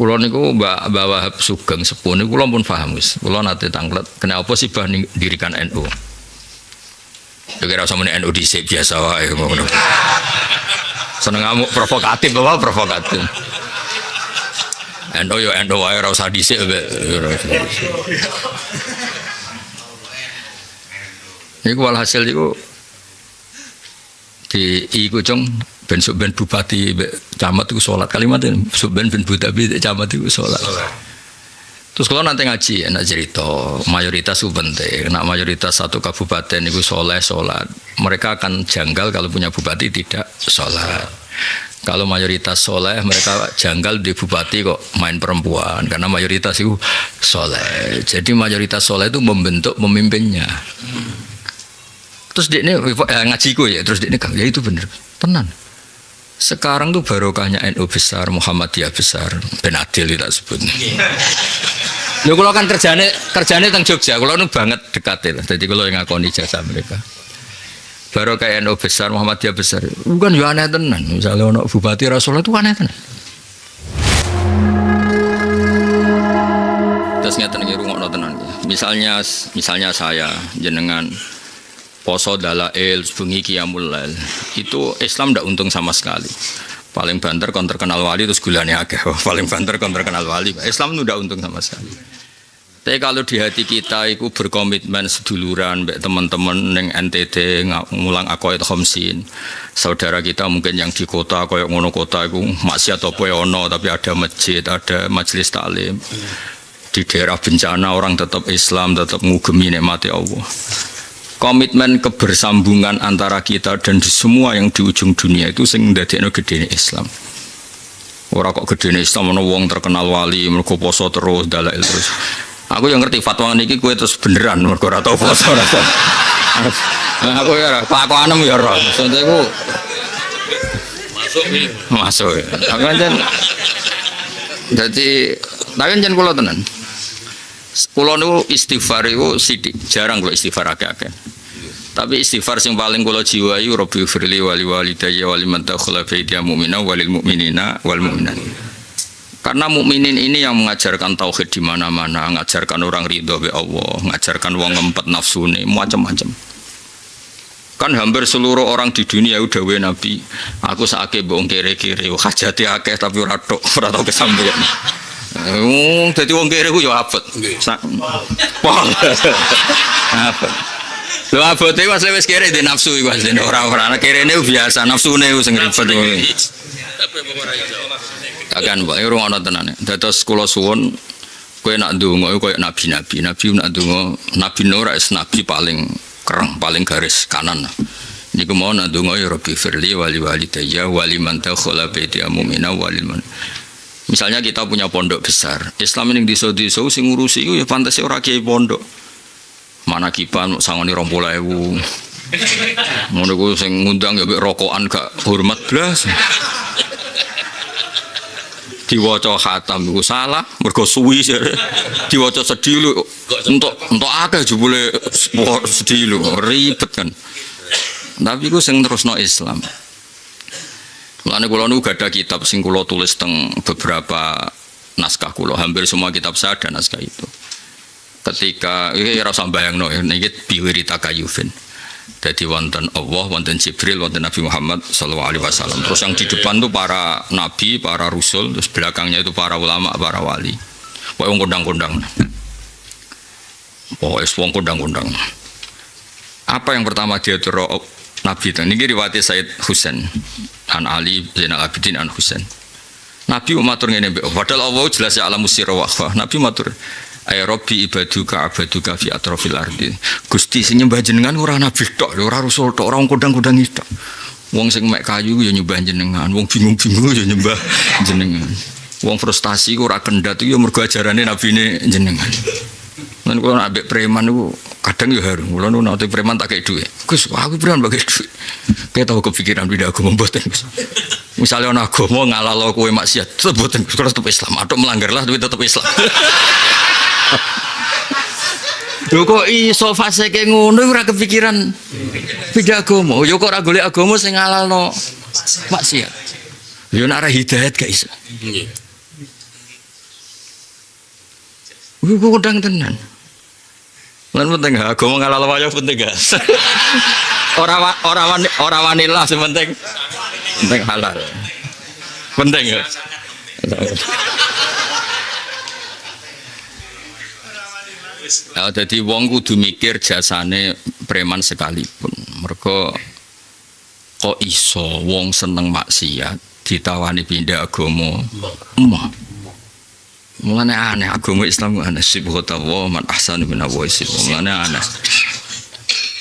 Kulo niku Mbak Wahab Sugeng Sepuh niku kula pun paham wis. Kula nate tanglet kenapa sih bah dirikan NU. Ya kira sama NU dhisik biasa wae ngono. Seneng ngamuk provokatif apa provokatif. NU yo NU wae ora usah dhisik. Niku walhasil niku di iku cung ben bupati camat itu sholat kalimat ini ben bupati camat itu sholat. Terus kalau nanti ngaji enak cerita mayoritas itu penting. Nak mayoritas satu kabupaten itu sholat mereka akan janggal kalau punya bupati tidak sholat. Kalau mayoritas sholat mereka janggal di bupati kok main perempuan karena mayoritas itu sholat. Jadi mayoritas sholat itu membentuk pemimpinnya. Terus dia ini ngajiku ya terus dia ini ya itu bener tenan. Sekarang tuh barokahnya NU besar, Muhammadiyah besar, Ben Adil tidak sebut. Lho kalau kan kerjane teng Jogja, kalau nu banget dekat lah. Jadi kalau yang ngakoni jasa mereka. Barokah NU besar, Muhammadiyah besar. Bukan yo aneh tenan. Misalnya ono bupati Rasulullah itu aneh tenan. Terus ngeten iki rungokno tenan. Misalnya saya jenengan poso dalail bengi qiyamul lail itu Islam ndak untung sama sekali. Paling banter kon terkenal wali terus gulane akeh. Paling banter kon terkenal wali. Islam itu ndak untung sama sekali. Tapi kalau di hati kita itu berkomitmen seduluran mbek teman-teman ning NTT ngulang aqaid khamsin. Saudara kita mungkin yang di kota koyo ngono kota iku maksiat apa ono tapi ada masjid, ada majelis taklim. Di daerah bencana orang tetap Islam, tetap ngugemi nikmati Allah. Komitmen kebersambungan antara kita dan di semua yang di ujung dunia itu sing ndadekno gedene Islam. Ora kok gedene Islam ana wong terkenal wali mergo poso terus dalail terus. Aku yang ngerti fatwa niki kowe terus beneran mergo ora tau poso ora tau. Aku ya kelakuanmu ya ora. Maksudku masuk. Aku kan dadi jen kula tenan. Kula niku istighfar iku sithik, jarang kula istighfar akeh-akeh. Tapi istighfar sing paling kula jiwai Rabbi firli wali walidayya wali man takhala fi mu'mina walil mu'minina wal mu'minat. Karena mukminin ini yang mengajarkan tauhid di mana-mana, mengajarkan orang ridho be Allah, mengajarkan wong ngempet nafsune, macam-macam. Kan hampir seluruh orang di dunia udah we Nabi, aku sakake mbok kere-kere, hajate akeh tapi ora tok, ora tau kesampaian. Dadi wong kere ku yo abot. Apa? Lho abote wis kere di nafsu iku asline ora kerene biasa nafsune sing ribet kuwi. Takkan mbok ora ono tenan. Dados kula suwun kowe nak ndonga koyo nabi-nabi. Nabi nak ndonga nabi ora is nabi paling kereng, paling garis kanan. Niku mau nak ndonga ya Rabbi firli wali walidayya wali man takhala baiti mu'mina walil man. Misalnya kita punya pondok besar, Islam ini diso-diso sing ngurusi itu ya pantasnya ora kiai pondok. Mana kipan sangoni 20.000. Ngono ku sing ngundang ya rokokan gak hormat blas. Diwaca khatam iku salah, mergo suwi diwaca sedih lho. Entuk akeh jebule sedih lho, ribet kan. Tapi iku sing terusno Islam. Mulane kula niku gadah kitab sing kula tulis teng beberapa naskah kula, hampir semua kitab saya ada naskah itu. Ketika iki ora usah bayangno niki biwirita kayufin. Dadi wonten Allah, wonten Jibril, wonten Nabi Muhammad sallallahu alaihi wasallam. Terus yang di depan tuh para nabi, para rasul, terus belakangnya itu para ulama, para wali. Wong kondang-kondang. Wong kondang-kondang. Apa yang pertama dia tero Nabi itu? Ini riwayat Said Husain an Ali Zainal Abidin an Husain. Nabi matur ngene mbek padahal Allah jelas ya alamus sirra wa akhfa. Nabi matur ay rabbi ibaduka abaduka fi atrafil ardi. Gusti sing nyembah jenengan ora nabi tok, ora rasul tok, ora kondang-kondang tok. Wong sing mek kayu ya nyembah jenengan, wong bingung-bingung ya nyembah jenengan. Wong frustasi ora kendhat ya mergo ajarane nabine jenengan. Lan kula ambek preman niku kadang ya haru. Kula nu nate preman tak kei dhuwit. Gus, aku preman bagi dhuwit. Kayak tahu kepikiran beda agama mboten Gus. Misalnya ana agama ngalalo kowe maksiat, tetep mboten Gus, tetep Islam. Atuk melanggar lah tapi tetep Islam. Lho kok iso fasike ngono ora kepikiran beda agama. Yo kok ora golek agama sing ngalalno maksiat. Yo nek ora hidayat gak iso. Iku kodang tenan. Lan penting agama ngalal wayo penting gak. Ora wanilah sepenting penting halal. Penting ya. Jadi wong kudu mikir jasane preman sekalipun. Mergo kok iso wong seneng maksiat ditawani pindah agama. Mulane aneh agama Islam aneh sibghatawa man ahsanu min awaisid. Mulane aneh.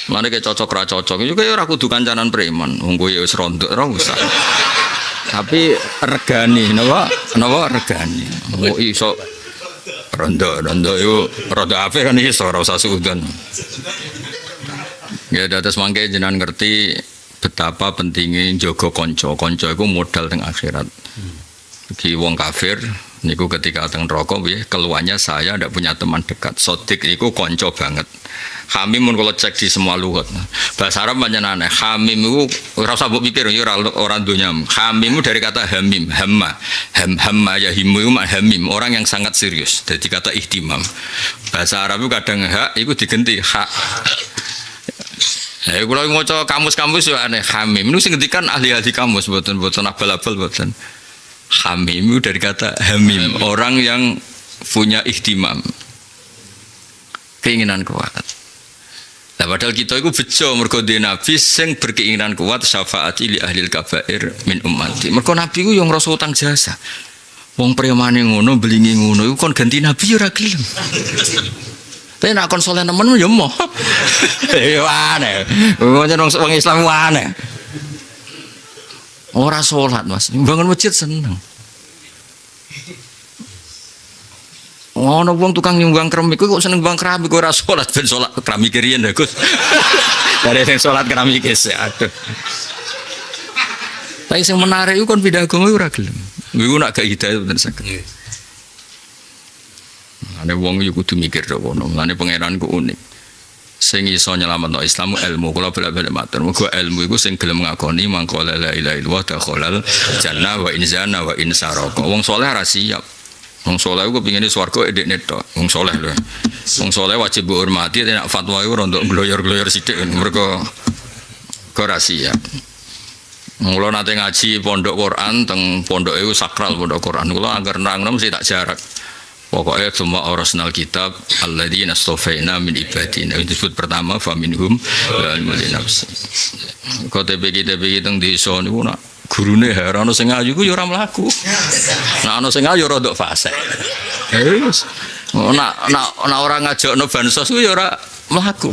Mulane ke cocok ra cocok yo kaya ora kudu kancanan preman. Wong kowe wis rondok ora usah. Tapi regani napa regani. Oh iso rondo yo rada ape kan iso ora usah suudon. Ya dados mangke jenengan ngerti betapa pentingnya jaga kanca. Kanca iku modal teng akhirat. Bagi wong kafir niku ketika teng neraka nggih keluarnya saya ndak punya teman dekat. Sodik niku kanca banget. Hamim mun kula cek di semua lugat. Bahasa Arab pancen aneh. Hamim iku ora usah mbok pikir ya ora donya. Hamim dari kata hamim, hamma. Hamma ya himu hamim, orang yang sangat serius. Dari kata ihtimam. Bahasa Arab itu kadang hak iku digenti hak. Kalau ngoco kamus-kamus ya aneh. Hamim itu sing ngendikan ahli-ahli kamus boten abal-abal boten. Hamim itu dari kata hamim, orang yang punya ihtimam, keinginan kuat. Nah, padahal kita itu bejo mergo Nabi sing berkeinginan kuat syafaat li ahlil kabair min ummati. Mergo Nabi ku yang ngrasa utang jasa. Wong premane ngono, belingi ngono iku kon ganti Nabi ora gelem. Tapi nak kon saleh nemen ya moh. Ya aneh. Wong Islam aneh. Ora salat, Mas. Bangun masjid seneng. Ono wong tukang nyumbang keramik kok seneng bang keramik ora salat ben salat keramik riyen lho Gus. Dari sing salat keramik wis aduh. Tapi sing menarik iku kon pindah agama ora gelem. Iku nak gak hidayah ben saged. Ane wong yo kudu mikir tok ngono. Mulane pangeran ku unik. Sing iso nyelametno Islam ilmu. Kula bela-bela matur. Muga ilmu iku sing gelem ngakoni mangko la ilaha illallah dakhalal jannah wa in zana wa in saraka. Wong saleh ra siap. Wong saleh ku kepingine swarga edekne tok. Wong saleh lho. Wong saleh wajib dihormati nek fatwa iku rondok gloyor-gloyor sithik mergo ora siap. Mula nate ngaji pondok Quran teng pondok iku sakral pondok Quran. Kula anggar nang mesti tak jarak. Pokoknya semua original kitab alladzina astafaina min ibadina. Itu disebut pertama faminhum al-mulin nafs. Kok TPG teng desa niku nak gurune heran ana sing ayu ku ya ora mlaku. Nek ana sing ayu rodok fase. Wis. Nek ora ngajakno bansos ku ya ora mlaku.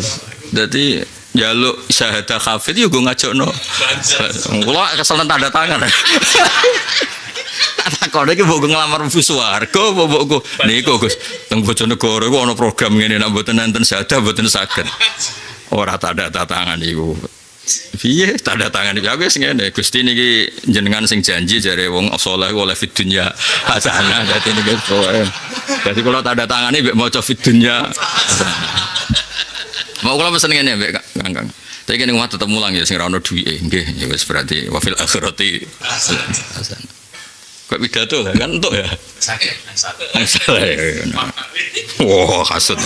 Dadi njaluk syahadah hafid yo go ngajakno. Kula kesel tanda tangan. Takone iki mbok nglamar mlebu swarga apa mbokku niku Gus teng Bojonegoro iku ana program ngene nek mboten enten syahadah mboten saged. Ora tanda tangan iku. Piye tanda tangan iki aku wis ngene Gusti niki jenengan sing janji jare wong saleh oleh fid dunya hasanah dadi niki dadi kula tanda tangane mbek maca fid dunya. Mau kula pesen ngene mbek Kang. Tapi kene kuwi tetep mulang ya sing ra ono duwike nggih ya wis berarti wa fil akhirati hasanah. Kok pidato lah kan entuk ya. Sakit. Wah, kasut.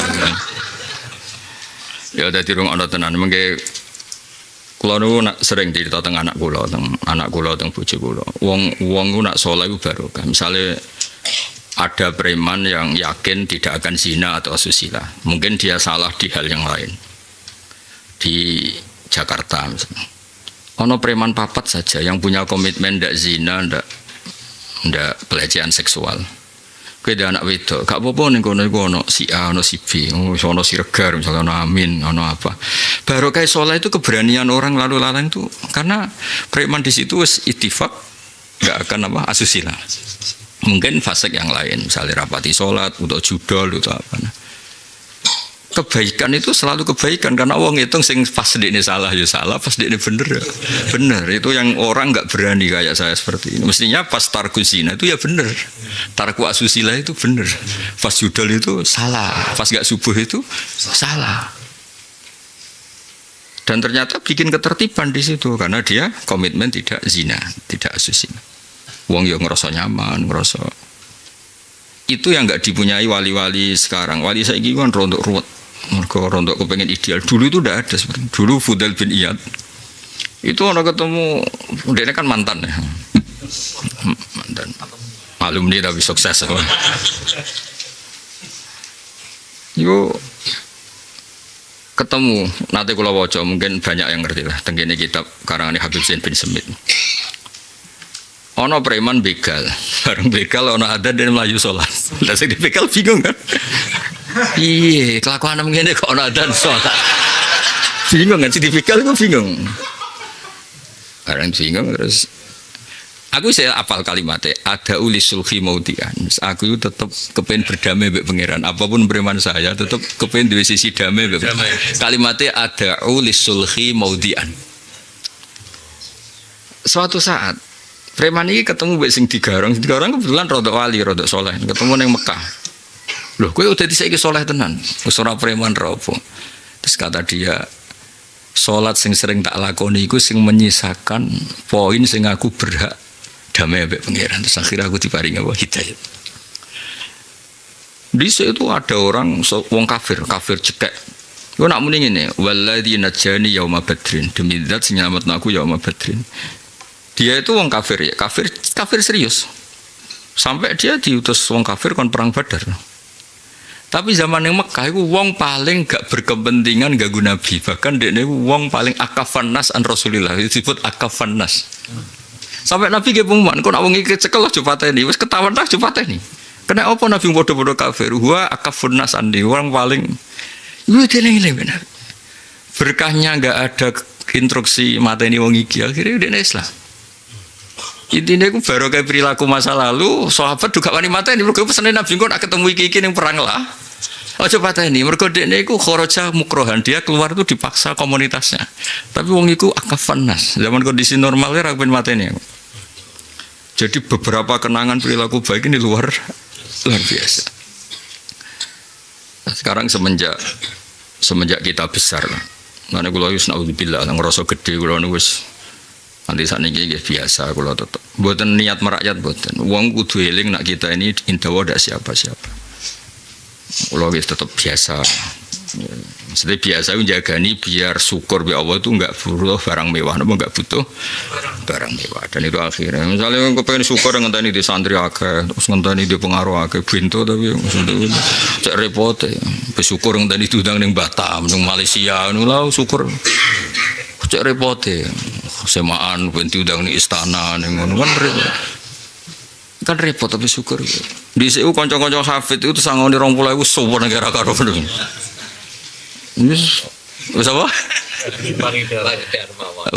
Ya dadi rung ana tenan mengke kula niku nak sering cerita teng anak kula teng bojo kula. Wong ku nak saleh ku barokah. Misale ada preman yang yakin tidak akan zina atau asusila. Mungkin dia salah di hal yang lain. Di Jakarta misalnya. Ono preman papat saja yang punya komitmen ndak zina, ndak pelecehan seksual. Kowe ada anak wedok, gak apa-apa ning kono iku ono si A, ono si B, ono si Regar, misalnya ono Amin, ono apa. Barokah saleh itu keberanian orang lalu lalang itu karena preman di situ wis ittifaq enggak akan apa asusila. Mungkin fasik yang lain, misalnya rapati salat, untuk judol atau apa. Kebaikan itu selalu kebaikan karena wong ngitung sing pas dekne salah ya salah, pas dekne bener ya bener. Itu yang orang nggak berani kayak saya seperti ini. Mestinya pas tarku zina itu ya bener, tarku asusila itu bener, pas judul itu salah, pas nggak subuh itu salah. Dan ternyata bikin ketertiban di situ karena dia komitmen tidak zina, tidak asusila. Wong yang ngerasa nyaman, ngerasa itu yang nggak dipunyai wali-wali sekarang. Wali saya kan rontok ruwet, mereka rontok kepengen ideal. Dulu itu udah ada sebenarnya. Dulu Fudail bin Iyad itu orang ketemu, dia kan mantan ya, mantan alumni tapi sukses. Yo ketemu nanti kula waca mungkin banyak yang ngerti lah tengene kitab karangan Habib Zain bin Semit. Ono preman begal, bareng begal ono ada dan melayu sholat. Lah sing begal bingung kan? Iya, kelakuan ngene kok ono ada sholat. Bingung kan sing begal itu bingung. Bareng bingung terus aku saya apal kalimatnya ada ulis sulhi mautian. Aku itu tetap kepengen berdamai mbek pangeran. Apapun preman saya tetap kepengen di sisi damai mbek. Kalimatnya ada ulis sulhi mautian. Suatu saat preman ini ketemu mbek sing digarong kebetulan rodok wali, rodok soleh. Ketemu nang Mekah. Loh, kowe udah disaiki soleh tenan. Wis ora preman rapo. Terus kata dia, salat sing sering tak lakoni iku sing menyisakan poin sing aku berhak damai mbek pangeran. Terus akhirnya aku diparingi hidayah. Di situ ada orang wong kafir cekek. Yo nak muni ngene, waladzi najani yauma badrin, demi zat sing nyelametno aku yauma badrin. Dia itu wong kafir ya, kafir serius. Sampai dia diutus wong kafir kon perang Badar. Tapi zaman yang Mekah itu wong paling gak berkepentingan gak guna Nabi. Bahkan dia itu wong paling akafan nas an Rasulillah. Disebut akafan nas. Sampai Nabi ke pengumuman, kau nak wong iki cekel coba pateni, wis ketahuan dah coba pateni. Kena apa Nabi bodoh-bodoh kafir? Huwa akafun nas andi, orang paling itu dieling-eling benar. Berkahnya gak ada instruksi mateni wong iki, akhirnya dia Islam. Intinya aku baru kayak perilaku masa lalu, sahabat juga wani mateni. Mereka pesannya Nabi kau nak ketemu iki yang perang lah. Oh coba tanya ini, mereka dia itu khoroja mukrohan, dia keluar itu dipaksa komunitasnya. Tapi wong itu akafan nas. Zaman kondisi normalnya rakyat mateni. Jadi beberapa kenangan perilaku baik ini luar biasa. Nah, sekarang semenjak kita besar, mana kulo yus naudzubillah, ngerasa gede kulo nus. Nanti saat ini biasa kulo tetap. Buatan niat merakyat buatan. Wong kudu eling nak kita ini indawa ada siapa-siapa. Kulo tetap biasa. Maksudnya biasa menjagani biar syukur bi Allah itu enggak butuh barang mewah, enggak butuh barang mewah. Dan itu akhirnya misalnya aku pengen syukur ngenteni di santri akeh, terus ngenteni di pengaruh akeh bintu tapi maksudnya cek repot ya. Bersyukur ngenteni diundang ning Batam, ning Malaysia ngono lho syukur. Cek repot ya. Semaan ben diundang ning istana ning ngono kan repot tapi syukur. Di situ kanca-kanca hafid itu sangone 20.000 sopo negara karo ngono. Wis apa?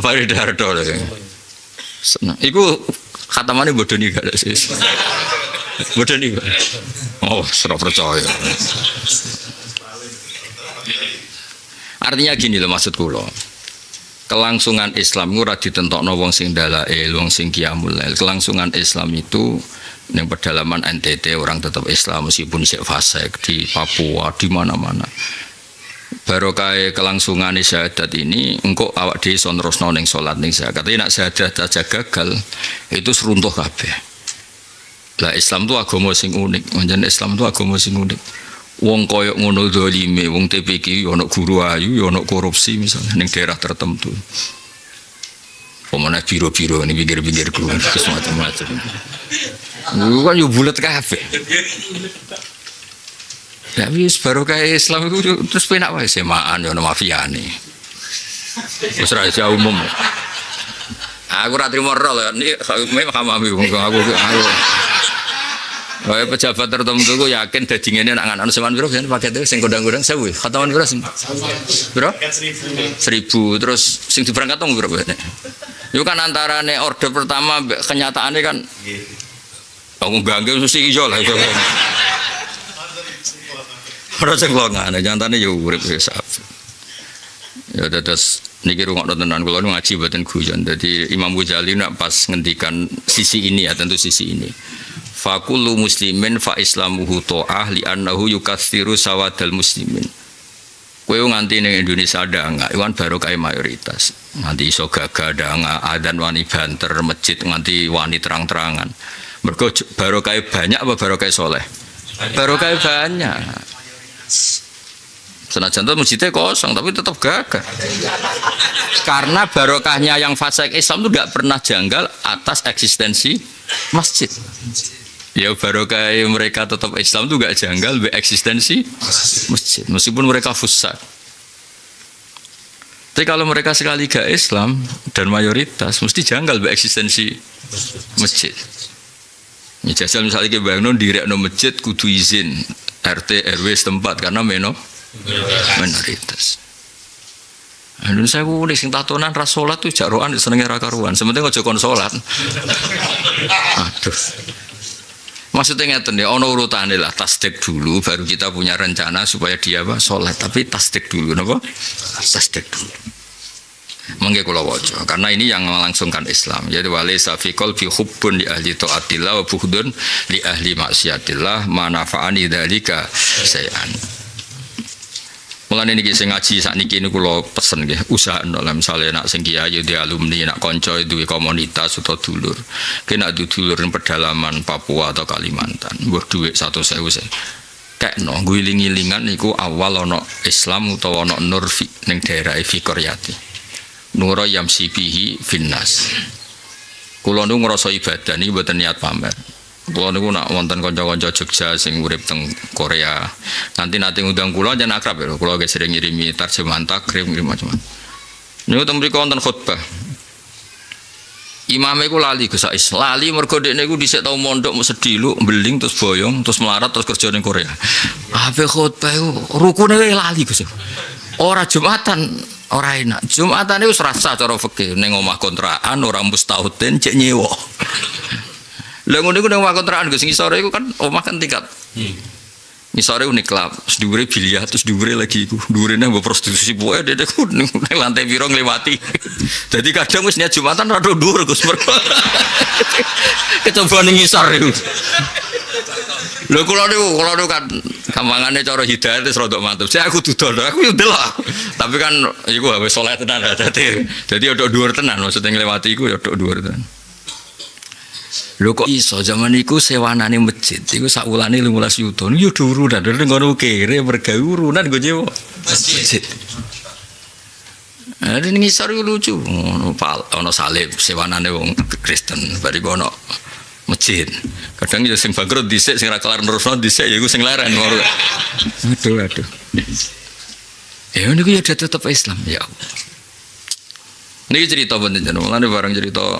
Paridarto lho. Seneng. Iku khatamane bodoni gak sih. Bodoni. Oh, ora percaya. Artinya gini loh maksud kula. Kelangsungan Islam itu ora ditentokno wong sing dalail, wong sing qiyamul lail. Kelangsungan Islam itu yang pedalaman NTT orang tetap Islam meskipun sik fasik di Papua di mana-mana. Barokah kelangsungan syahadat ini engkau awak dhewe iso nerusno ning salat ning zakat. Nek syahadat aja gagal itu seruntuh kabeh. Lah Islam itu agama sing unik, pancen Islam itu agama sing unik. Wong koyok ngono dolime, wong TPQ ono guru ayu, ono korupsi misalnya ning daerah tertentu. Pemana biro-biro ini pinggir-pinggir guru macam-macam. Lu kan yo bulet kabeh. Ya wis baru kayak Islam itu terus penak wae semaan yo mafiane. Wis rahasia umum. Aku ra trimo ro lho, iki memang aku. Wae pejabat tertentu ku yakin dadi ngene nak nganan seman piro ben paket sing kodang-kodang 1000. Khataman piro sing? Piro? 1000. Terus sing diberangkat tong piro ben? Yo kan antarane order pertama kenyataane kan aku ganggu mesti iso lah. Ora ceklongan, jantane yo urip wis. Ya terus niki rungokno tenan kula nu ngaji mboten guyon. Dadi Imam Ghazali nak pas ngendikan sisi ini ya tentu sisi ini. Fa kullu muslimin fa islamuhu ta'ah li annahu yukatsiru sawadal muslimin. Kowe nganti ning Indonesia ada enggak iwan baru kae mayoritas. Nganti iso gagah ada enggak adzan wani banter masjid nganti wani terang-terangan. Mergo baru kae banyak apa baru kae soleh? barokah banyak. Senajan itu masjidnya kosong tapi tetap gagah. Karena barokahnya yang fasik Islam itu tidak pernah janggal atas eksistensi masjid. Ya barokah mereka tetap Islam itu gak janggal be eksistensi masjid meskipun mereka fusaq. Tapi kalau mereka sekali gak Islam dan mayoritas mesti janggal be eksistensi masjid. Jajal misalnya kita bangun direkno masjid kudu izin RT RW setempat karena minoritas. Anu saya unik sing tatonan ras salat tuh jaroan senenge ra karuan. Sementing aja kon salat. Aduh. Maksudnya ngeten ya ana urutane lah, tasdik dulu baru kita punya rencana supaya dia salat, tapi tasdik dulu napa? Tasdik dulu. Mangke kula waca karena ini yang melangsungkan Islam yaitu walaysa fi qalbi hubbun li ahli taatillah wa buhdun li ahli maksiatillah manafa'ani dzalika sayan. Mulane niki sing ngaji sakniki niku kula pesen nggih usahaken lah misale nak sing kiai di alumni nak kanca duwe komunitas utawa dulur ki nak dulur ning pedalaman Papua atau Kalimantan mbok dhuwit 100.000 kekno guling-gilingan niku awal ana Islam utawa ana nur ning daerah Fikoryati nura yamsibihi finnas kula niku ngrasa ibadah niki mboten niat pamer. Kula niku nak wonten kanca-kanca Jogja sing urip teng Korea. Nanti ngundang kula jan akrab ya. Kula ge sering ngirimi terjemahan takrib ngirim macam-macam. Niku teng mriku wonten khutbah. Imame ku lali Gus Ais. Lali mergo dekne iku dhisik tau mondok mesti sediluk, beling terus boyong, terus melarat terus kerja ning Korea. Ape khutbah iku rukune lali Gus. Ora Jumatan, ora enak. Jumatan iku rasa cara fikih ning omah kontrakan ora mustahudin cek nyewa. Lah ngono iku nang kontrakan Gus ngisore iku kan omah kan tingkat. Ngisore unik klub, terus dhuwure biliar, terus dhuwure lagi iku. Dhuwure nang prostitusi pokoke dek ning lantai piro ngliwati. Dadi kadang wis niat Jumatan rada dhuwur Gus. Kecoba ning ngisor iku. Lho kula niku kan gampangane cara hidayah wis rada mantep. Saya aku dudol, aku yo delok. Tapi kan iku wis saleh tenan dadi odok dhuwur tenan maksudnya ngliwati iku yo odok dhuwur tenan. Lho kok iso zaman iku sewanane masjid iku sak wulane 15 juta. Yo dhurunan ngono kere mergawe urunan nggo nyewa masjid. Ada ning ngisor lucu ono salib sewanane wong Kristen bari ono masjid. Kadang ya sing bangkrut dhisik sing ra kelar nerusno dhisik ya iku sing leren. Aduh. Ya niku ya tetep Islam ya. Niki cerita wonten jenengan barang cerita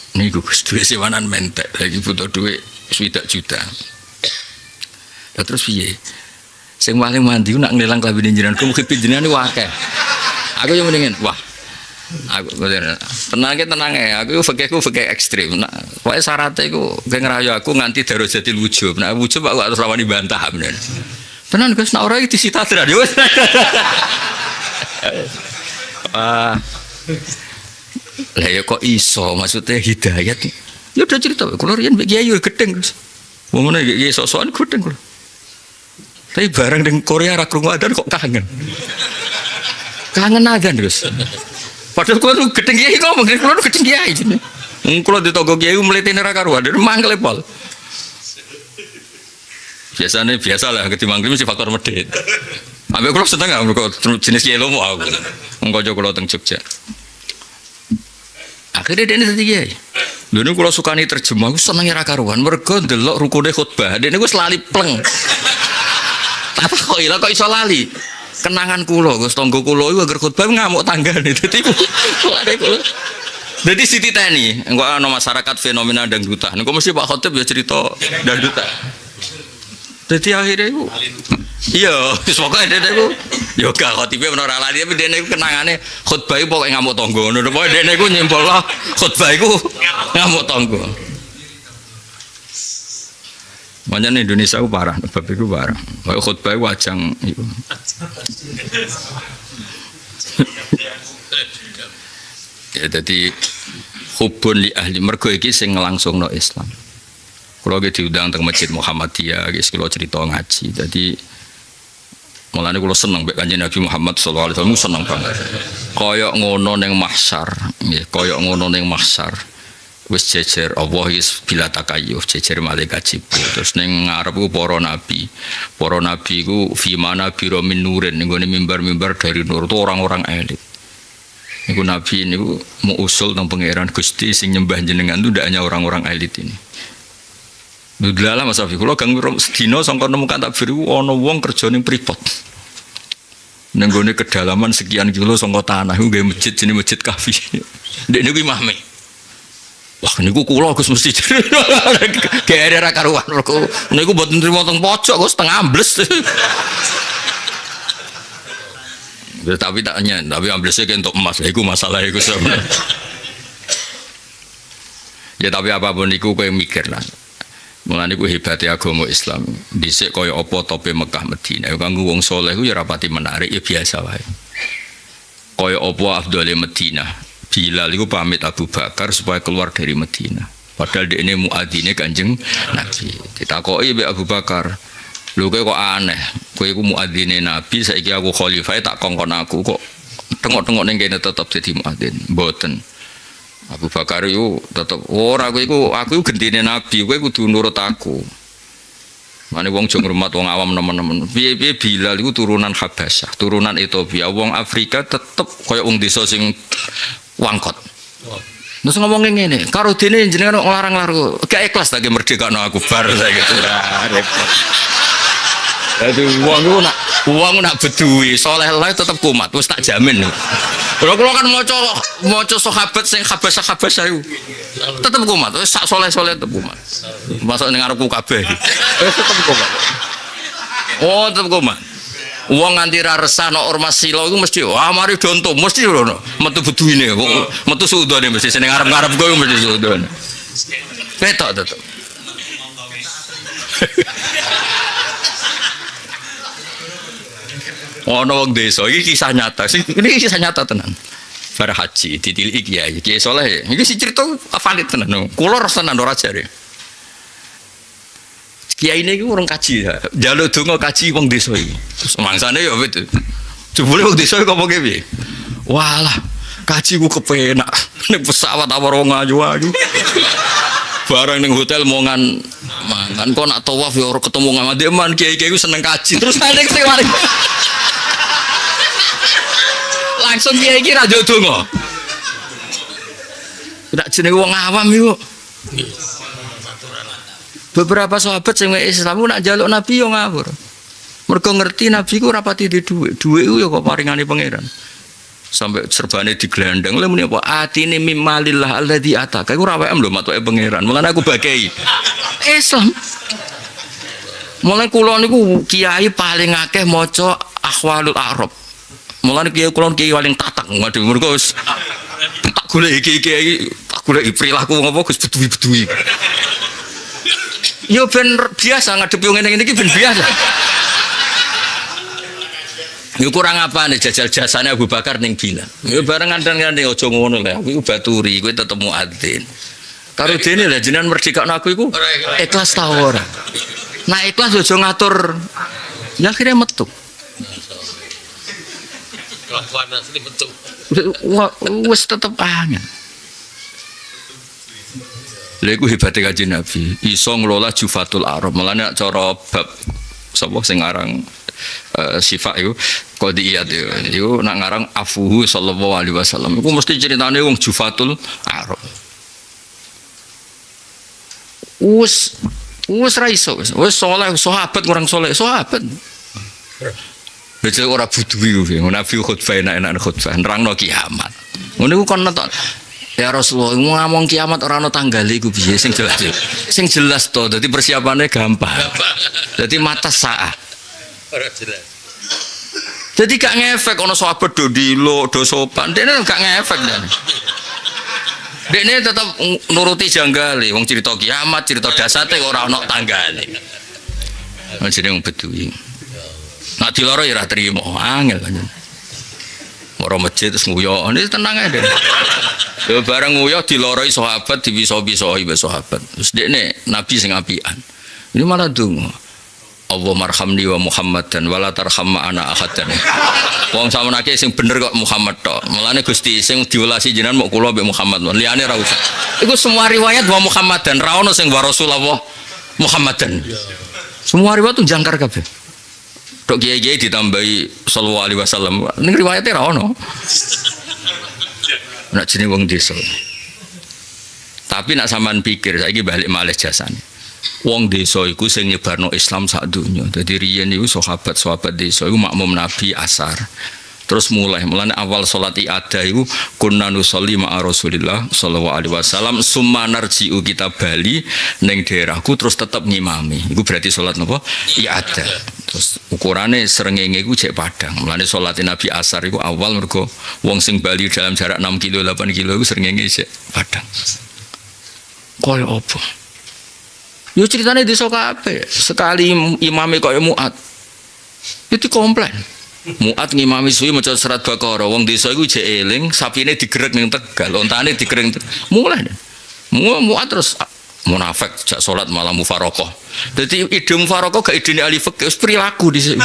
niku Gus duwe sewanan mentek lagi butuh duit 20 juta. Lah terus piye? Sing paling mandi nak ngelang klambine jenengan mungkin jenengan niku akeh. Aku yo mendingin, wah. Aku tenang ya, aku fikih ekstrim. Nah, pokoke syaratnya iku ben ngrayu aku nganti darajatil wujub. Nah, wujub aku harus rawani bantah bener. Tenan Gus nek ora iki disita tenan yo. Wah. Lah ya kok iso maksudnya hidayat. Ya udah cerita kula riyen mbek kiai yo gedeng. Wong ngene iki sok-sokan gedeng kula. Tapi barang ning Korea ra krungu adzan kok kangen. Kangen adzan Gus. Padahal kula nu gedeng kiai ngomong kula nu gedeng kiai jenenge. Kula ditonggo kiai mletene ra karuan, mangkel pol. Biasalah ketimbang mesti faktor medhit. Ambek kula seneng kok jenis kiai lomo aku. Wong kanca kula teng Jogja. Akhirnya dia tadi kiai. Lha niku kula sukani terjemah, aku seneng ra karuan mergo ndelok rukune khutbah. Dene niku lali pleng. Apa kok iso lali? Kenangan kula Gus tangga kula iku agar khutbah ngamuk tanggane. Dadi kula. Dadi dititeni, engko ana masyarakat fenomena dangdutan. Engko mesti Pak Khotib ya cerita dangdutan. Dadi akhirnya iku iya, wis pokoke dene iku ya gak khotibe ora lali tapi dene iku kenangane khutbah iku pokoke ngamuk tangga ngono. Pokoke dene iku nyimpulno khutbah iku ngamuk tangga. Manjane Indonesia ku parah, bab iku parah. Pokoke khutbah iku ajang iku. Ya dadi hubun li ahli mergo iki sing nglangsungno Islam. Kalau kita diundang teng Masjid Muhammadiyah, guys, kalau cerita ngaji, jadi mulanya kalau seneng, Kanjeng Nabi Muhammad SAW seneng banget. Koyok ngono neng mahsyar, koyok ngono neng mahsyar. wis jejer Allah wis bila takayuf jejer malaikat Jibril terus ning ngarep ku para nabi ku fi mana biro min nurin ning gone mimbar-mimbar dari nur itu orang-orang elit niku nabi niku mau usul nang pangeran Gusti sing nyembah jenengan itu ndak hanya orang-orang elit ini. Dudlala Mas Afi kula gang sedina sangka nemu tak biru ana wong kerja ning Pripot. Nang gone kedalaman sekian kilo sangka tanah iku gawe masjid jenenge Masjid Kahfi. Ndek niku imame. Wah niku kula Gus mesti kere ra karuan kok niku mboten trimo teng pojok kok setengah ambles. Tapi tak tanya, tapi amblesnya kayak untuk emas, itu masalah itu sebenarnya. Ya tapi apapun itu kau mikir lah. Mulane ku hebate agama Islam. Dhisik kaya apa tope Mekah Madinah. Kanggo wong saleh ku ya rapati menarik ya biasa wae. Kaya apa afdale Madinah. Bilal iku pamit Abu Bakar supaya keluar dari Madinah. Padahal dekne muadzine Kanjeng Nabi. Ditakoki mbek Abu Bakar, "Lho kowe kok aneh. Kowe iku muadzine Nabi, saiki aku khalifah tak kongkon aku kok tengok-tengok ning kene tetep dadi muadzin." Mboten. Abu Bakar itu tetap ora aku iku gentine Nabi, kowe kudu nurut aku. Mane wong jeng hormat wong awam nemen-nemen. Piye-piye Bilal iku turunan Habasyah, turunan Ethiopia. Wong Afrika tetep kaya wong desa sing wangkot. Terus ngomongin ngene, karo dene jenengan nglarang-larang gak ikhlas tak merdekano aku bar saiki repot. Dadi wong nak beduwi saleh lae tetep kumat, wis tak jamin. Kalau kan maca sahabat sing Habasyah iku tetep kumat, wis sak saleh-saleh tetep kumat. Masuk ning ngarepku kabeh. Wis tetep kumat. Oh, tetep kumat. Wong nganti ra resah nek ormas sila iku mesti mari donto, mesti ngono. Metu beduine, metu sudane mesti sing ngarep-ngarep kowe mesti sudane. Petok tetep. Ono wong desa iki kisah nyata. Ini kisah nyata tenan. Bar haji ditiliki kiai. Kiai saleh. Iki si cerita valid tenan. Kula resenan ora jare. Kiai ini urung kaji ya. Njaluk donga kaji wong desa iki. Semangsane ya wit. Jebule wong desa kok ngene piye? Walah, kaji ku kepenak. Ning pesawat awar wong ayu-ayu. Barang ning hotel mongan mangan kok nak tawaf ya ora ketemu ngademan kiai-kiai ku seneng kaji. Terus nek sing mari langsung kiai iki ra njuk donga. Tidak jenenge wong awam iku. Beberapa sahabat sing Islam nak njaluk Nabi yo ngawur. Mergo ngerti Nabi ku rapati di dhuwit. Dhuwit ku yo kok paringane pangeran. Sampai serbane digelandang lha muni apa atine mimmalillah alladzi ataka iku ora wae lho matuke pangeran. Mulane aku bagai Islam. Mulane kula niku kiai paling akeh maca Ahwalul Arab. Mulane kiai kula kiai paling tatak. Waduh mergo wis tak golek iki tak golek perilaku ngopo Gus beduwi-beduwi. Yo ben biasa ngadepi wong ngene iki ben biasa. Yo kurang apa nih jajal jasane Abu Bakar ning Bilal. Yo bareng ngandhan-ngandhan aja ngono lho. Aku iku baturi, kowe tetep muadzin. Karo dene lho jenengan merdekakno aku iku ikhlas ta ora. Nah ikhlas aja ngatur. Ya akhirnya metu. Kelakuan asli metu. Wis tetep angel. Lha iku hebate Kanjeng Nabi, iso ngelola Jufatul Arab. Mulane cara bab sapa sing aran sifat itu qadiyat itu nak ngarang afuhu sallallahu alaihi wasallam itu mesti ceritane wong Jufatul Arab wis ra iso wis saleh sahabat kurang saleh sahabat becek ora butuhi Nabi khutbah enak-enak khutbah nerangno kiamat ngono iku kon netok ya Rasulullah ngomong kiamat ora ana tanggale iku piye sing jelas to dadi persiapannya gampang dadi mata saat ora jelas. Jadi gak ngefek ono sahabat do dilo do sopan. Dene gak ngefek dan. Dene tetap nuruti janggale wong cerita kiamat, cerita dasate ora ono tanggane. Jenenge wong beduwi. Nak diloro ya ora trimo, angel kan. Ora masjid terus nguyo, ini tenang ae. Yo bareng nguyo diloroi sahabat diwiso-wisoi be sahabat. Terus dekne nabi sing apian. Ini malah donga. Allah marhamni wa Muhammadan wala tarham ana ahadan. Wong samenake sing bener kok Muhammad tok. Mulane Gusti sing diwelasi jenengan mok kula mbek Muhammad. Liyane ra usah. Iku semua riwayat wa Muhammadan, ra ono sing wa Rasulullah Muhammadan. Semua riwayat tuh jangkar kabeh. Tok kiai-kiai ditambahi sallallahu alaihi wasallam. Ning riwayate ra ono. Nak jenenge wong desa. Tapi nak sampean pikir saiki balik malih jasane. Wong desa iku sing nyebarno Islam sak donya. Dadi riyen iku sahabat-sahabat desa iku makmum Nabi asar. Terus mulane awal salat Iada iku kunna nusolli ma'a Rasulillah sallallahu alaihi wasallam summa narji'u kita bali ning daerahku terus tetep ngimami. Iku berarti salat napa? Iada. Terus ukurane srengenge iku cek padang. Mulane salat Nabi asar iku awal mergo wong sing bali dalam jarak 6 kilo 8 kilo iku srengenge cek padang. Kaya apa? Yo ceritane desa kabeh. Sekali imame kaya Muat. Itu komplain. Muat ngimami suwi maca surat Baqarah. Wong desa iku jek eling, sapine digerek ning Tegal, ontane digereng. Mulai. Muat terus munafik jak salat malah mufarokoh. Dadi ide mufarokoh gak idene ahli fikih, wis perilaku di sini.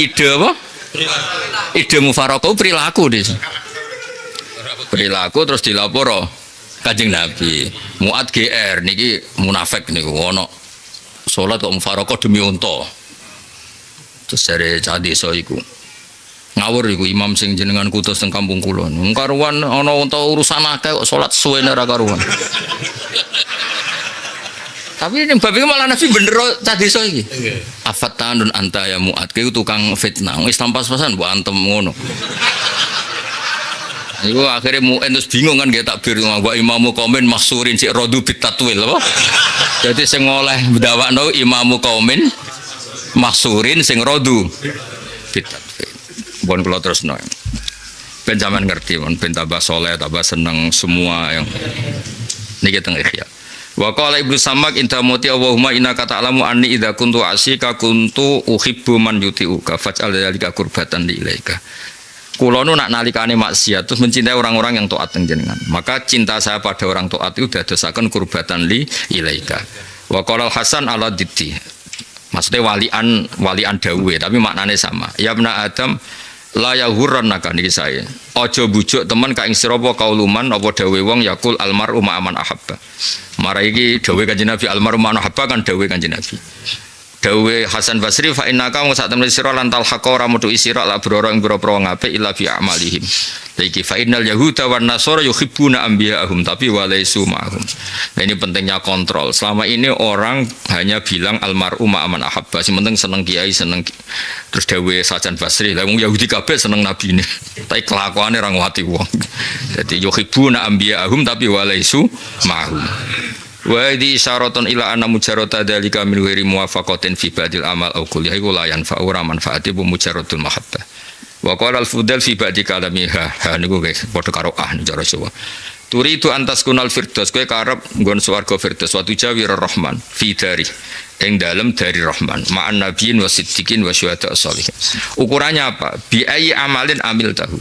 Ide apa? Ide mufarokoh perilaku di sini. Perilaku terus dilaporo Kanjeng Nabi. Muat GR niki munafik niku ono salat kok mufarokoh demi unta. Terus dari cah desa iku ngawur iku imam sing jenengan kutus teng kampung kula. Karuan ana unta urusan akeh kok salat suwene ora karuan. Tapi ning bab iki malah Nabi bener cah desa iki. Afatanun anta ya Muat ki tukang fitnah. Islam pas-pasan mbok antem ngono. Iku akhirnya Mu'en terus bingung kan gak takbir wa imamu qaumin mahsurin sik rodu bitatwil apa. Jadi sing oleh ndawakno imamu qaumin maksurin sing rodu bitatwil. Bon kula terusno. Ben sampean ngerti mon ben tambah saleh tambah seneng semua yang niki teng Ihya. Wa qala Ibnu Samak inta muti Allahumma innaka ta'lamu anni idza kuntu asika kuntu uhibbu man yuti'uka faj'al dzalika qurbatan li ilaika. Kulo nu nak nalikane maksiat terus mencintai orang-orang yang taat jenengan. Maka cinta saya pada orang taat itu dadosaken kurbatan li ilaika. Wa qala Hasan ala diddi. Maksudnya walian dawe tapi maknane sama. Ya ibna Adam la yahurrannaka niki saya. Aja bujuk temen ka ing sira apa kauluman apa dawe wong yakul almaru ma'aman ahabba. Mara iki dawe Kanjeng Nabi almaru ma'aman ahabba kan dawe Kanjeng Nabi. Dawe Hasan Basri fa innaka wa sak temne sira lan tal haqara mutu isira la broro ing boro-boro ngape illa bi amalihim. Iki fa innal yahuda wan nasara yuhibbuna anbiya'ahum tapi walaisu ma'hum. Nah ini pentingnya kontrol. Selama ini orang hanya bilang almar'u ma'aman ahabba. Sing penting seneng kiai seneng terus dawe Hasan Basri. Lah wong Yahudi kabeh seneng nabi ini. Tapi kelakuane ra ngwati wong. Dadi yuhibbuna anbiya'ahum tapi walaisu ma'hum. Wa di isyaratun ila anna mujarrata dzalika min ghairi muwafaqatin fi ba'dil amal au kulli iku la yanfa'u ra manfaati bu mujarratul mahabbah. Wa qala al-fudal fi ba'di kalamiha niku guys padha karo cara Jawa. Turidu antas kunal firdaus kowe karep nggon swarga firdaus wa tujawir rahman fi dari ing dalem dari rahman ma'an nabiyyin wa siddiqin wa syuhada sholihin. Ukurannya apa? Bi ayyi amalin amil tahu.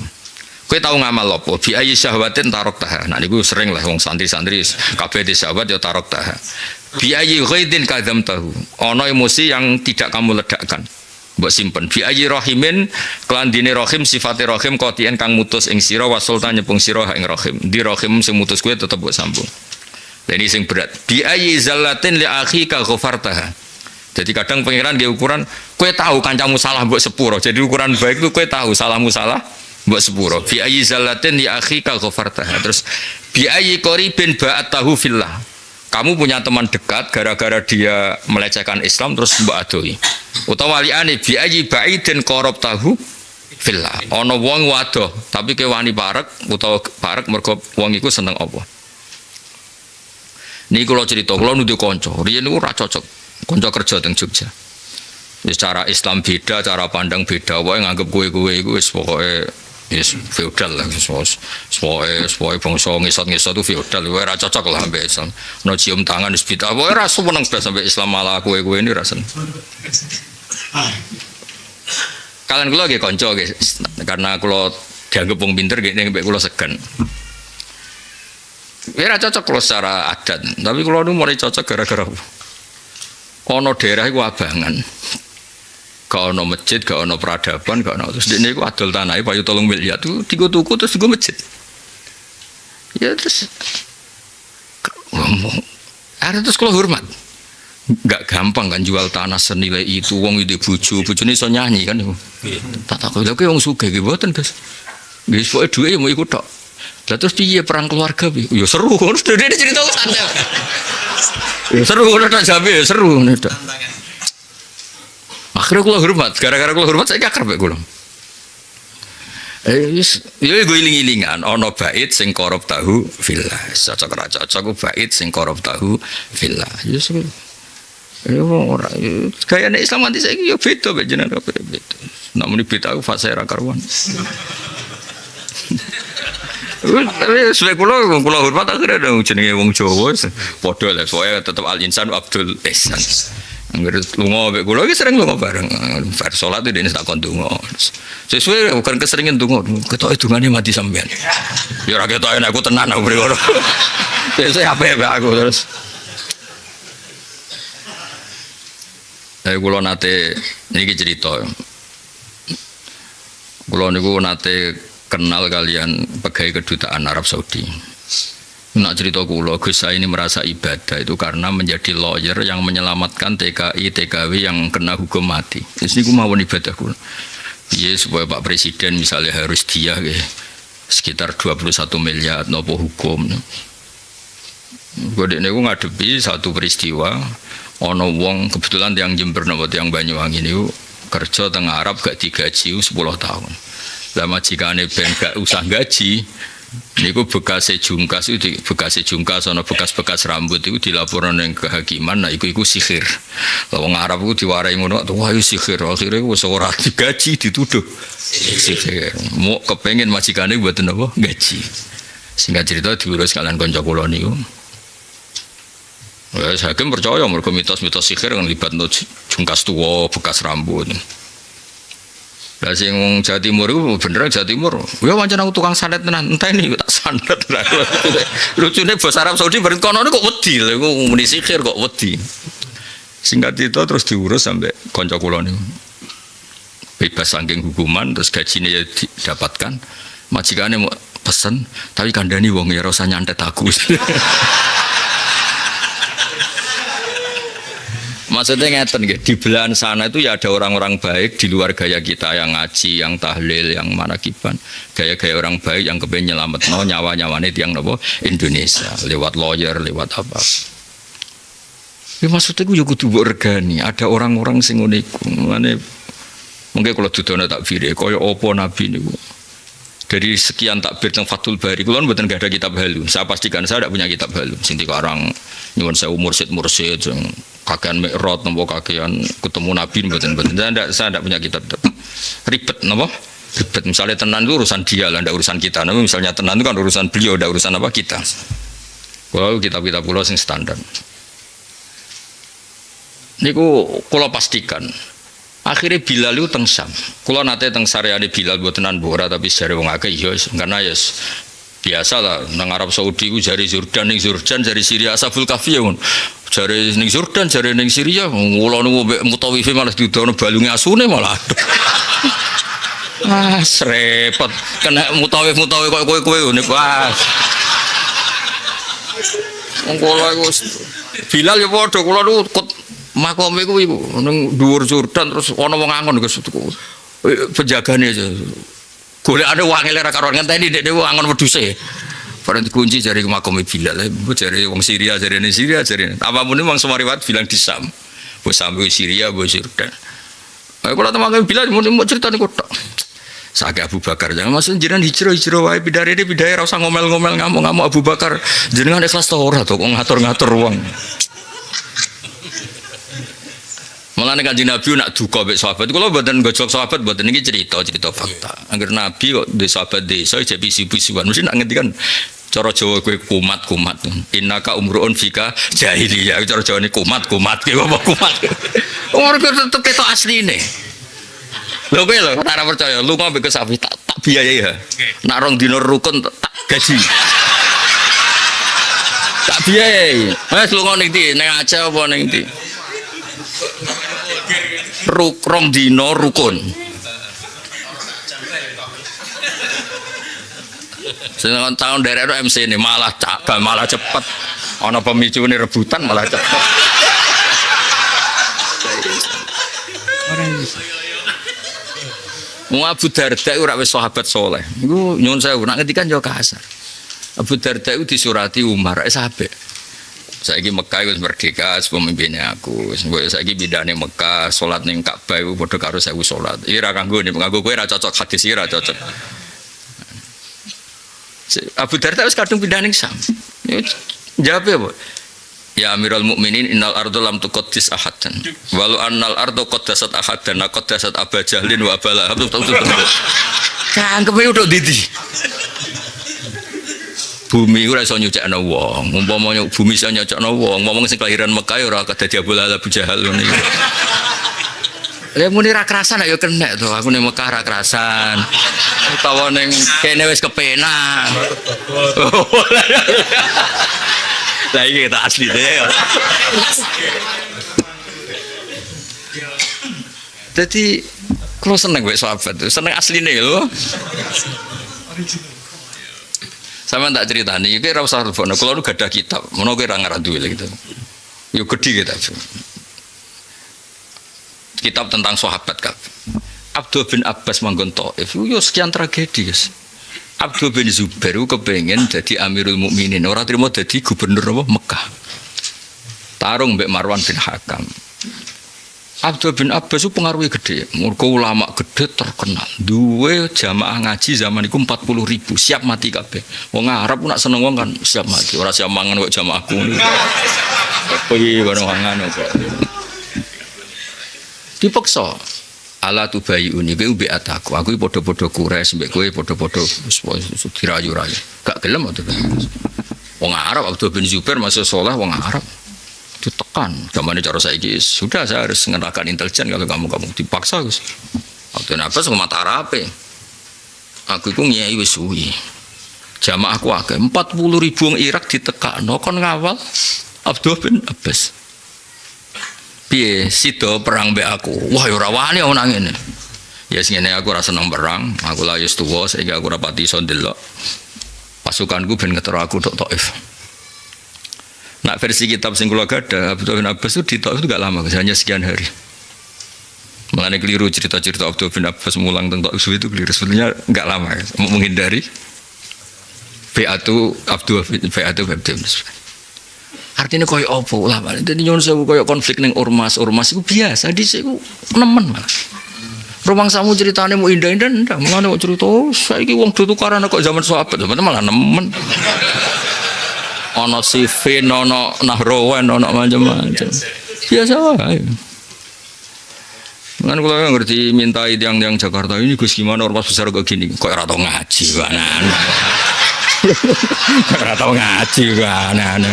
Kowe tau ngamal apa? Bi ayyi syahwatin tarok taha. Nah niku sering lah wong santri-santri kabeh di syahwat ya tarok taha. Bi ayyi ghaidin kadzam tahu. Ana emosi yang tidak kamu ledakkan. Mbok simpen. Bi ayyi rahimin kelandine rahim sifate rahim qati'an kang mutus ing sira wa sultan nyepung sira ing rahim. Di rahim sing mutus kowe tetep mbok sambung. Lah ini sing berat. Bi ayyi zallatin li akhika ghafartaha. Jadi kadang pangeran nggih ukuran kowe tahu kancamu salah mbok sepuro. Jadi ukuran baik itu kowe tahu salahmu salah mbok sepuro. Bi ayyi zallatin li akhika ghafartaha. Terus bi ayyi qaribin ba'atahu fillah. Kamu punya teman dekat gara-gara dia melecehkan Islam terus mbok adoi. Utawa liane bi ayyi ba'idin qarabtahu fillah. Ana wong wadoh tapi ke wani parek utawa parek mergo wong iku seneng apa. Niki kula cerita, kula nuduh kanca, riyen niku ora cocok. Kanca kerja teng Jogja. Wis cara Islam beda, cara pandang beda, wae nganggep kowe-kowe iku wis pokoke wis feodal lah, pokoke bangsa ngisot-ngisot itu feodal, wae ora cocok lah mbek Islam. No cium tangan wis beda, wae ora seneng sampai Islam malah kowe-kowe ini ra seneng. Kalian kula nggih kanca nggih, karena kula dianggep wong pinter nggih mbek kula segan. Ora cocok kalau secara adat, tapi kalau nu mulai cocok gara-gara Ono daerah iku abangan. Gak ono masjid, gak ono peradaban, gak ono terus dene iku adol tanahe payu 3 miliar tuh tiga tuku terus gue masjid. Ya terus ngomong. Ada terus kalau hormat. Gak gampang kan jual tanah senilai itu, wong itu bojone iso nyanyi kan. Tak takut lho wong sugih nggih mboten, Gus. Nggih pokoke dhuwit ya mau ikut tok. Lah terus piye perang keluarga piye? Ya seru terus dia cerita santai. Ya seru ngono tak jabe ya seru ngono tok. Akhirnya kula hormat, gara-gara kula hormat saya akrab mek kula. Ya gue iling-ilingan ana bait sing korup tahu villa. Cocok ra cocok bait sing korup tahu villa. Ya seru. Ya ora gayane Islam anti saiki ya beda mek jenengan kabeh beda. Nek muni beda aku fase ra karuan. Tapi kula hormat akhirnya ada jenenge wong Jawa padha lah soalnya tetep al insan Abdul Ihsan. Angger lunga mek kula iki sering lunga bareng. Bar salat dene tak kon donga. Sesuai bukan keseringan donga. Ketoke dungane mati sampean. Ya ora ketoke aku tenan aku mriko. Sesuk ape aku terus. Kula nate niki cerita. Kula niku nate kenal kalian pegawai kedutaan Arab Saudi. Nak cerita kula, Gus saya ini merasa ibadah itu karena menjadi lawyer yang menyelamatkan TKI, TKW yang kena hukum mati. Terus niku mawon ibadah kula. Piye supaya Pak Presiden misalnya harus dia sekitar 21 miliar nopo hukum. Gede niku ngadepi satu peristiwa ana wong kebetulan yang Jember napa yang Banyuwangi niku kerja teng Arab gak digaji 10 tahun. Lah majikane ben gak usah gaji niku bekase jungkas itu bekase jungkas ana bekas-bekas rambut itu dilaporkan ning kehakiman nah iku sihir. Lah wong Arab ku diwarai ngono wah iku sihir akhire wis ora digaji dituduh sihir. Mau kepengin majikane mboten apa gaji. Singkat cerita diurus kalian kanca kula niku. Wes hakim percaya mergo mitos-mitos sihir kan libatno jungkas tuwa bekas rambut. Lah sing wong Jawa Timur iku bener Jawa Timur. Ya pancen aku tukang sandet tenan. Enteni tak sandet. Lucune bos Arab Saudi bareng kono kok wedi lho iku muni sihir kok wedi. Singkat itu terus diurus sampai kanca kula niku. Bebas saking hukuman terus gajine ya didapatkan. Majikane mau pesen tapi kandhani wong ya ora usah nyantet aku. Maksudnya ngeten nggih, di belahan sana itu ya ada orang-orang baik di luar gaya kita yang ngaji, yang tahlil, yang manakiban. Gaya-gaya orang baik yang kepengen nyelametno nyawa-nyawane tiyang napa Indonesia lewat lawyer, lewat apa. Ya maksudnya yo kudu mbok regani, ada orang-orang sing ngene iku. Mungkin kalau dudono takbir kaya apa nabi niku. Dari sekian takbir teng Fathul Bari kula mboten gak ada kitab halu. Saya pastikan saya tidak punya kitab halu. Sing dikarang nyuwun sewu mursid-mursid sing kakean mikrot napa kakean ketemu nabi mboten. Saya tidak punya kitab. Ribet napa? Ribet misalnya tenan itu urusan dia lah, ndak urusan kita. Nah, misalnya tenan itu kan urusan beliau, ndak urusan apa kita. Kalau kitab-kitab kula sing standar. Niku kula pastikan akhirnya Bilal itu teng Syam. Kula nate teng sareane Bilal mboten tenan ora tapi jare wong akeh ya karena ya biasa lah nang Arab Saudi ku jare Jordan ning Jordan jare Syria Ashabul Kahfi ya ngono. Jare ning Jordan jare ning Syria kula niku mbek mutawife malah didono balunge asune malah. Repot kena mutawif kok kowe niku wong kula iku Bilal ya padha kula niku makome ku iku ning dhuwur Jordan terus ana wong angon Gus penjagane aja. Golekane wangel ora karuan ngenteni nek dhewe angon wedhuse. Bareng dikunci jare makome Bilal. Jare wong Syria jarene Syria jare. Apapun wong semariwat bilang di Sam. Bos sampe Syria bos Jordan. Kula temange Bilal mau cerita niku tok. Sake Abu Bakar jangan maksud jenengan hijrah wae bidare ora usah ngomel-ngomel ngamuk-ngamuk Abu Bakar. Jenengan ikhlas ta ora to kok ngatur-ngatur wong. Mulane Kanjeng Nabi nak duka mek sahabat. Kula mboten gojok sahabat, mboten iki cerita fakta. Angger Nabi kok di sahabat desa jek bisi-bisiwan mesti nak ngendikan cara Jawa kowe kumat. Innaka umruun fika jahiliyah. Cara Jawane kumat ki apa kumat. Ora tetep ketok asline. Lho kowe lho ora percaya, lu ngombe ke sapi tak biayai ya. Nak rong dina rukun tak gaji. Tak biayai. Wes lunga ning ndi? Ning Aceh apa ning ndi? Rong dino rukun. Sedangkan tahun daerah MC ini malah cepet. Ana pemicu ini rebutan malah cepet. Mau Abu Darda ora wis sahabat soleh. Iku nyuwun sewu nak ngendikan yo kasar. Abu Darda itu disurati Umar, sahabat. Saiki Mekah wis merdeka, pemimpinnya aku. Saiki bidane Mekah, salat ning Ka'bah iku padha karo 1000 salat. Iki ra kanggo kowe ra cocok hadis iki ra cocok. Abu Darda wis kadung pindah ning Syam. Jawab apa? Ya Amirul Mukminin innal ardu lam tuqaddis ahadan. Walau annal ardu qaddasat ahadan qaddasat Aba Jahlin wa Aba Lahab. Cangkeme udah didi. Bumi ora iso nyucakno wong. Umpama bumi iso nyucakno wong, ngomong sing kelahiran Mekah ora kedadi Abu Lahab Abu Jahal ngene iki. Lah muni ra kerasan ayo kena to. Aku ning Mekah ra kerasan. Utawa ning kene wis kepenak. Lah iki tak asli deh. Jadi kalau seneng gue sahabat tuh, seneng asline lho. Sama tak cerita nih, kira usah telepon. Kalau lu gak ada kitab, mau kira ngarang duit gitu. Yuk gede kita. Kitab tentang sahabat kan. Abdul bin Abbas manggon Taif. Yo sekian tragedi guys. Abdul bin Zubair kepengen jadi Amirul Mukminin. Orang terima jadi gubernur apa? Mekah. Tarung mbek Marwan bin Hakam. Abdul bin Abbas itu pengaruhnya gede. Mergo ulama gede terkenal. Duwe jamaah ngaji zaman itu 40.000 siap mati kabeh. Wong Arab nak seneng wong kan siap mati. Ora siap mangan kok jamaahku niku. Piye kono mangan kok. Dipaksa. Ala tubayuni kowe mbek ataku. Aku iki padha-padha kures mbek kowe padha-padha dirayu-rayu. Gak gelem to. Wong Arab Abdul bin Zubair masuk saleh wong Arab. Ditekan. Zamane cara saiki sudah saya harus ngerahkan intelijen kalau kamu dipaksa Gus. Waktu napa sama mata Arabe. Aku iku nyai wis suwi. Jamaahku akeh 40.000 wong Irak ditekakno kon ngawal Abdul bin Abbas. Piye sida perang mbek aku. Wah ya ora wani ana ngene. Ya sing ngene aku ora seneng perang, aku la wis tuwa saiki aku ora pati iso ndelok. Pasukanku ben ngetero aku tok Taif. Nak versi kitab sing kula gadah Abdul bin Abbas itu di Taif itu enggak lama, hanya sekian hari. Mengenai keliru cerita-cerita Abdul bin Abbas mulang tentang Taif itu keliru. Sebenarnya enggak lama, menghindari Fi'atu Abdul bin Abbas. Artinya koyo opo lah, jadi nyuwun sewu koyo konflik ning ormas itu biasa, dhisik ku nemen malah. Rumang samu ceritane mau indah-indah ndak, mengane kok cerita saiki wong do tukaran kok zaman sahabat, malah nemen. Ana Sifin, ana Nahrawan, ana macam-macam. Biasa wae. Kan kula ngerti mintai tiang-tiang Jakarta ini Gus gimana ormas besar kok gini, kok ora tau ngaji kanan. Ora tau ngaji kanan.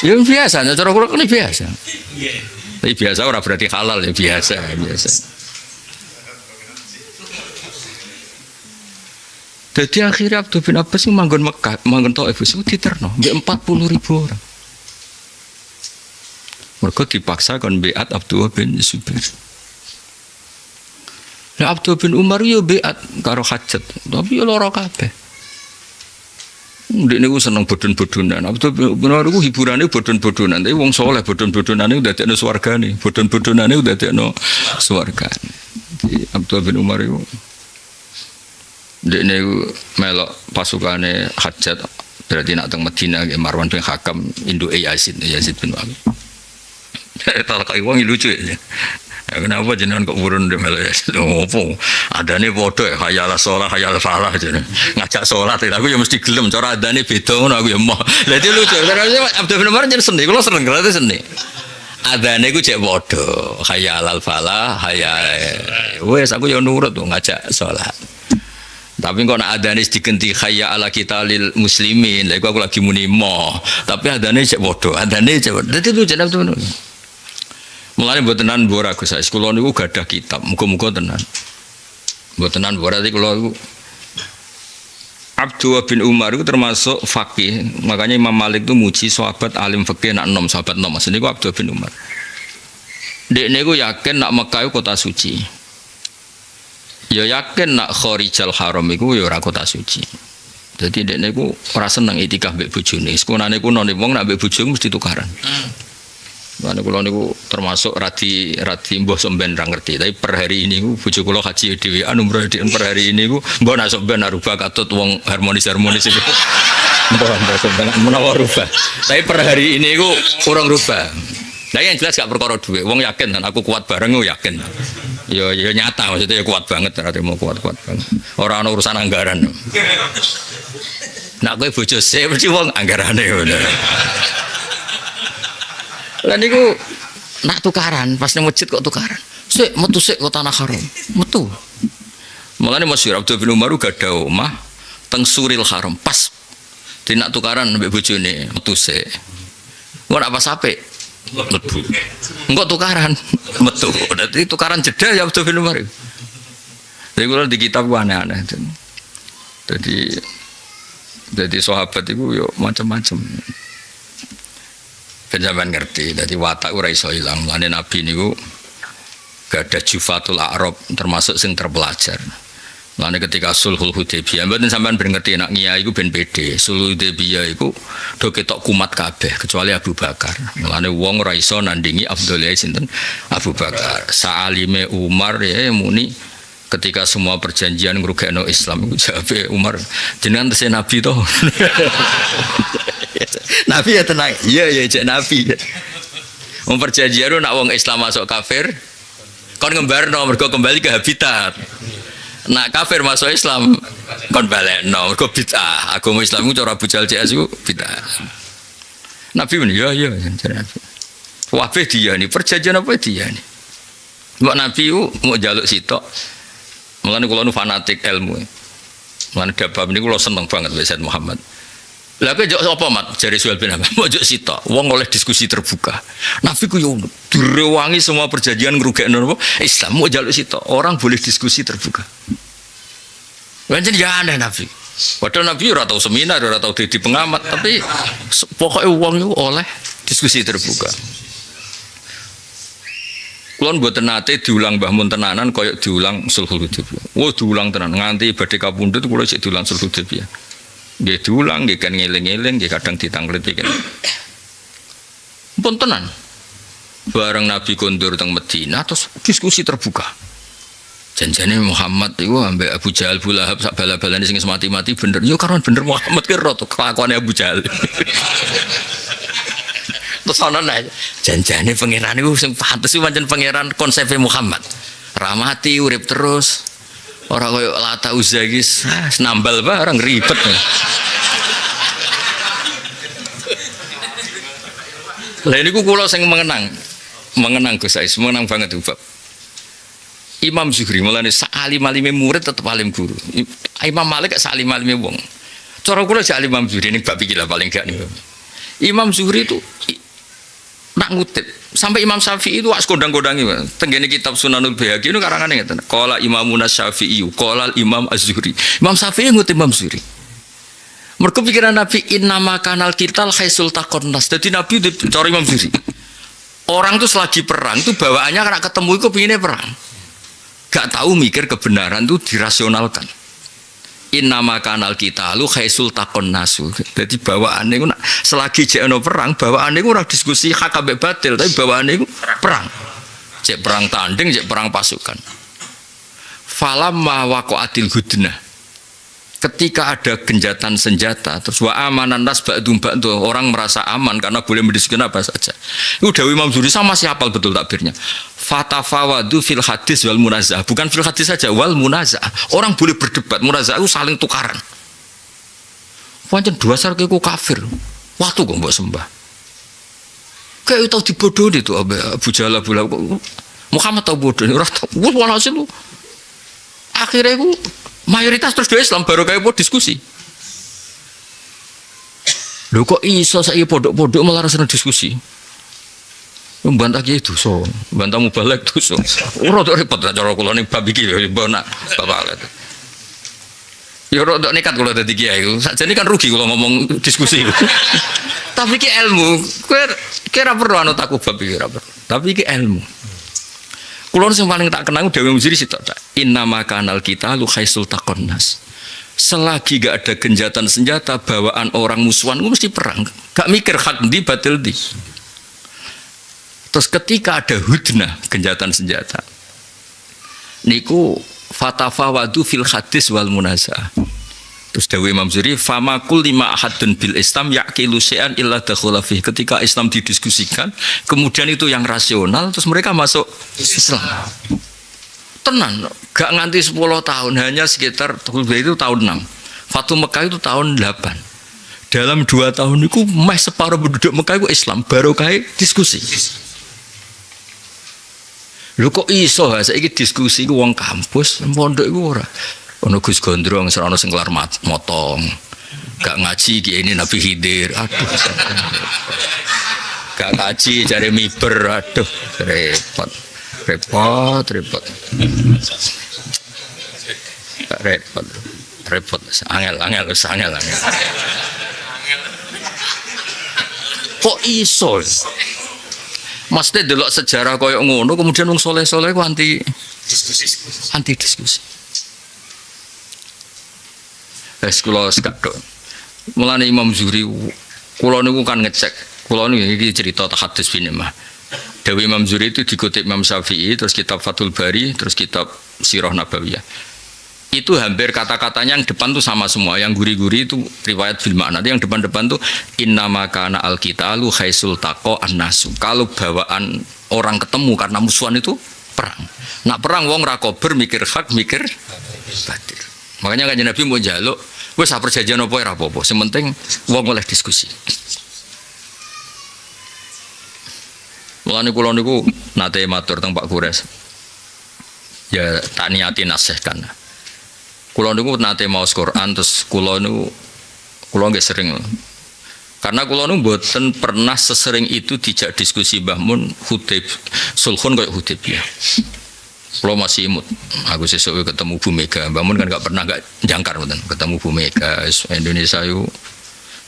Ya biasa, cara kula kan biasa. Tapi biasa ora berarti halal ya biasa. Jadi akhirnya Abdul bin Abbas itu manggon Mekah, manggon Taif itu diterno, mbek 40.000 orang. Mereka dipaksa kon beat Abdul bin Zubair. Nah Abdul bin Umar yo beat karo hajat, tapi yo lara kabeh. Ndek niku seneng bodon-bodonan. Abdul bin Umar iku hiburane bodon-bodonan, tapi wong saleh bodon-bodonane dadekno swargane, bodon-bodonane dadekno swargane. Abdul bin Umar iku Dene melok pasukane hajat berarti nak teng Madinah nggih Marwan bin Hakam induke Yazid bin Wali. Tak kaya wong lucu ya. Kenapa jenengan kok urun de melok Yazid? Opo? Adane padha hayal shalah hayal falah jene. Ngajak salat aku ya mesti gelem cara adane beda ngono aku ya moh. Lah itu lucu. Abdul bin Umar jeneng seni, kula seneng berarti seni. Adane ku cek padha hayal falah hayal. Wes aku ya nurut tuh ngajak salat. Tapi kok nak adane digenti khayya ala kita lil muslimin, lha aku lagi muni mo. Tapi adane cek bodoh, adane cek. Dadi itu jeneng temen. Mulane mboten tenan mbok Agus Sais. Kula niku gadah kitab, muga-muga tenan. Mboten tenan mbok iki kula niku Abdullah bin Umar itu termasuk fakih. Makanya Imam Malik itu muji sahabat alim fakih nak nom sahabat nom. Maksudnya itu Abdullah bin Umar. Dek niku yakin nak Mekah itu kota suci. Ya yakin nak Kharijal Haram itu ya ora kota suci. Jadi dek niku ora seneng itikaf mbek bojone. Sekunane kuno nek wong nak mbek bojo mesti tukaran. Mana kula niku termasuk rati mbah somben ra ngerti, tapi per hari ini ku bojo kula haji dhewean umroh dhewean per hari ini ku mbah nak somben rubah katut wong harmonis-harmonis iku. Mbah somben menawa rubah. Tapi per hari ini ku kurang rubah. Nah yang jelas gak perkara dhuwit, wong yakin kan aku kuat bareng yakin. Ya nyata maksudnya ya kuat banget ora mau kuat banget. Ora ana urusan anggaran. Nak kowe bojo sik mesti wong anggarane ngono. Lah niku nak tukaran, pas nang masjid kok tukaran. Sik metu sik kok tanah haram. Metu. Mulane masyhur Abdul bin Umar gada omah teng Suril Haram pas dinak tukaran mbek bojone metu sik. Ora apa sape. Metu. Engko tukaran metu. Dadi tukaran jeda ya Abdul bin Umar. Jadi kalau di kitab aneh-aneh. Jadi sahabat itu yo macam-macam. Penjaman ngerti, jadi watak ora iso ilang. Mulane Nabi niku gak ada jufatul a'rab termasuk sing terpelajar. Mulane ketika Sulhul Hudaybiyah, mboten sampean ben ngerti nek ngiyai iku ben pede. Sulhul Hudaybiyah iku do ketok kumat kabeh kecuali Abu Bakar. Mulane wong ora iso nandingi Abdullah sinten Abu Bakar. Sa'alime Umar ya muni ketika semua perjanjian ngrugekno Islam iku jawabe Umar jenengan tese Nabi to. Nabi ya tenang, iya cek Nabi. Wong perjanjian nak wong Islam masuk kafir, kon ngembarno mergo kembali ke habitat. Nak kafir masuk Islam, kon balekno mergo bid'ah. Agama Islam itu cara Abu Jahal CS itu bid'ah. Nabi muni, ya cek Nabi. Wabeh dia nih, perjanjian apa dia nih? Mbak Nabi itu mau jaluk sitok. Mulane kula nu fanatik ilmu. Mulane dabab niku kula seneng banget Said Muhammad. Lah kowe njok apa mat jare Suhail bin Amr njok sitok wong oleh diskusi terbuka. Nabi ku yo direwangi semua perjanjian ngrugekno Islam mau njaluk sitok orang boleh diskusi terbuka. Pancen ya aneh Nabi. Padahal Nabi ora tau seminar, ora tau dadi pengamat, tapi pokoknya wong itu oleh diskusi terbuka. Kulon mboten nate diulang Mbah Mun tenanan koyo diulang Sulhul Hudaybiyah. Wah diulang tenan nganti badhe kapundhut kula sik diulang Sulhul Hudaybiyah. Nggih diulang, nggih kan ngeling-eling, nggih kadang ditangkleti kan. Pun tenan. Bareng Nabi kondur teng Madinah terus diskusi terbuka. Janjane Muhammad iku ambek Abu Jahal Abu Lahab sak bala-balane sing mati-mati bener. Yo karon bener Muhammad ki ro to kelakuane Abu Jahal. Terus ana nek janjane pangeran iku sing pantes pancen pangeran konsepe Muhammad. Ramati urip terus. Ora koyo Lata Uzza iki nambal barang ribet. Lah niku kula sing mengenang Gus Ais, mengenang banget bab. Imam Zuhri mulane sak alim-alime murid tetep alim guru. Imam Malik sak alim-alime wong. Cara kula sak Imam Zuhri ning bab iki lah paling gak niku. Imam Zuhri itu nak ngutip sampai Imam Syafi'i itu wak kondang-kondangi tenggene kitab Sunanul Baihaqi itu karangane ngeten qala Imamun Syafi'i qala Imam Az-Zuhri. Imam Syafi'i ngutip Imam Zuhri mergo pikiran Nabi innama kanal kital haisul taqonnas. Dadi Nabi cara Imam Zuhri orang itu selagi perang itu bawaannya karena ketemu itu pinginnya perang gak tahu mikir kebenaran itu dirasionalkan. Innama kanal kita lu khaisul takon nasu. Jadi bawaannya itu selagi jekno perang bawaannya itu orang diskusi hak ambek batil tapi bawaannya itu perang. Cek perang tanding, cek perang pasukan. Falamma waqa'atil hudnah. Ketika ada genjatan senjata terus wa amanan nas ba'dum ba'du orang merasa aman karena boleh mendiskusikan apa saja. Itu Dawi Imam Zuhri sama siapa betul takbirnya. Fatafawadu fil hadis wal munazah. Bukan fil hadis saja wal munazah. Orang boleh berdebat, munazah itu saling tukaran. Pancen dasar ku kafir. Waktu kok mbok sembah. Kayak tau dibodohi itu Abu Jahal Abu Lahab. Muhammad tau bodoh ora tau. Wes walhasil lu. Akhirnya ku mayoritas terus do Islam baru kayak diskusi. Lho kok iso saiki pondok-pondok malah seneng diskusi. Membantah kiai dosa, bantah mubalek dosa. Ora tok repot cara kula ning bab iki ya nak bapak. Ya rodok nekat kalau dadi kiai iku. Sakjane kan rugi kalau ngomong diskusi. Tapi ki ilmu, kowe kira perlu anu tak bab iki ora perlu. Tapi ki ilmu. Kulo sing paling tak kenang Dewi Muziri sitok tak. Innama kanal kita lu khaisul taqonnas. Selagi gak ada genjatan senjata, bawaan orang musuhan itu mesti perang. Gak mikir hak di batil di. Terus ketika ada hudnah genjatan senjata, niku fatafawadu fil hadis wal munazah. Terus Dewi Imam Zuri, famakul lima ahadun bil Islam yakilu syai'an illa dakhula fih. Ketika Islam didiskusikan, kemudian itu yang rasional, terus mereka masuk Islam. Tenan, gak nganti 10 tahun, hanya sekitar itu tahun 6. Fatu Mekah itu tahun 8. Dalam 2 tahun itu separuh penduduk Mekah itu Islam, baru kayak diskusi. Lho kok iso saiki diskusi ku wong kampus, pondok iku ora. Ono Gus Gondrong serono sing kelar motong. Gak ngaji ki ini Nabi Khidir. Aduh. Gak ngaji cari miber, aduh repot. Repot. Repot. Angel. Kok iso? Maksudnya delok sejarah koyo ngono kemudian wong soleh-soleh ku anti diskusi. Wes kula sekadok. Mulane Imam Zuri kula niku kan ngecek. Kula niku iki cerita tahadus bin Imam. Dewi Imam Zuri itu dikutip Imam Syafi'i, terus kitab Fathul Bari, terus kitab Sirah Nabawiyah. Itu hampir kata-katanya yang depan tuh sama semua, yang guri-guri itu riwayat bil makna. Yang depan-depan tuh innama kana alqitalu khaisul taqo annasu. Kalau bawaan orang ketemu karena musuhan itu perang. Nak perang wong ra kober mikir hak, mikir batil. Makanya Kanjeng Nabi mau njaluk, wis perjanjian apa ora apa-apa, sing penting wong oleh diskusi. Mulane kula niku nate matur teng Pak Gures. Ya tak niati nasihkan. Kula niku nate maos Quran terus kula nggih sering. Karena kula niku mboten pernah sesering itu dijak diskusi Mbah Mun sulhun koyo Hudaybiyah. Kula masih imut. Aku sesuk ketemu Bu Mega. Mbah Mun kan gak pernah gak jangkar mboten ketemu Bu Mega. Indonesia yo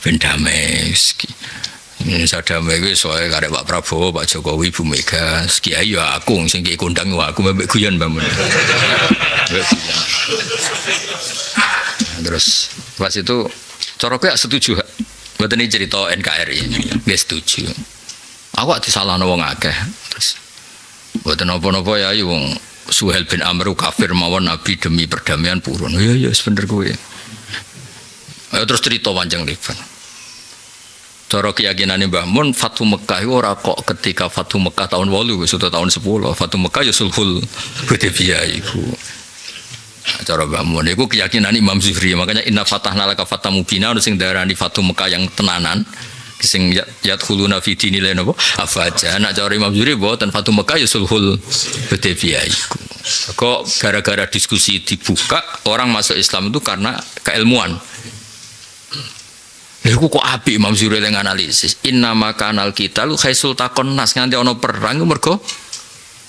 ben damai. Indonesia damai kuwi soe karek Pak Prabowo, Pak Jokowi, Bu Mega, kiai ya aku sing ki kondang aku mbek guyon Mbah Mun. Terus pas itu cara kowe setuju gak? Mboten iki cerita NKRI. Nggih setuju. Aku gak disalahno wong akeh. Terus mboten napa-napa ya wong Suhail bin Amr kafir mawon Nabi demi perdamaian purun. Ya bener kowe. Terus cerita panjang lebar. Cara keyakinane Mbah Mun Fatu Mekah itu ora kok ketika Fatu Mekah tahun 8 sudah tahun 10. Fatu Mekah ya sulhul Hudaybiyah iku. Cara Mbah Mun iku keyakinan Imam Zuhri. Makanya inna fatahna laka fatam mubina sing darani Fatu Mekah yang tenanan sing yadkhuluna fi dinil napa afaja. Nak cara Imam Zuhri mboten Fatu Mekah ya sulhul Hudaybiyah iku. Kok gara-gara diskusi dibuka orang masuk Islam itu karena keilmuan. Iku kok apik Imam Zuhri yang analisis. Innama kanal kita lu khaisul takon nas nganti ana perang mergo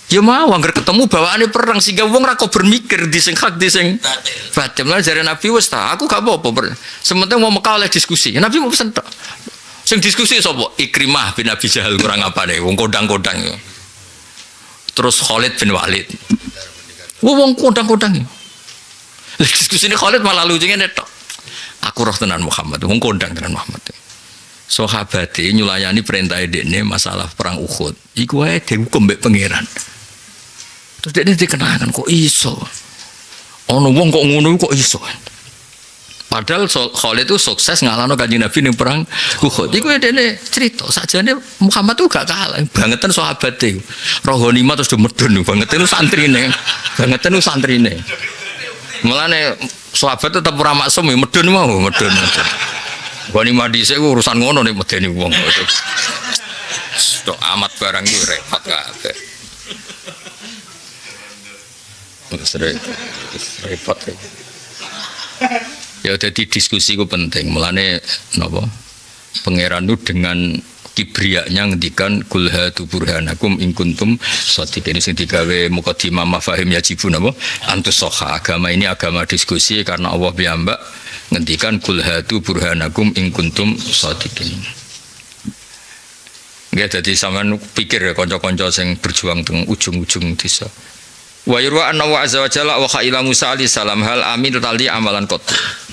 ya mau anggar ketemu bawaane perang sehingga wong ra kok bermikir di sing hak di sing batil. Lan jare Nabi wis ta aku gak apa-apa. Sementing mau Mekah oleh diskusi. Nabi mau pesen tok. Sing diskusi sapa? Ikrimah bin Abi Jahal kurang apane wong kodang-kodang yo. Terus Khalid bin Walid. Wong kodang-kodang yo. Diskusine Khalid malah lucu ngene tok. Aku roh tenan Muhammad, wong kondang tenan Muhammad. Sahabate nyulayani perintah dekne masalah perang Uhud. Iku wae dihukum mbek pangeran. Terus dekne dikenakan kok iso. Ono wong kok ngono kok iso. Padahal Khalid itu sukses ngalahno Kanjeng Nabi ning perang Uhud. Iku dekne cerita sakjane Muhammad tuh gak kalah. Bangetan sahabate. Rohonima terus medun bangetan santrine. Bangetan santrine. Mulane sahabat tetap ora maksum ya medun mau medun. Wani madise urusan ngono nek medeni wong. Stok amat barang iki repot kabeh. Repot. Ya jadi diskusi ku penting. Mulane napa? Pangeran itu dengan kibriaknya ngendikan kul hatu burhanakum in kuntum shadiqin sing digawe mukadimah mafahim yajibun apa antus soha. Agama ini agama diskusi karena Allah piyambak ngendikan kul hatu burhanakum in kuntum shadiqin. Nggih dadi sampean pikir ya kanca-kanca sing berjuang teng ujung-ujung desa. Wa yurwa anna wa azza wa jalla wa khaila Musa alaihi salam hal amin tali amalan qat.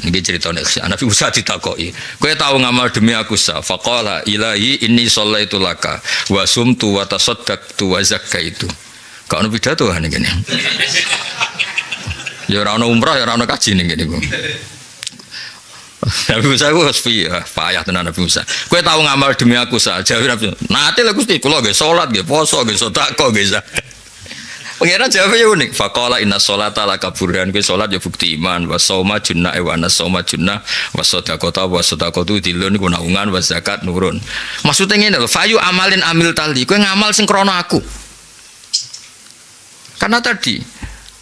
Niki critane Nabi Musa ditakoki, "Kowe tau ngamal demi aku sa?" Faqala ilahi inni shallaitu laka wa sumtu wa tasaddaqtu wa zakkaitu. Kok ono pidato kan ngene. Ya ora ono umrah ya ora ono kaji ning ngene. Nabi Musa ku piye? Payah tenan Nabi Musa. Kowe tau ngamal demi aku sa? Jawab Nabi. Nate lho Gusti, kula nggih salat nggih poso nggih sedekah nggih zakat. Pengiran jawabnya unik. Faqala inna sholata laka burhan. Kowe salat ya bukti iman. Wa shauma junnah wa ana shauma junnah wa sadaqata wa sadaqatu dilun iku naungan wa zakat nurun. Maksudnya ngene lho, fayu amalin amil tali. Kowe ngamal sing krana aku. Karena tadi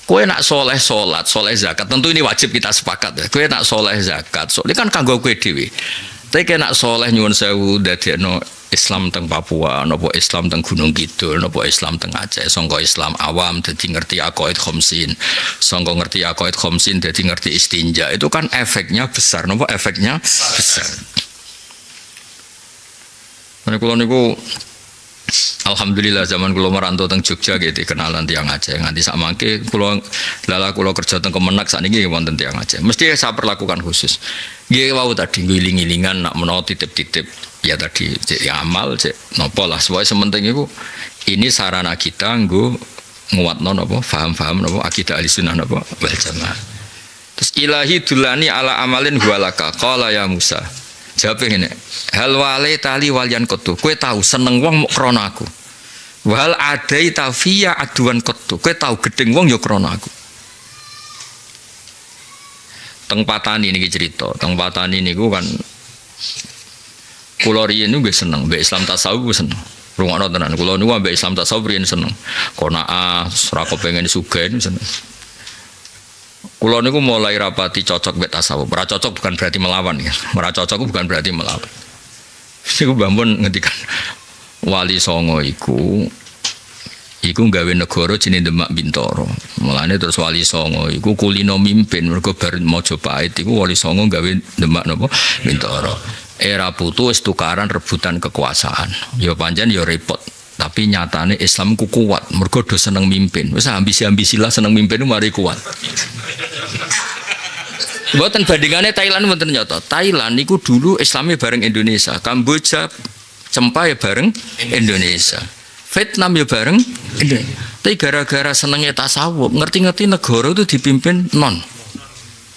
kowe nak soleh salat, soleh zakat. Tentu ini wajib kita sepakat ya. Kowe nak soleh zakat, soleh kan kanggo kowe dhewe. Tapi kowe nak soleh nyuwun sewu dadekno Islam teng Papua, nopo Islam teng Gunung Kidul, nopo Islam teng Aceh, sangka Islam awam dadi ngerti aqaid khamsin. Sangka ngerti aqaid khamsin dadi ngerti istinja. Itu kan efeknya besar, nopo efeknya besar. Nek kula niku alhamdulillah zaman kula merantau teng Jogja gitu kenalan tiyang Aceh. Nganti sak mangke kula kerja teng Kemenak sakniki wonten tiyang Aceh. Mesti saya perlakukan khusus. Nggih wau tadi ngiling-ilingan nak menawa titip-titip ya tadi cek amal cek nopo lah sesuai sementing itu ini sarana kita nggo nguatno nopo faham-faham nopo akidah ahlussunnah nopo wal jamaah. Terus ilahi dulani ala amalin huwalaka qala ya Musa. Jawab ngene, hal wale tali walian kotu. Kowe tahu seneng wong mok krana aku. Wal adai tafiya aduan kotu. Kowe tahu gedeng wong ya krana aku. Teng Patani niki cerita, teng Patani niku kan kula riyen niku nggih seneng mbek Islam tasawuf seneng. Rungokno tenan kula niku mbek Islam tasawuf riyen seneng. Qanaah ora kepengin sugih seneng. Kula niku mulai rapati cocok mbek tasawuf. Ora cocok bukan berarti melawan ya. Ora cocok bukan berarti melawan. Niku Mbah ngendikan Wali Songo iku nggawe negara jenenge Demak Bintoro. Mulane terus Wali Songo iku kulino mimpin mergo bar Majapahit iku Wali Songo gawe Demak napa Bintoro. Era putu wis tukaran rebutan kekuasaan. Ya pancen ya repot. Tapi nyatane Islam ku kuat mergo do seneng mimpin. Wis ambisi-ambisilah seneng mimpin mari kuat. Mboten bandingane Thailand mboten nyata. Thailand niku dulu Islamnya bareng Indonesia, Kamboja Cempa ya bareng Indonesia. Vietnam ya bareng Indonesia. Tapi gara-gara senengnya tasawuf, ngerti-ngerti negara itu dipimpin non.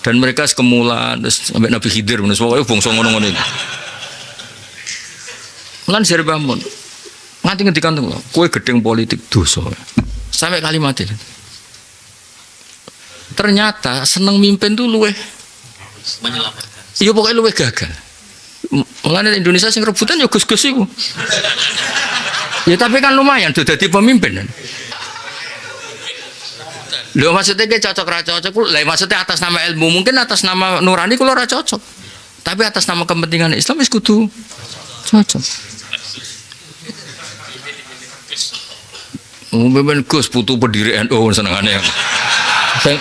Dan mereka sekemulan sampai Nabi Khidir menes pokoke bangsa ngono-ngono iki. Lan jare bangun. Nganti ngendikan to, kowe gedeng politik dosa. Sampai kalimat itu. Ternyata seneng mimpin tuh luweh menyelamatkan. Iya pokoknya luweh gagal. Mulane Indonesia sing rebutan ya gus-gus iku. Ya tapi kan lumayan sudah jadi pemimpin. Lho maksudnya ke cocok ra cocok, lha maksudnya atas nama ilmu, mungkin atas nama nurani kula ora cocok. Tapi atas nama kepentingan Islam wis kudu cocok. Mungkin Gus putu pendiri NU senengane.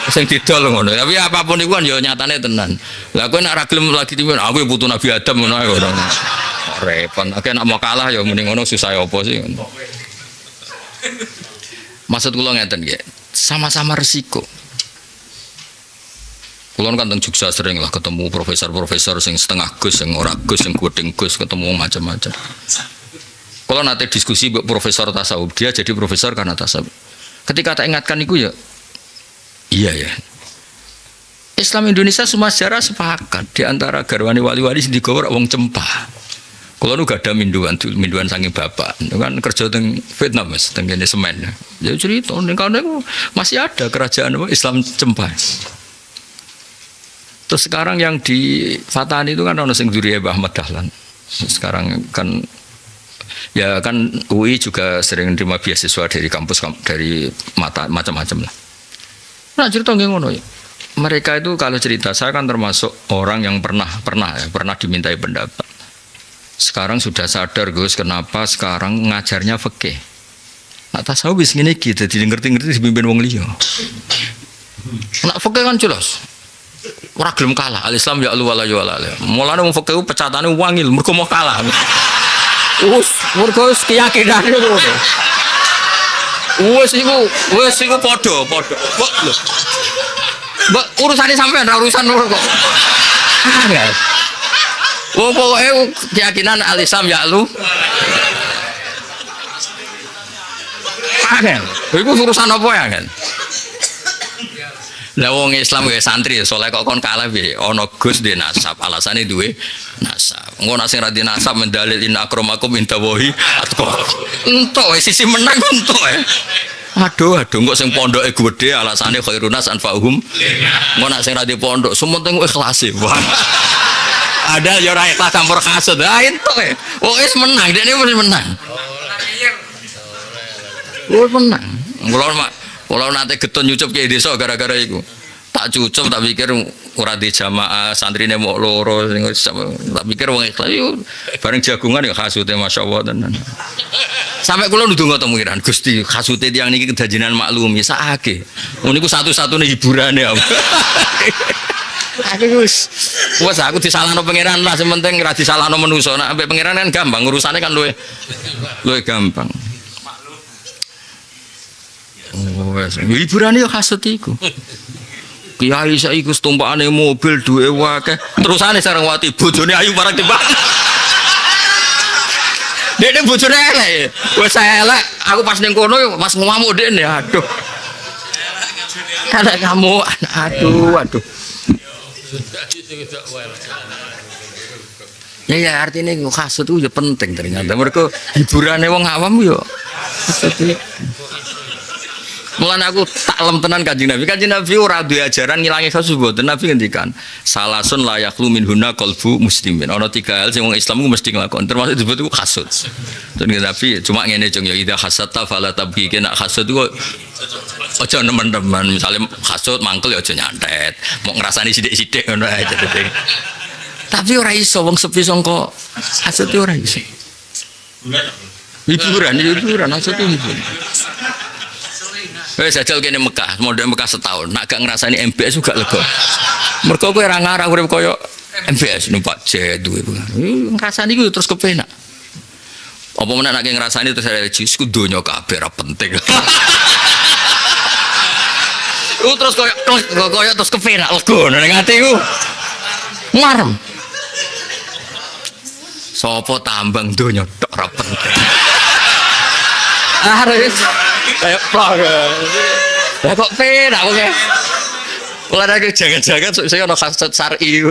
Sing didol ngono. Tapi apapun iku kan ya nyatane tenan. Lah kowe nek ra gelem lagi timun, aku putu Nabi Adam ngono ae ora. Repot. Oke nek mau kalah ya mending ngono susah apa sih. Maksud kula ngeten nggih. Sama-sama resiko. Kula kan teng Jogja sering lah ketemu profesor-profesor sing setengah Gus, sing ora Gus, sing godeng Gus, ketemu macam-macam. Kalau nanti diskusi profesor tasawuf, dia jadi profesor karena tasawuf. Ketika tak ingatkan itu ya, iya ya. Islam Indonesia semua sejarah sepakat di antara garwani wali-wali di Gawar wong Cempah. Kalau nu gak ada minduan saking bapak, kan kerja teng Vietnam mas, teng kene semen. Jadi cerita, kalau masih ada kerajaan Islam Cempah. Terus sekarang yang di Fatani itu kan orang sing Duriya Ahmad Dahlan. Sekarang kan ya kan UI juga sering terima beasiswa dari kampus dari macam-macam lah. Nah cerita nggak ngono ya. Mereka itu kalau cerita saya kan termasuk orang yang pernah dimintai pendapat. Sekarang sudah sadar Gus, kenapa sekarang ngajarnya fikih. Nak tasawuf wis ngene iki dadi ngerti-ngerti dipimpin wong liya. Nak fikih kan jelas. Ora gelem kalah. Al-Islam ya Allah wala ya wala. Mulane wong fikih pecatane wangil mergo mau kalah. Mergo keyakinane ngono. Wes iku padha. Mbak urusane sampean ra urusan loro kok. Angel. Oh pokoke keyakinan al-Islam ya lu. Angel. Iku urusan apa ya kan? Lah wong Islam ya santri soleh kok kon kalah piye? Ana Gus dhe nasab, alasane duwe nasab. Engko nek sing ra nasab mendalil inna akramakum indallahi atqakum. Entuk sisi menang entuk Aduh, kok sing pondoke gedhe alasane khairunas anfa'uhum. Engko nek sing ra di pondok sementing ikhlas e. Ada ya ora ikhlas campur kasut. Ah entuk wong wis menang, dekne wis menang. Oh menang. Kalau nanti getun nyucup ke desa gara-gara itu tak cucup tak pikir ora di jamaah santrine mau loro tak pikir wong ikhlas yo bareng jagungan ya kasute masyaallah tenan sampai kula ndonga to pengiran Gusti kasute tiyang niki kedajinan maklumi sakake niku satu-satunya hiburane aku wis aku disalahno pengiran lah sing penting ora disalahno manusa nek ambek pengiran kan gampang urusane kan luwih gampang. Hiburannya ya kasut iku. Kiai saiki tumpakane mobil duwe akeh. Terusane sareng wati bojone ayu barang timbang. Dekne bojone elek. Wis elek, aku pas ning kono pas ngamuk dekne aduh. Elek kamu aduh. Ya artinya kasut itu ya penting ternyata. Mereka hiburannya wong awam ya. Mulane aku taklem tenan Kanjeng Nabi. Kanjeng Nabi ora duwe ajaran ngilangi kasus mboten. Nabi ngendikan, salasun la yakhlu minhunna qalbu muslimin. Ana tiga hal sing wong Islam ku mesti nglakoni. Termasuk disebut iku hasud. Kanjeng Nabi cuma ngene cung ya idza hasatta fala tabghi kena hasud ku aja nemen-nemen. Misale hasud mangkel ya aja nyantet. Mau ngrasani sithik-sithik ngono ae. Tapi ora iso wong sepi sangka hasud ora iso. Hiburan hasud hiburan. Jajal kene Mekah, model Mekah setahun, nak gak ngrasani MBS juga lega. Mergo kowe ora ngarah urip koyo MBS numpak jet duwe. Ngrasani iku terus kepenak. Apa meneh nek ngrasani terus religi iku donya kabeh ora penting. Terus koyo terus kepenak lega ning atiku. Ngarem. Sopo tambang donya tok ora penting. Kayak plak ya kok penak oke olahraga jangan-jangan saya ada kasut syar'i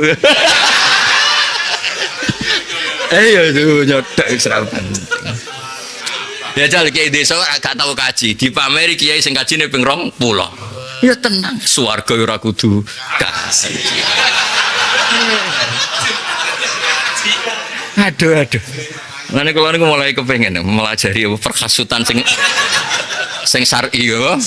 ya itu nyodak serang penting ya jal kayak desa gak tau kaji di pameri kiai sing kajine ping 20 ya tenang swarga ora kudu kasih aduh ngene kula niku mulai kepengin melajari perkasutan sing syar'i yo.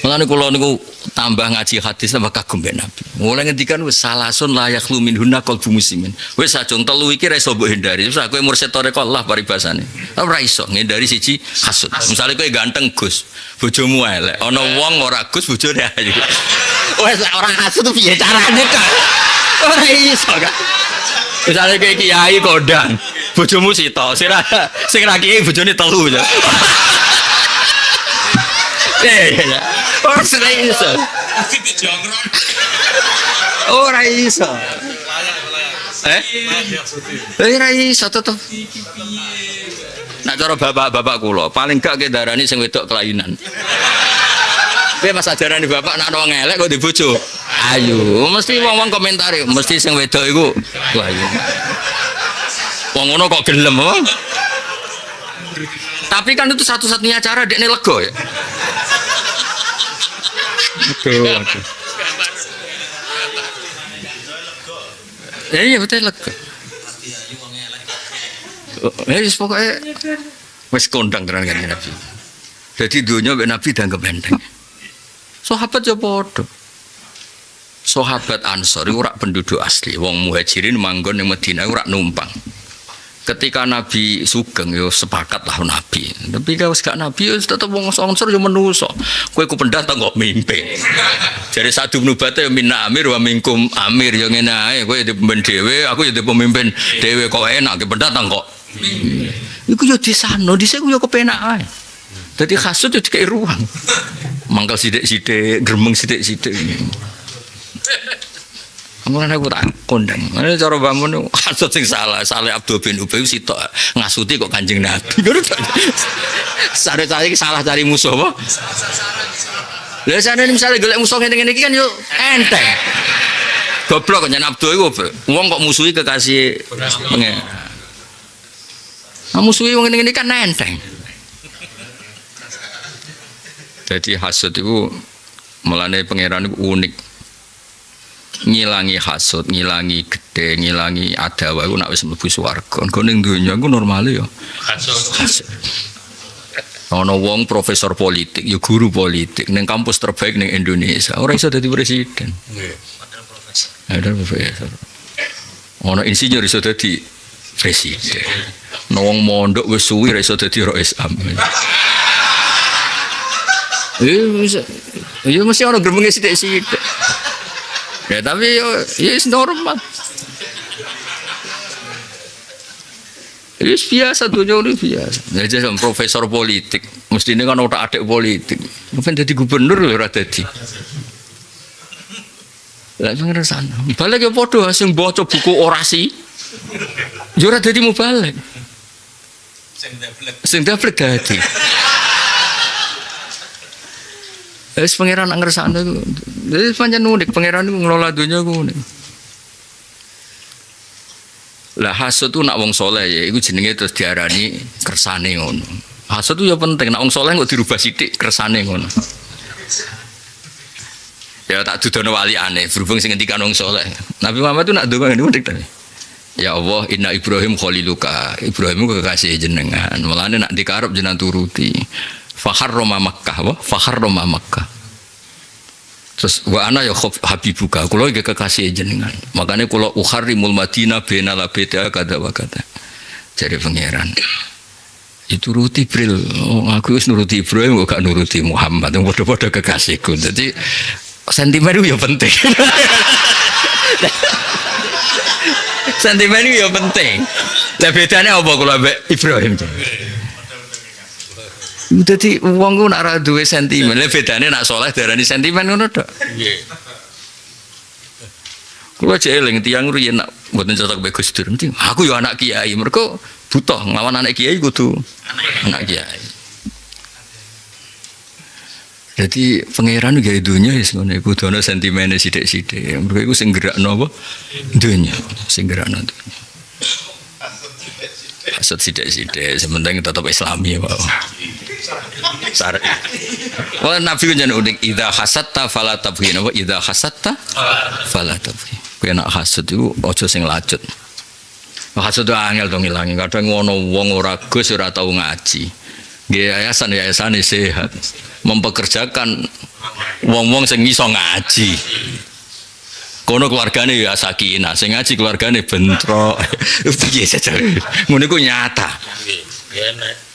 Mulane kula niku tambah ngaji hadis tambah kagum mbek Nabi. Mulai ngendikan wis salasun layak lumin hunna qalbu muslimin. Wis sajung telu iki ra iso mbok hindari. Terus aku mursyid toreko Allah paribasane. Ora iso ngindari siji hasud. Misale kowe ganteng Gus, bojomu elek. Ana wong ora Gus bojone ayu. Wis ora hasud piye carane kok. Ora iso kan. Misale kowe kiai kondang, bojomu sita, sing ra kiai bojone telu ya. Ora iso. Ora iso. Ora iso tetep. Nak cara bapak-bapak kula, paling gak ke darani sing wedok kelainan. Kowe mas ajarane bapak nak wong elek kok di bojo. Ayo, mesti wong-wong komentar mesti sing wedok iku kelainan. Wong ngono kok gelem, oh? Tapi kan itu satu-satunya cara dekne lega ya. Aduh. Ya iya betul lega. Wis pokoke wis kondang tenan kan Nabi. Jadi dunia mbek Nabi dianggap enteng. Sahabat ya padha. sahabat Ansor iku ora penduduk asli, wong Muhajirin manggon ning Madinah ora numpang. Ketika Nabi sugeng yo sepakat lah Nabi. Tapi kalau gak Nabi yo tetep wong Ansor yo menungso. Kowe ku pendatang kok mimpin. Jadi satu nubate yo minna amir wa minkum amir yo ngene ae, kowe di pemimpin dhewe, aku yo di pemimpin dhewe kok enak ke pendatang kok. Iku yo disano, dhisik yo kepenak ae. Dadi hasud yo dikei ruang. Mangkal sithik-sithik, gremeng sithik-sithik. Mulane aku tak kondang. Ana cara bangun hasud sing salah Abdul bin Ubay sitok ngasuti kok Kanjeng Nabi. Sare-sare iki salah cari musuh apa? Lah sakjane misale golek musuh ngene-ngene iki kan yo enteng. Goblok nyen Abdul iku wong kok musuhi kekasih pengen. Nah, musuhi wong ngene-ngene kan enteng. Jadi hasud itu mulane pangeran itu unik. Ngilangi hasud, ngilangi gede, ngilangi adawa iku nek wis mlebu swarga. Engko ning donya iku normale ya hasud. Ana wong profesor politik, ya guru politik ning kampus terbaik ning Indonesia, ora iso dadi presiden. Nggih, ada profesor. Ana insinyur iso dadi presiden. Ana wong mondok wis suwi ora iso dadi rais am. Ya mesti ana gremenge sithik-sithik. Ya tapi ya normal. Itu biasa dunia ini biasa. Jadi profesor politik, mesti ini kan udah adik politik. Mungkin jadi gubernur loh rada di. Lah pengen sana. Balik ya podo asing baca buku orasi. Jurah jadi mau balik. Sing dablek dadi. Wis pangeran nang ngersakno iku. Wis pancen unik pangeran iku ngelola donya ku unik. Lah hasud tu nak wong saleh ya iku jenenge terus diarani kersane ngono. Hasud tu ya penting nak wong saleh kok dirubah sithik kersane ngono. Ya tak dudono wali aneh berhubung sing ngendikan wong saleh. Nabi Muhammad tu nak donga ngene unik ta. Ya Allah inna Ibrahim khaliluka. Ibrahim ku kekasih jenengan. Mulane nak dikarep jenengan turuti. Fakharroma Makkah, fakharroma Makkah. Terus wa ana ya habibuka, kula iki kekasih jenengan. Makane kula ukharrimul Madinah bena labeta kada wa kada. Jare pangeran. Itu nuruti Ibril. Oh, aku wis nuruti Ibrahim kok gak nuruti Muhammad. Padha-padha kekasihku. Jadi sentimen itu ya penting. Sentimen itu ya penting. Lah bedane apa kula mbek Ibrahim? Jadi wong ku nak ra duwe sentimen, lha bedane nak saleh darani sentimen ngono tok. Nggih. Kulo aja eling tiyang riyen nak mboten cocok mbek Gus Dur. Aku yo anak kiai, mergo butuh nglawan anak kiai kudu anak kiai. Jadi pangeran gawe dunya wis ngono iku kudu ana sentimene sithik-sithik. Mergo iku sing gerakno apa? Dunya, sing gerakno dunya. Hasud sithik-sithik, sementing tetap Islami ya, Pak. Syar'i. Wah Nabi ku jan unik idza hasatta fala tabghi. Apa idza hasatta fala tabghi. Kowe nek hasud iku aja sing lacut. Hasud itu angel dong ilangi. Kadang ngono wong ora gus ora tau ngaji. Nggih yayasan sehat. Mempekerjakan wong-wong sing iso ngaji. Kono keluargane ya sakinah, sing ngaji keluargane bentrok. Piye sajane. Ngono iku nyata. Nggih.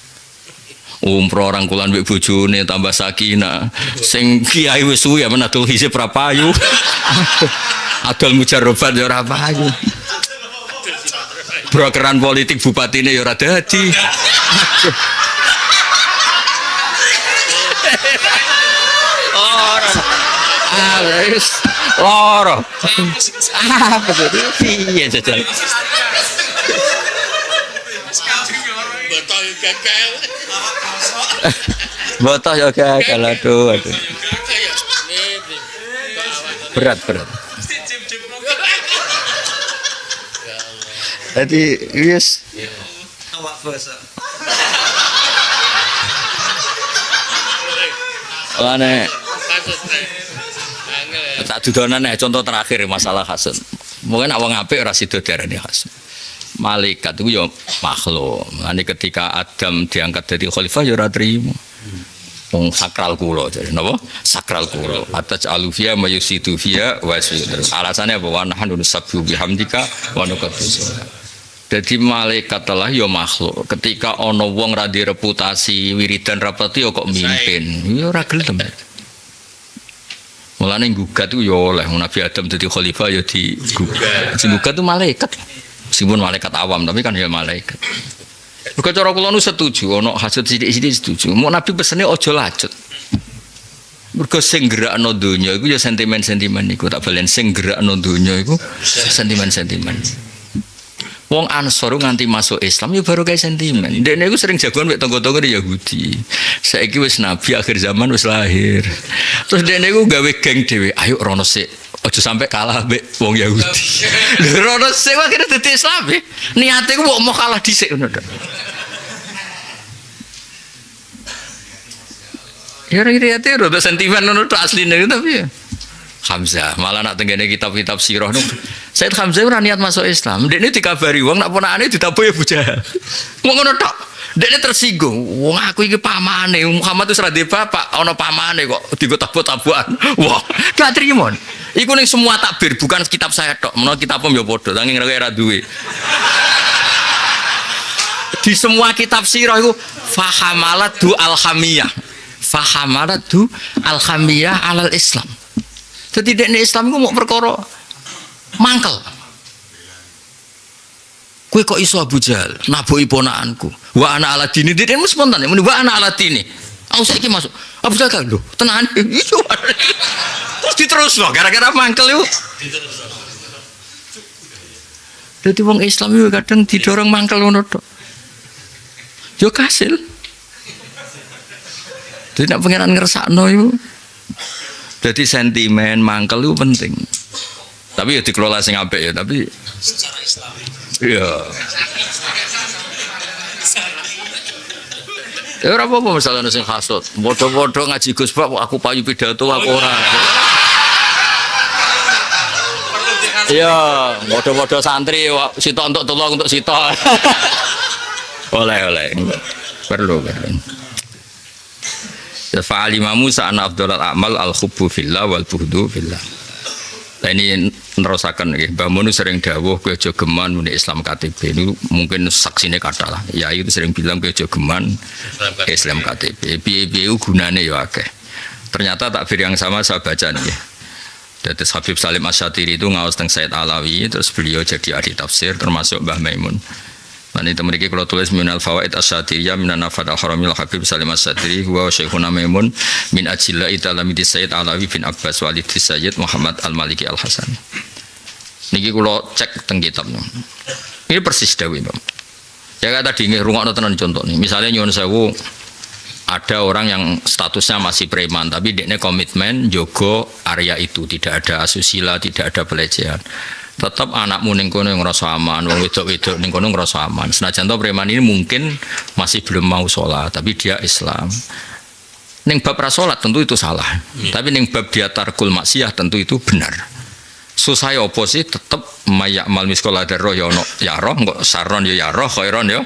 Umroh rangkulan mbek bojone tambah sakinah. Sing kiai wis suwi ya menadul hisib ra payu. Adol mujarrabat ya ora payu. Brokeran politik bupatine ya ora dadi. Ora. Wis loro. Apa itu? Piye jajan? Botol gagal. Botol ya gagal aduh. Berat. Jadi yes. Awak basa. Ane. Tak dudonan contoh terakhir masalah hasud. Mungkin awang apik ora sida diarani hasud. Malaikat itu ya makhluk. Nanti ketika Adam diangkat dari khalifah ya ora trimo. Wong sakral kula jadi napa? Sakral kula. Atas alufia mayusitu via wasu. Alasannya apa? Wa nahnu nusabbihu bihamdika wa nuqaddis. Jadi malaikat lah ya makhluk. Ketika ana wong ra di reputasi wiridan rapati ya kok mimpin. Ya ora gelem. Mulane gugat itu ya oleh Nabi Adam dadi khalifah ya digugat. Sing gugat itu malaikat. Meskipun malaikat awam tapi kan ya malaikat. Mergo cara kula nu setuju ana hasud sithik-sithik setuju. Mau Nabi pesene aja lacut. Mergo sing gerakno donya iku ya sentimen-sentimen iku tak balen sing gerakno donya iku sentimen-sentimen. Wong Ansor nganti masuk Islam ya baru kayak sentimen. Dekne iku sering jagoan mek tangga-tangga Yahudi. Saiki wis nabi akhir zaman wis lahir. Terus dekne iku gawe geng dhewe. Ayo rono sik. Aja sampai kalah mek wong Yahudi. Lho rono sik akhire dadi Islam. Niate ku mau kalah dhisik ngono to. Ya riate rada sentimen ngono to asline tapi ya. Hamzah malah nak tenggene kitab-kitab sirah nu Said Hamzah ora niat masuk Islam dekne dikabari wong nak ponakane ditabuh ya bujah wong ngono tok dekne tersinggung wong aku iki pamane Muhammad wis ra duwe bapak ana pamane kok digo tabuh-tabuhan wah gak trimo iku ning semua takbir bukan kitab saya tok menawa kitab ya padha saking ra duwe di semua kitab sirah iku fahamalatu alhamiyah fahamalatu alhamiyah alal Islam. Jadi dekne Islam ku mau perkara mangkel. Kowe kok iso Abu Jahal nabuhi ponakanku. Wa ana ala dini dekne spontan muni wa ana ala dini. Aku saiki masuk. Abu Jahal lho, tenan. Terus diterusno gara-gara mangkel iku. Dadi wong Islam iku kadang didorong mangkel ngono tok. Yo kasil. Dadi nek pangeran ngersakno iku jadi sentimen mangkel itu penting. Tapi ya dikelola sing apik ya, tapi secara Islam. Iya. Ya ora apa-apa misalnya sing hasud. Padha-padha ngaji Gus Bab aku payu pidato aku ora. Iya, padha-padha santri sitok untuk tolong untuk sitok. Oleh. Perlu. Fa'alima Musa anna afdhalal a'mal al-hubbu fillah wal bughdu fillah. Lah ini nerusaken nggih. Mbah Mun sering dawuh kowe aja geman muni Islam KTP. Ini mungkin saksine kathah lah. Ya itu sering bilang kowe aja geman Islam KTP. Piye-piye gunane ya akeh. Ternyata takbir yang sama saya baca nggih. Dados Habib Salim Asy-Syatiri itu ngaos teng Said Alawi terus beliau jadi ahli tafsir termasuk Mbah Maimun. Dan itu mereka kalau tulis minal fawaid asyatiriyah minan nafad al-haramil Habib Salim As-Sadri huwa syekhuna Maimun min ajilla italamidi Sayyid Alawi bin Abbas walidi Sayyid Muhammad Al-Maliki Al-Hasan. Niki kalau cek teng kitabnya ini persis dawi Bang. Ya kata tadi rungokno tenan contoh nih. Misalnya nyuwun sewu ada orang yang statusnya masih preman tapi dekne komitmen jogo area itu tidak ada asusila, tidak ada pelecehan. Tetap anakmu ning kono ngrasa aman, wong wedok-wedok ning kono ngrasa aman. Senajan to preman ini mungkin masih belum mau sholat, tapi dia Islam. Ning bab ra salat tentu itu salah. Tapi ning bab dia tarkul maksiyah tentu itu benar. Susah apa sih tetap mayamal miskola darroh ya ono ya roh, kok saron ya roh, khairon ya.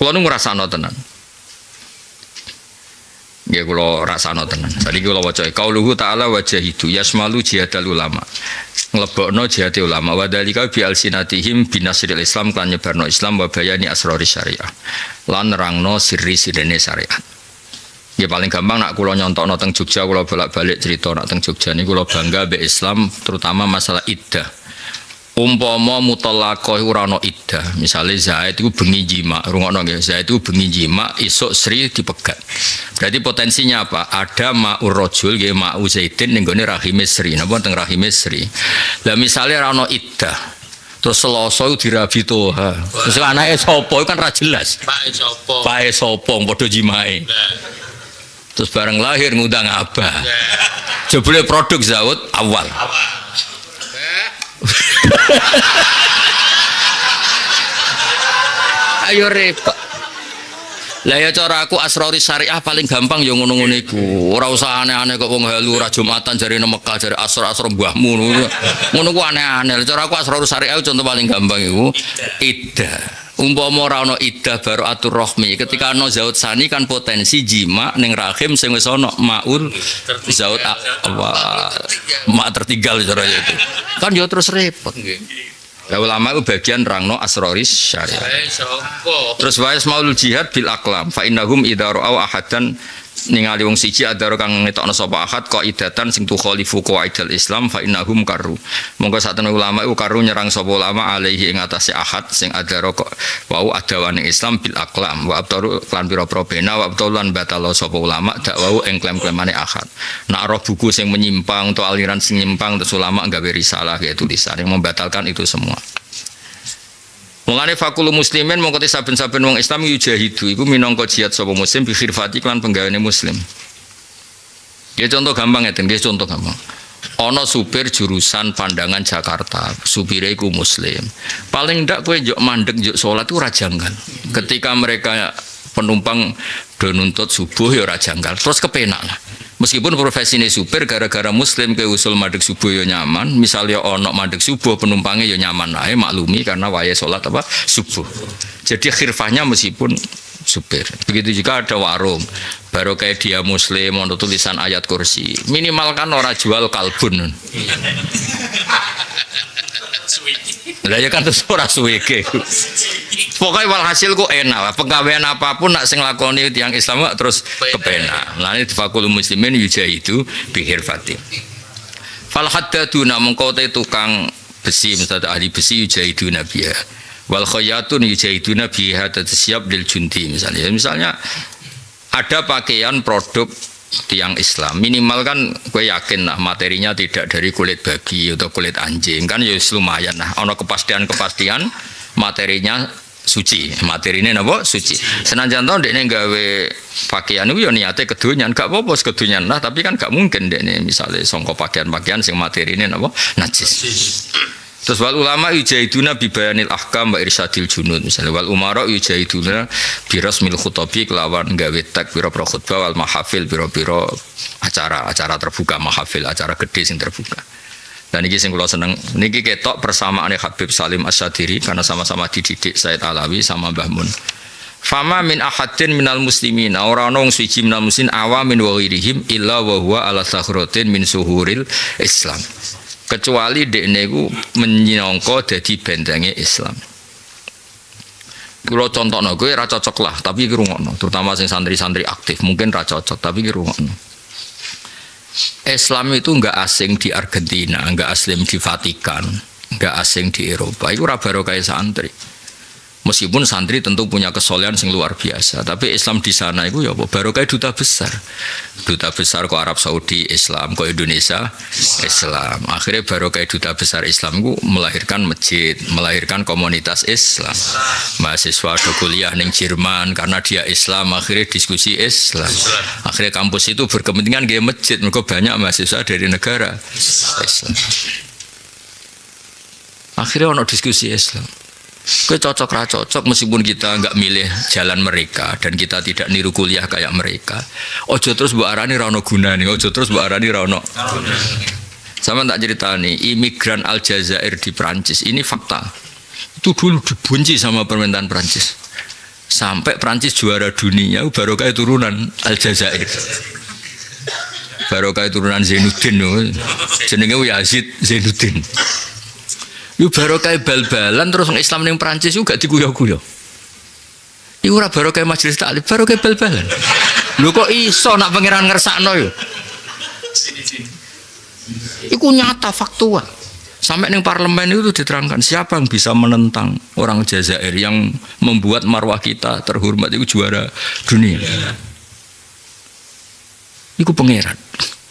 Kulo nu ngrasakno tenan. Nggih kula rasakno tenan. Saiki kula waca qauluhu ta'ala wajahidu yasmalu jihadal ulama. Nglebokno jihad ulama wa dalika bi alsinatihim binasril Islam kan nyebarno Islam wa bayani asrori syariah. Lan nerangno sirri-sirine syariat. Ya paling gampang nak kula nyontokno teng Jogja kula bolak-balik cerita nak teng Jogja niku kula bangga mbek Islam terutama masalah iddah. Umpama mutallaqah ora ana iddah, misale Zaid iku bengi jima, rungokno nggih, Zaid iku bengi jima, esuk Sri dipegat. Berarti potensinya apa? Ada ma'ur rajul nggih ma'u Zaidin ning gone rahime Sri, napa teng rahime Sri. Lah misale ora ana iddah, terus Selasa iku dirabi toha. Terus anake sapa iku kan ra jelas. Pake sapa? Pake sapa padha jimae. Terus bareng lahir ngundang abah. Jebule produk Zaud awal. Ayo repot. Lah ya cara aku asrori syariah paling gampang ya ngono-ngono iku. Ora usah aneh-aneh kok wong halu ora Jumatan jare nang Mekah jare asr-asr mbahmu ngono ku aneh-aneh. Cara aku asrori syariah contoh paling gampang iku iddah. Umpama ora ana iddah baraatur rahmi, ketika ana zaut sani kan potensi jima ning rahim sing wis ana maul zaut apa mak tertinggal cara itu. Kan ya terus repot. Ya ulama itu bagian rangno asroris syariah. Terus wae maulul jihad bil aqlam fa innahum idza ra'au ahadan ningali wong siji adaro kang ngetokno sapa ahad kok idatan sing tukhalifu qawaidal Islam fa innahum karu. Monggo satene ulama iku karu nyerang sapa ulama alaihi ing atase ahad sing adaro kok wau adawane Islam bil aqlam wa abtaru lan pira-pira bena wa abtalan batalo sapa ulama dak wau ing klaim-klaimane ahad. Nek roh buku sing menyimpang atau aliran sing nyimpang terus ulama gawe risalah kayak tulisan yang membatalkan itu semua. Mulane fakulu muslimin mongko saben-saben wong Islam yujahidu iku minangka jihad sapa muslim bi khirfati lan penggaweane muslim. Ya contoh gampang ngeten, nggih contoh gampang. Ana supir jurusan Pandangan Jakarta, supire iku muslim. Paling ndak kowe njuk mandeg njuk salat iku ora janggal. Ketika mereka penumpang do nuntut subuh ya ora janggal. Terus kepenak lah. Meskipun profesi ini supir gara-gara muslim ke usul madeg subuh ya nyaman, misalnya ono madeg subuh penumpangnya ya nyaman ae maklumi karena waya sholat apa subuh. Jadi khirfahnya meskipun supir. Begitu juga ada warung, baru kayak dia muslim ono tulisan ayat kursi, minimal kan orang jual kalbun. Lah ya kan terus ora suweke. Pokoknya walhasil kok enak lah. Penggawean apapun nak sing lakoni tiyang Islam terus kepenak. Lah ini fakul muslimin yujahidu bi hirfati. Fal haddaduna mengko te tukang besi misalnya ahli besi yujahidu nabiya. Wal khayatun yujahiduna biha siap lil junti misalnya. Misalnya ada pakaian produk tiang Islam minimal kan gue yakin lah materinya tidak dari kulit babi atau kulit anjing kan ya lumayan lah ono kepastian materinya suci materinya napa suci senajan to ndekne gawe pakaian itu ya niate kedonyan gak apa-apa kedonyan lah tapi kan gak mungkin ndekne misalnya sangka pakaian sing materinya napa najis. Terus wal ulama yujahiduna bi bayanil ahkam wa irsyadil junud misalnya wal umara yujahiduna bi rasmil khutabi kelawan gawe tak pira-pira khutbah wal mahafil pira-pira acara terbuka mahafil acara gede sing terbuka. Dan iki sing kula seneng niki ketok persamaane Habib Salim Asyadiri karena sama-sama dididik Said Alawi sama Mbah Mun. Fama min ahadin minal muslimin ora ana wong suci minal muslimin awamin wa ghairihim illa wa huwa ala sakhratin min suhuril Islam. Kecuali dekne iku menyangka dadi bentenge Islam. Kulo contohno kowe ora cocok lah, tapi iki rungokno, terutama sing santri-santri aktif, mungkin ora cocok, tapi iki rungokno. Islam itu enggak asing di Argentina, enggak asing di Vatikan, enggak asing di Eropa. Iku ora barokah santri. Meskipun santri tentu punya kesolehan yang luar biasa, tapi Islam di sana itu ya barokah duta besar kok Arab Saudi Islam, kok Indonesia Islam. Akhirnya barokah duta besar Islam itu melahirkan masjid, melahirkan komunitas Islam. Mahasiswa do kuliah ning Jerman karena dia Islam, akhirnya diskusi Islam. Akhirnya kampus itu berkepentingan nggih masjid, mergo banyak mahasiswa dari negara Islam. Akhirnya ono diskusi Islam. Kau cocok ra cocok meskipun kita nggak milih jalan mereka dan kita tidak niru kuliah kayak mereka. Ojo terus mbok arani ra ono gunane, ojo terus mbok arani ra ono. Sama tak ceritani imigran Aljazair di Prancis ini fakta. Itu dulu dibenci sama pemerintahan Prancis. Sampai Prancis juara dunia baru kayak turunan Aljazair. Baru kayak turunan Zainuddin, jenenge Yazid Zainuddin. Yu barokah bal-balan terus Islam ning Prancis juga diguyu-guyu. Iku ora barokah majelis taklim, barokah bal-balan. Lho kok iso nak pangeran ngersakno yo. Iku nyata faktual. Sampai ning parlemen itu diterangkan siapa yang bisa menentang orang Jazair yang membuat marwah kita terhormat itu juara dunia. Iku pangeran.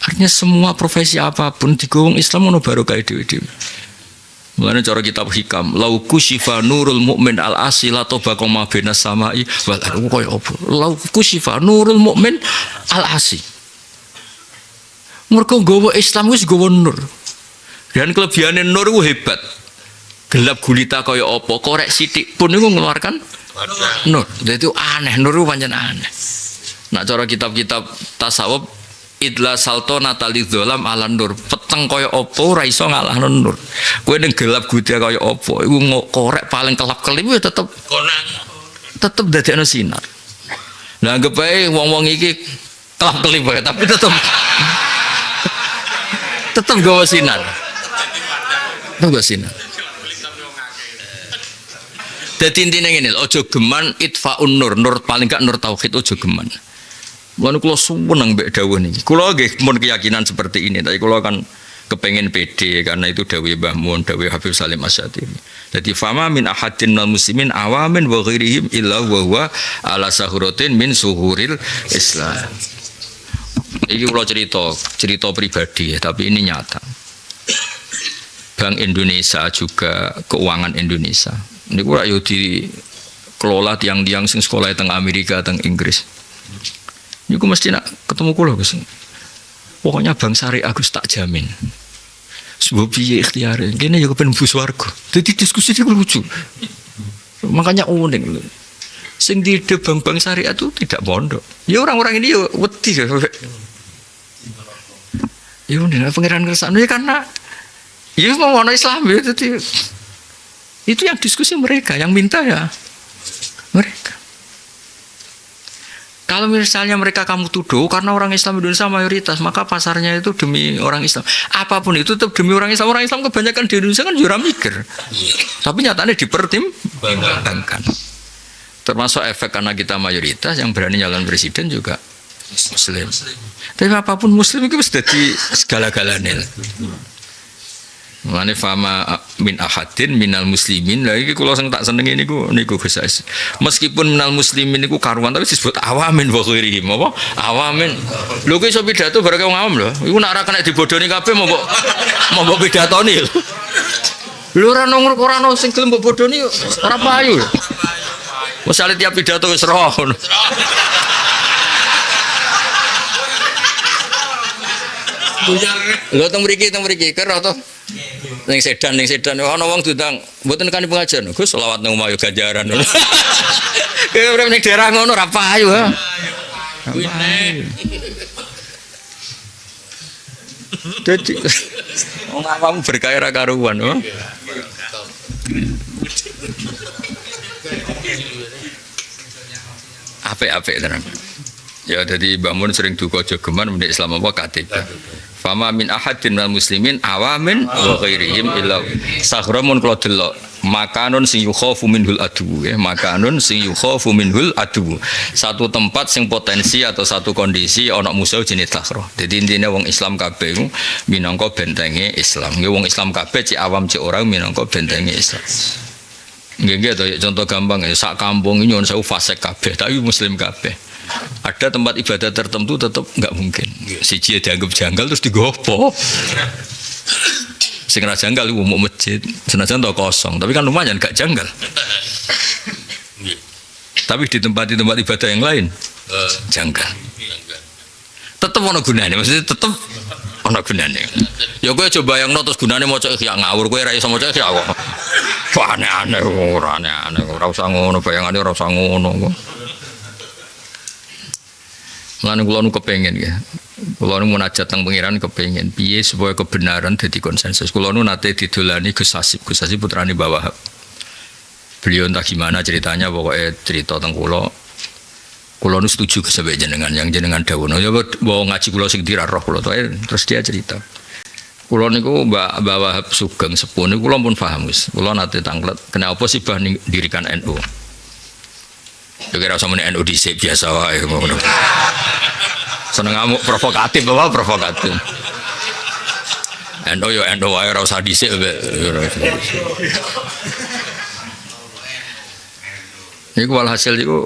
Artinya semua profesi apapun digowong Islam ono barokah dhewe-dhewe. Mulane cara kitab hikam lauku syifa nurul mukmin al asila tobaqa ma benas samai wal ardi koyo apa lauku syifa nurul mukmin al asi mergo nggawa Islam wis nggawa nur dan kelebihane nur ku hebat gelap gulita koyo apa korek sithik pun niku mengeluarkan nur. Dadi itu aneh nur ku pancen aneh. Nak cara kitab-kitab tasawuf idla salto natali dzolam ala nur. Peteng kaya apa ora iso ngalahno nur. Kowe ning gelap gudya kaya apa iku korek paling kelap-kelip ya tetep dadekno sinar. Lah anggap ae wong-wong iki kelap-kelip bae tapi tetep gawa sinar. Tetep gawa sinar. Dadi intine ngene, aja geman itfaun nur paling gak nur tauhid aja geman. Mulane kula suweneng mbek dawuh niki. Kula nggih mun keyakinan seperti ini, tapi kula kan kepengen pede karena itu dawuh Mbah Mun, dawuh Habib Salim Asyatiri. Jadi fama min ahadin minal muslimin awamin wa ghairihim illa wa huwa ala sahuratin min suhuril Islam. Iki kula cerita pribadi ya, tapi ini nyata. Bank Indonesia juga keuangan Indonesia. Ini kurang yo dikelola tiang-tiang sing sekolah teng Amerika teng Inggris. Niku mesti nak ketemu kula Gus. Pokoknya bank syariah Gus tak jamin. Sebab piye ikhtiare. Kene yo kepen mlebu swarga. Dadi diskusi iki lucu. Makanya unik lho. Sing di bank-bank syariah itu tidak pondok. Ya orang-orang ini yo wedi. Ya udah pangeran kersane karena ya mau ono Islam itu yang diskusi mereka, yang minta ya mereka. Kalau misalnya mereka kamu tuduh karena orang Islam Indonesia mayoritas, maka pasarnya itu demi orang Islam. Apapun itu tetap demi orang Islam. Orang Islam kebanyakan di Indonesia kan jurang mikir. Tapi nyatanya dipertimbangkan. Termasuk efek karena kita mayoritas yang berani nyalon presiden juga Muslim. Tapi apapun Muslim itu sudah di segala-galanya. Mulane fama min ahadin minal muslimin. Lah iki kula sing tak senengi niku Gus Ais. Meskipun minal muslimin niku karuan tapi disebut awamin wa ghairihim apa? Awamin. Lho ki iso pidato bareng wong awam lho. Iku nek ora kena dibodoni kabeh mau mbok pidatoni lho. Lho ora ono sing gelem mbok bodoni ora payu. Misale tiap pidato wis roh ngono. Lho teng mriki kero to. Ning sedan ana wong diundang mboten kan pengajian Gus selawat nang omah yo ganjaran ngono. Kowe urip ning daerah ngono ora payu ha. Dadi wong awam berkah ora karuan ho. Apik tenan. Ya dadi Mbah Mun sering duka jogeman mendik Islam apa KTP. Fama min ahadin minal muslimin awamin wa ghairihim illa saghramun kula delok makanun sing yukhafu minhul adu ya makanun sing yukhafu minhul adu satu tempat sing potensi atau satu kondisi ana musuh jenis saghra. Dadi intine wong Islam kabeh minangka bentenge Islam. Nggih wong Islam kabeh cek awam cek orang minangka bentenge Islam. Nggih to contoh gampang ya sak kampung nyuwun sewu fasik kabeh tapi muslim kabeh. Ada tempat ibadah tertentu tetap nggak mungkin. Siji dianggap janggal terus digopo. Sing ra janggal iku mau masjid, senajan to kosong, tapi kan lumayan gak janggal. Tapi di tempat ibadah yang lain janggal. Tetep ono gunane, maksudnya tetep ono gunane. Ya kowe coba yang terus gunane maca ikhya ngawur kowe ra iso maca ikhya kok. Wah aneh-aneh ora usah ngono bayangane ora usah ngono. Mulane kula nu kepengin ya. Kula nu munajat teng pengiran kepengin piye supaya kebenaran dadi konsensus. Kula nu nate didolani Gus Hasib putrane Mbah Wahab. Beliau entah gimana ceritanya pokoknya cerita teng kula. Kula nu setuju sampe jenengan yang jenengan dawuh. Ya bawa ngaji kula sing dirarah kula terus dia cerita. Kula niku Mbah Wahab Sugeng Sepuh niku kula pun paham wis. Kula nate tanglet kenapa sih bah dirikan NU. Ya kira sama NU dhisik biasa wae ngono. Seneng ngamuk provokatif apa provokatif. NU yo NU wae ora usah dhisik. Iku walhasil iku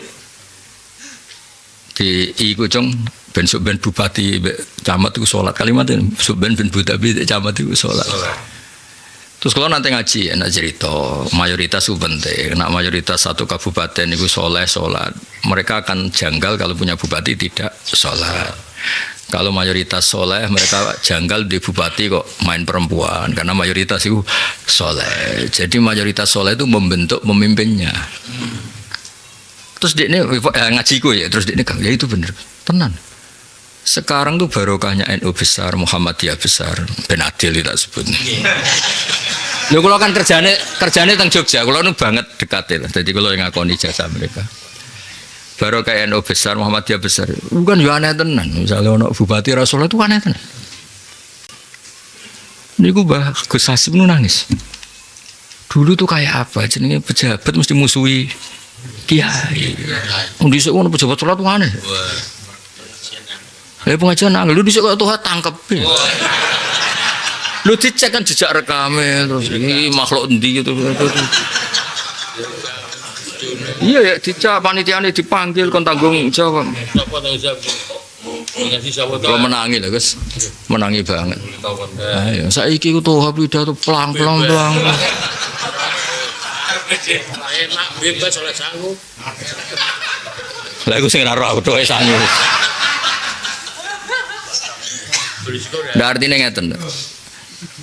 iku cung ben bupati camat iku salat kalimat ben bupati camat iku salat. Terus kalau nanti ngaji, enak cerita mayoritas itu penting. Nak mayoritas satu kabupaten itu soleh sholat, mereka akan janggal kalau punya bupati tidak sholat. Kalau mayoritas soleh, mereka janggal di bupati kok main perempuan, karena mayoritas itu soleh. Jadi mayoritas soleh itu membentuk pemimpinnya. Terus dia ini ngajiku ya, terus dia ini ya itu bener, tenan. Sekarang tuh barokahnya NU besar, Muhammadiyah besar, Ben Adil tak sebut. Lho kalau kan kerjane teng Jogja, kalau nu banget dekat ya. Jadi kalau yang ngakoni jasa mereka. Barokah NU besar, Muhammadiyah besar. Bukan yo aneh tenan. Misalnya ono Bupati Rasulullah itu aneh tenan. Niku Mbah Gus Hasim nu nangis. Dulu tuh kayak apa? Jenenge pejabat mesti musuhi kiai. Wong dhisik ono pejabat salat tuh aneh. Lah pengajian nang lu dhisik kok Tuhan tangkep. Lu dicek kan jejak rekame terus ini makhluk endi gitu. Iya ya dicek panitiane dipanggil kon tanggung jawab. Kalau menangi lah guys, menangi banget. Ayo saiki ku Tuhan pidato pelang-pelang. Enak bebas oleh sanggup. Lah iku sing ora ora aku doe sangu. Ndak artinya ngeten.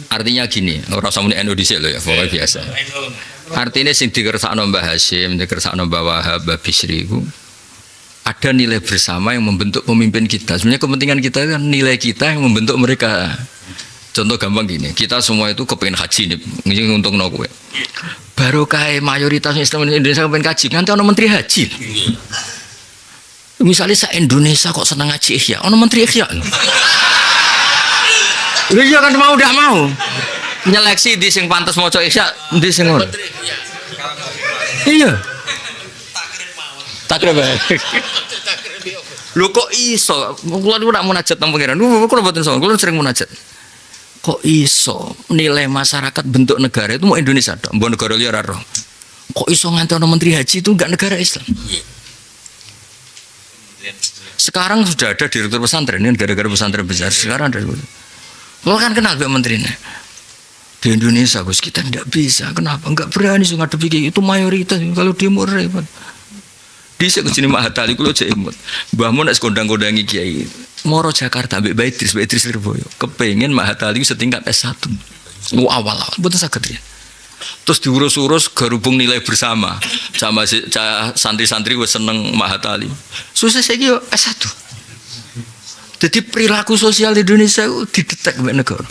Artinya gini, ora usah muni Indonesia lho ya, pokoknya biasa. Artinya sing dikersakno Mbah Hasyim, dikersakno Mbah Wahab, Mbah Bisri iku ada nilai bersama yang membentuk pemimpin kita. Sebenarnya kepentingan kita kan nilai kita yang membentuk mereka. Contoh gampang gini, kita semua itu kepengen haji nih, ini untuk kowe. Barokah mayoritas Islam Indonesia kepengen haji, nanti ono menteri haji. Misalnya se Indonesia kok senang haji ihya, ono menteri ihya. Iya kan mau tidak mau nyeleksi di sing pantas maca ihya, di sing ngono. Iya. Takrib bae. Lho kok iso? Kula niku nak munajat nang pangeran. Kula mboten sowan, kula sering munajat. Kok iso nilai masyarakat bentuk negara itu mau Indonesia dong, mau negara liya ora roh. Kok iso nganti ono menteri haji itu enggak negara Islam? Sekarang sudah ada direktur pesantren, ini gara-gara pesantren besar. Sekarang ada. Lo kan kenal Pak menterinya. Di Indonesia Gus kita tidak bisa. Kenapa? Enggak berani ngadepi kayak itu mayoritas. Kalau demo repot. Di sekujini Mahatali kulo cek imut. Mbah Mun nek kondang-kondangi kiai. Moro Jakarta mbek Baitris Lirboyo. Kepengen Mahatali setingkat S1. Lu awal-awal mboten saged ya. Terus diurus-urus garubung nilai bersama. Sama santri-santri wis seneng Mahatali. Susah saiki yo S1. Jadi perilaku sosial di Indonesia itu didetek mbek negara.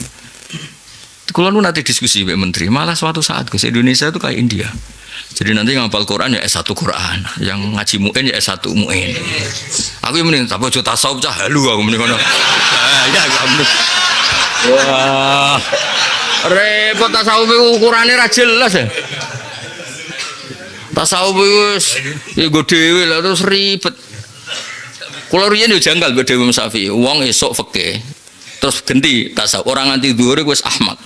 Kalau nu nanti diskusi mbek menteri, malah suatu saat Gus Indonesia itu kayak India. Jadi nanti ngapal Quran ya S1 Quran, yang ngaji muin ya S1 muin. Aku yang mending tapi aja tasawuf cah halu aku mending ngono. Ya aku. Wah. Repot tasawuf ukurane ra jelas ya. Tasawuf wis nggo dhewe lah terus ribet. Kula riyen yo janggal mbek Dewi Syafi'i, wong esuk fikih. Terus ganti tasawuf, orang nganti dhuwur wis Ahmad.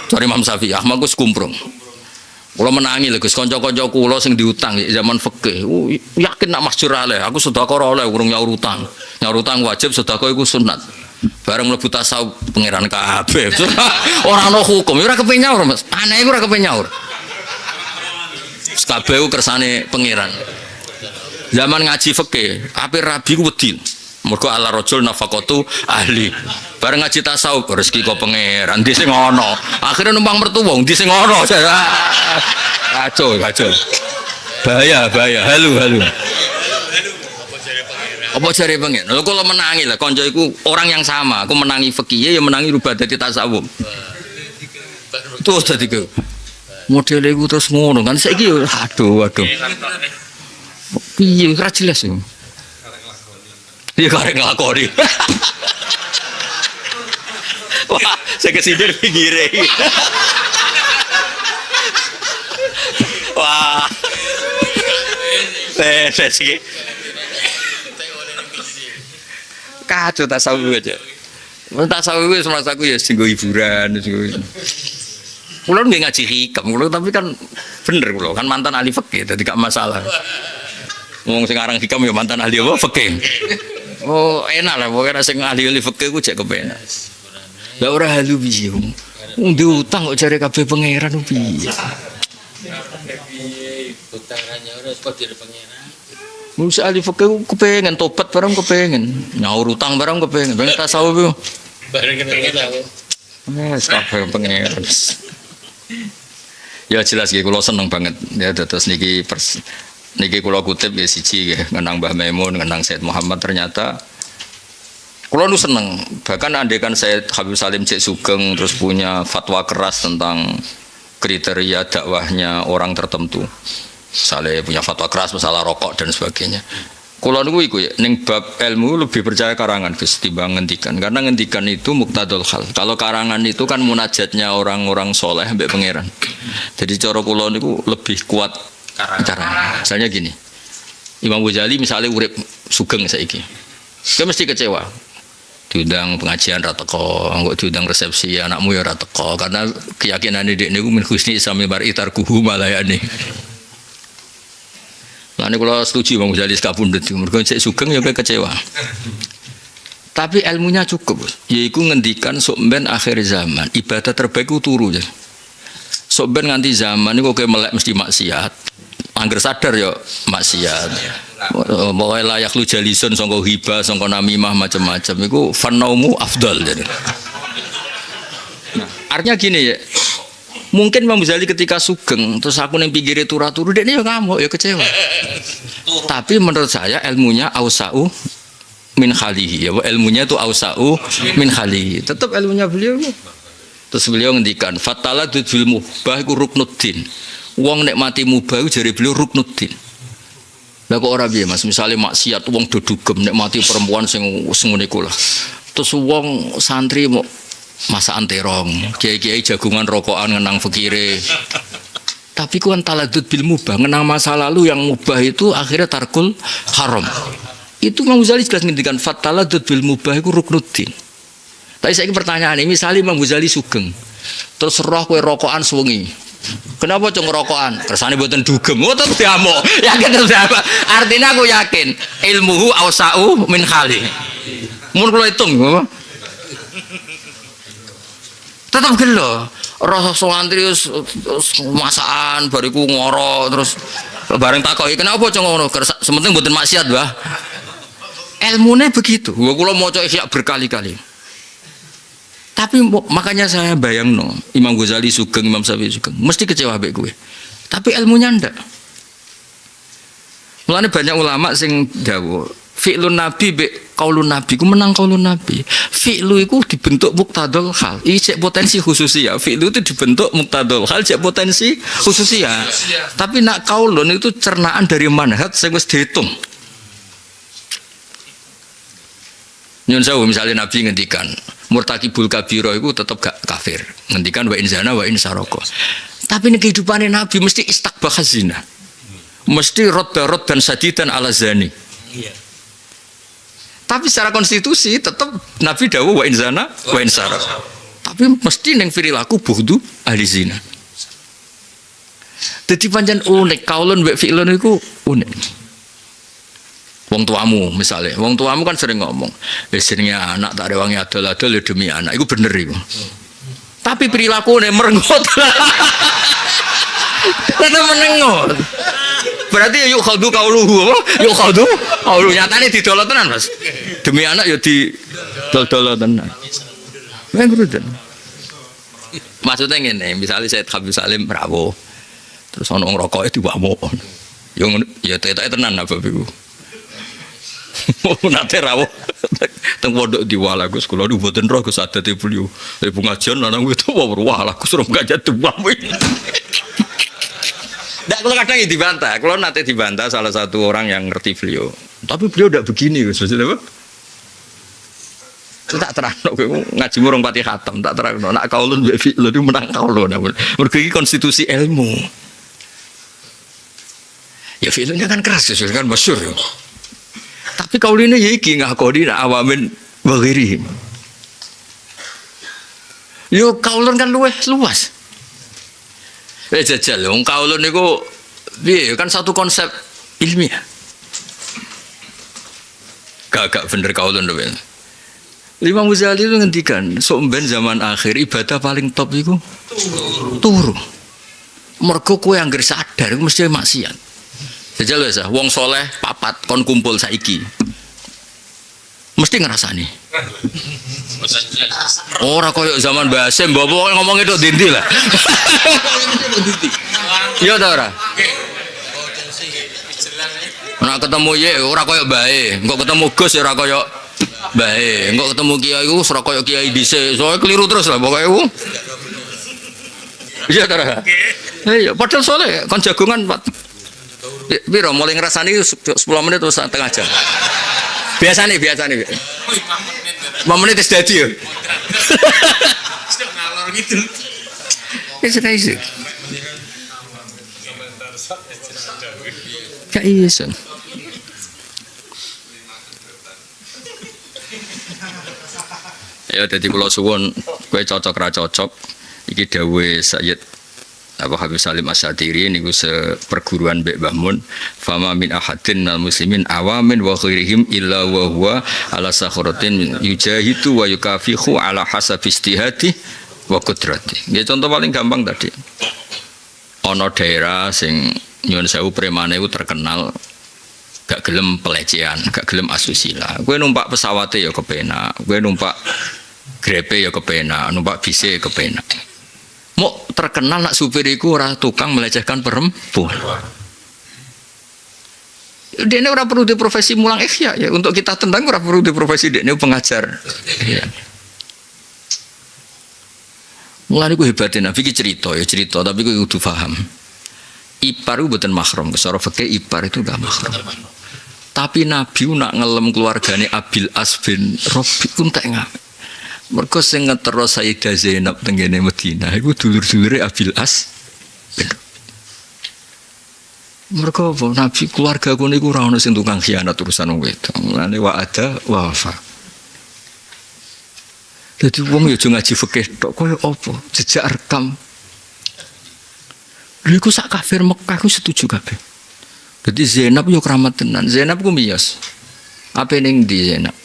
Cari Imam Syafi'i, Ahmad wis kumprung. Kula menangi lho Gus, kanca-kanca kula sing diutang zaman fikih. Yakin nak masjur oleh, aku sedekah ora oleh urung nyaur utang. Nyaur utang wajib, sedekah iku sunat. Bareng mlebu tasawuf pangeran kabeh. Ora ana hukum, ora kepen nyaur, Mas. Aneh iku ora kepen nyaur. Kabeh ku kersane pangeran. Zaman ngaji fikih, ape rabi ku wedi. Mergo ala rajul nafaqatu ahli. Bareng ngaji tasawuf rezeki kok pangeran, ndi sing ana. Akhire numpang mertua, ndi sing ana. Kacau. Bahaya. Halu. Apa jare pangeran? Lho kula menangi lah kanca iku orang yang sama. Aku menangi fikih ya menangi rubah dadi tasawuf. Terus dadi ke model iku terus ngono kan saiki aduh. Piye ora jelas yo. Iya karek nglakoni. Wah, saya kesindir pinggire. Wah. Sih. Kacau tasawuf aja. Tasawuf wis merasaku ya sing hiburan sing. Kulo nggih ngaji hikam, kulo tapi kan bener kulo kan mantan ahli fikih dadi gak masalah. Wong sing aran hikam ya mantan ahli apa fikih. Oh enak lah pokoknya sing ahli fikih ku jek kepenak. Lah ora halu piye wong. Wong diutang kok jare kabeh pangeran piye. Utang ra nyaur kok dire pangeran. Musa ahli fikih kepengen tobat barang kepengen. Nyaur utang barang kepengen. Ben tasawuf ku. Bareng kepengen aku. Kabeh pangeran. Ya jelas nggih kula seneng banget ya terus niki kula kutip ya siji nggih ngenang Mbah Maimun, ngenang Said Muhammad ternyata Kalau nu seneng, bahkan andaikan saya Habib Salim Cek Sugeng terus punya fatwa keras tentang kriteria dakwahnya orang tertentu, misalnya punya fatwa keras masalah rokok dan sebagainya. Kalau nu iku ya, ning bab ilmu lebih percaya karangan Gus timbang ngendikan, karena ngendikan itu muktadul hal. Kalau karangan itu kan munajatnya orang-orang soleh mbek pangeran. Jadi cara kula niku lebih kuat karangan. Misalnya gini, Imam Ghazali misalnya urip sugeng saiki, dia mesti kecewa. Diundang pengajian ra teko, engko diundang resepsi anakmu ya ra teko karena keyakinan dik niku min husni isami bar itarkuhu malayani. Lah niku kula setuju Imam Ghazali sekapundhut mergo cek sugeng ya kecewa. Tapi ilmunya cukup, yaiku ngendikan sok ben akhir zaman, ibadah terbaik ku turu ya. Sok ben nganti zaman niku kowe melek mesti maksiat. Angger sadar ya maksiat. Pokoke layak lu jalisun sangka hibah, sangka namimah macam-macam iku fanaumu afdal jadi. Nah, artinya gini ya. Mungkin Imam Ghazali ketika sugeng terus aku ning pinggire turu-turu dekne ya ngamuk ya kecewa. Tapi menurut saya ilmunya ausau min khalihi ya, ilmunya itu ausau min khalihi. Tetap ilmunya beliau. Terus beliau ngendikan fataladud bil mubah iku ruknuddin. Wong nek mati mubah jare beliau ruknuddin. Lah kok ora piye Mas, misale maksiat wong do dugem nek mati perempuan sing ngene iku lah. Terus wong santri mau masakan terong, kiai-kiai jagungan rokokan ngenang fakire. Tapi kuan taladud bil mubah, ngenang masa lalu yang mubah itu akhirnya tarkul haram. Itu Imam Ghazali jelas ngendikan fataladud bil mubah iku ruknuddin. Tapi saiki pertanyaan ini, misalnya Imam Ghazali sugeng, terus roh kowe rokokan suwengi. Kenapa cung rokokan? Kersane mboten dugem. Oh tetep diamuk. Yakin tetep diamuk. Artinya aku yakin ilmuhu ausau min khali. Mun kula hitung apa? Tetep gelo. Roh santri masakan bariku ngoro terus bareng takoki kenapa cung ngono? Sementing mboten maksiat, Mbah. Ilmune begitu. Kula maca ihya berkali-kali. Tapi makanya saya bayang no, Imam Ghazali sugeng, Imam Syafi'i sugeng, mesti kecewa ambek gue. Tapi ilmunya ndak. Mulane banyak ulama sing dawuh, fi'lun nabi be qaulun nabi ku menang qaulun nabi. Fi'lu iku dibentuk muqtadul hal. Iki cek potensi khususia. Fi'lu itu dibentuk muqtadul hal cek potensi khususia. Tapi nak qaulun itu cernaan dari manhaj sing wis diitung. Nyun sewu misalnya Nabi ngendikan murtakibul kabiro itu tetap gak kafir. Ngendikan wa in zana wa in saroko. Tapi ini kehidupannya Nabi mesti istakbah zina. Mesti rod dan sadidan ala zani. Iya. Tapi secara konstitusi tetap Nabi dawuh wa in zana wa in saroko. Tapi mesti neng perilaku buhdu ahli zina. Jadi panjang unik kaulun wa fi'lun itu unik. Wong tuamu misalnya, wong tuamu kan sering ngomong, istrinya anak tak rewangi adol-adol ya demi anak, itu bener itu. Tapi perilakunya merengut, tetap menengut. Berarti yuk kau kauluhu, yuk kaulu nyatanya didolot tenan Mas. Demi anak ya didolot tenan. Mengurutkan. Maksudnya gini, misalnya saya Habib Salim Prawo, terus orang rokok itu bawa yang ya tenan apa itu. Nate rawuh teng pondok diwala Gus kula nu mboten roh Gus adate beliau. Pengajian lanang itu wah Gus ora ngajak tuwah. Ndak kula kadang dibantah. Kula nate dibantah salah satu orang yang ngerti beliau. Tapi beliau ndak begini Gus. Maksudnya apa? Tak terangno kowe ngaji murung pati khatam, tak terangno. Nak kaulun mbek fi'lun itu menang kaulun. Mergo iki konstitusi ilmu. Ya fi'lunnya kan keras kan masyhur. Tapi kauline ya iki ngakoni awamin waghiri. Yo kaulun kan luwih luas. Jajal wong kaulun niku piye kan satu konsep ilmiah. Gak bener kaulun lho. Imam Ghazali itu ngendikan, sok ben zaman akhir ibadah paling top iku turu. Mergo kowe anggere sadar iku mesti maksiat. Jajal wis wong soleh papat kon kumpul saiki. Mesti ngrasani. Ora koyo zaman Mbah Hasim, mbok ngomong itu dindi lah. Iya ta ora? Nek ketemu ye ora koyo bae, engko ketemu Gus ora koyo Bae, engko ketemu kiai iku ora koyo kiai dhisik. Soale keliru terus lah pokoke iku. Iya ta. Iya, padahal soalnya kon jagongan Pak. Piro mulai ngrasani 10 menit atau setengah jam. Biasane. 5 menit wis dadi yo. Sudah ngalor gitu. Wis iso. Gak iso. Ya dadi kula suwun kowe cocok ra cocok iki dawuhe Sayyid Habib Salim Asy-Syatiri niku seperguruan Mbek Mbah Mun fama min ahadin minal muslimin awamin wa khairihim illa wa huwa ala sakhratin yujahidu wa yukafihu ala hasabi istihadi wa qudrati. Nggih contoh paling gampang tadi. Ana daerah sing nyuwun sewu premane iku terkenal gak gelem pelecehan, gak gelem asusila. Kowe numpak pesawate ya kepenak, kowe numpak grepe ya kepenak, numpak bise ya kepenak. Mau terkenal nak supir iku ora tukang melecehkan perempuan. Dia ini orang perlu di profesi mulang ikhya ya. Untuk kita tentang orang perlu di profesi dia ini pengajar. Ya. Mulai aku hebatin Nabi cerita tapi aku kudu paham. Ipar itu bukan mahram. Secara fikih ipar itu enggak mahram. Tapi Nabi nak ngelem keluargane Abil As bin Rabi pun tak ngapa. Mergo sing ngetero Sayyidah Zainab tenggene Madinah iku dulur-dulure Abil As. Mergo apa Nabi keluargaku niku ora ono sing tukang khianat urusan wong wedok. Mulane wa ada wa fa. Dadi wong yo aja ngaji fikih tok koyo apa? Jejak rekam. Lha iku sak kafir Mekah ku setuju kabeh. Dadi Zainab yo keramat tenan. Zainab ku miyos. Apa ning ndi Zainab?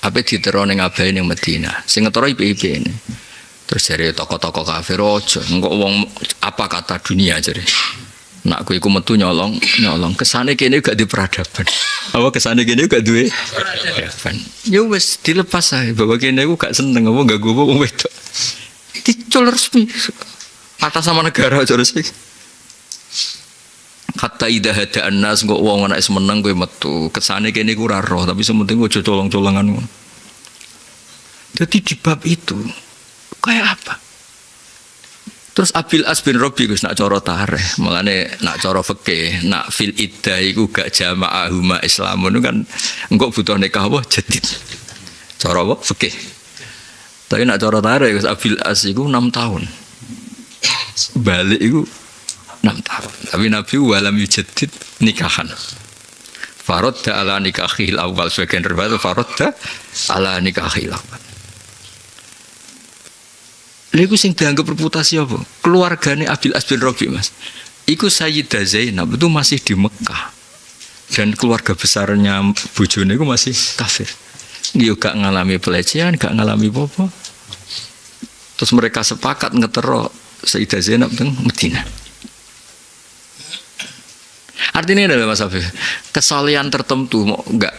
Apa ditero ning abahe ning Madinah. Sing ngetero IP ini. Terus jare tokoh-tokoh kafir aja engko wong apa kata dunia jare. Nak kowe iku metu nyolong. Kesane kene gak di peradaban. Apa kesane kene gak duwe peradaban. Ya wis dilepas ae bahwa kene iku gak seneng apa gak gowo wong wedok. Dicul resmi. Atas sama negara aja resmi. Kata ida hada anas kok wong ana meneng kowe metu. Kesane kene iku ora roh tapi sementing aja colong-colongan ngono. Jadi di bab itu kayak apa? Terus Abil As bin Rabi Gus nak cara tareh, makane nak cara fikih, nak fil iddah iku gak jama'ahuma islamun kan engko butuh nikah apa jadid. Cara apa fikih. Tapi nak cara tareh Gus Abil As iku 6 tahun. Balik iku 6 tahun. Tapi Nabi walam yujaddid nikahan. Faradda ala nikahil awal sebagian riwayat faradda ala nikahil awal. Lha sing dianggap reputasi apa? Keluargane Abil As bin Rabi Mas. Iku Sayyidah Zainab itu masih di Mekah. Dan keluarga besarnya bojone iku masih kafir. Dia gak ngalami pelecehan, gak ngalami apa-apa. Terus mereka sepakat ngetero Sayyidah Zainab teng Madinah. Artinya adalah Mas Afif, kesalahan tertentu mau enggak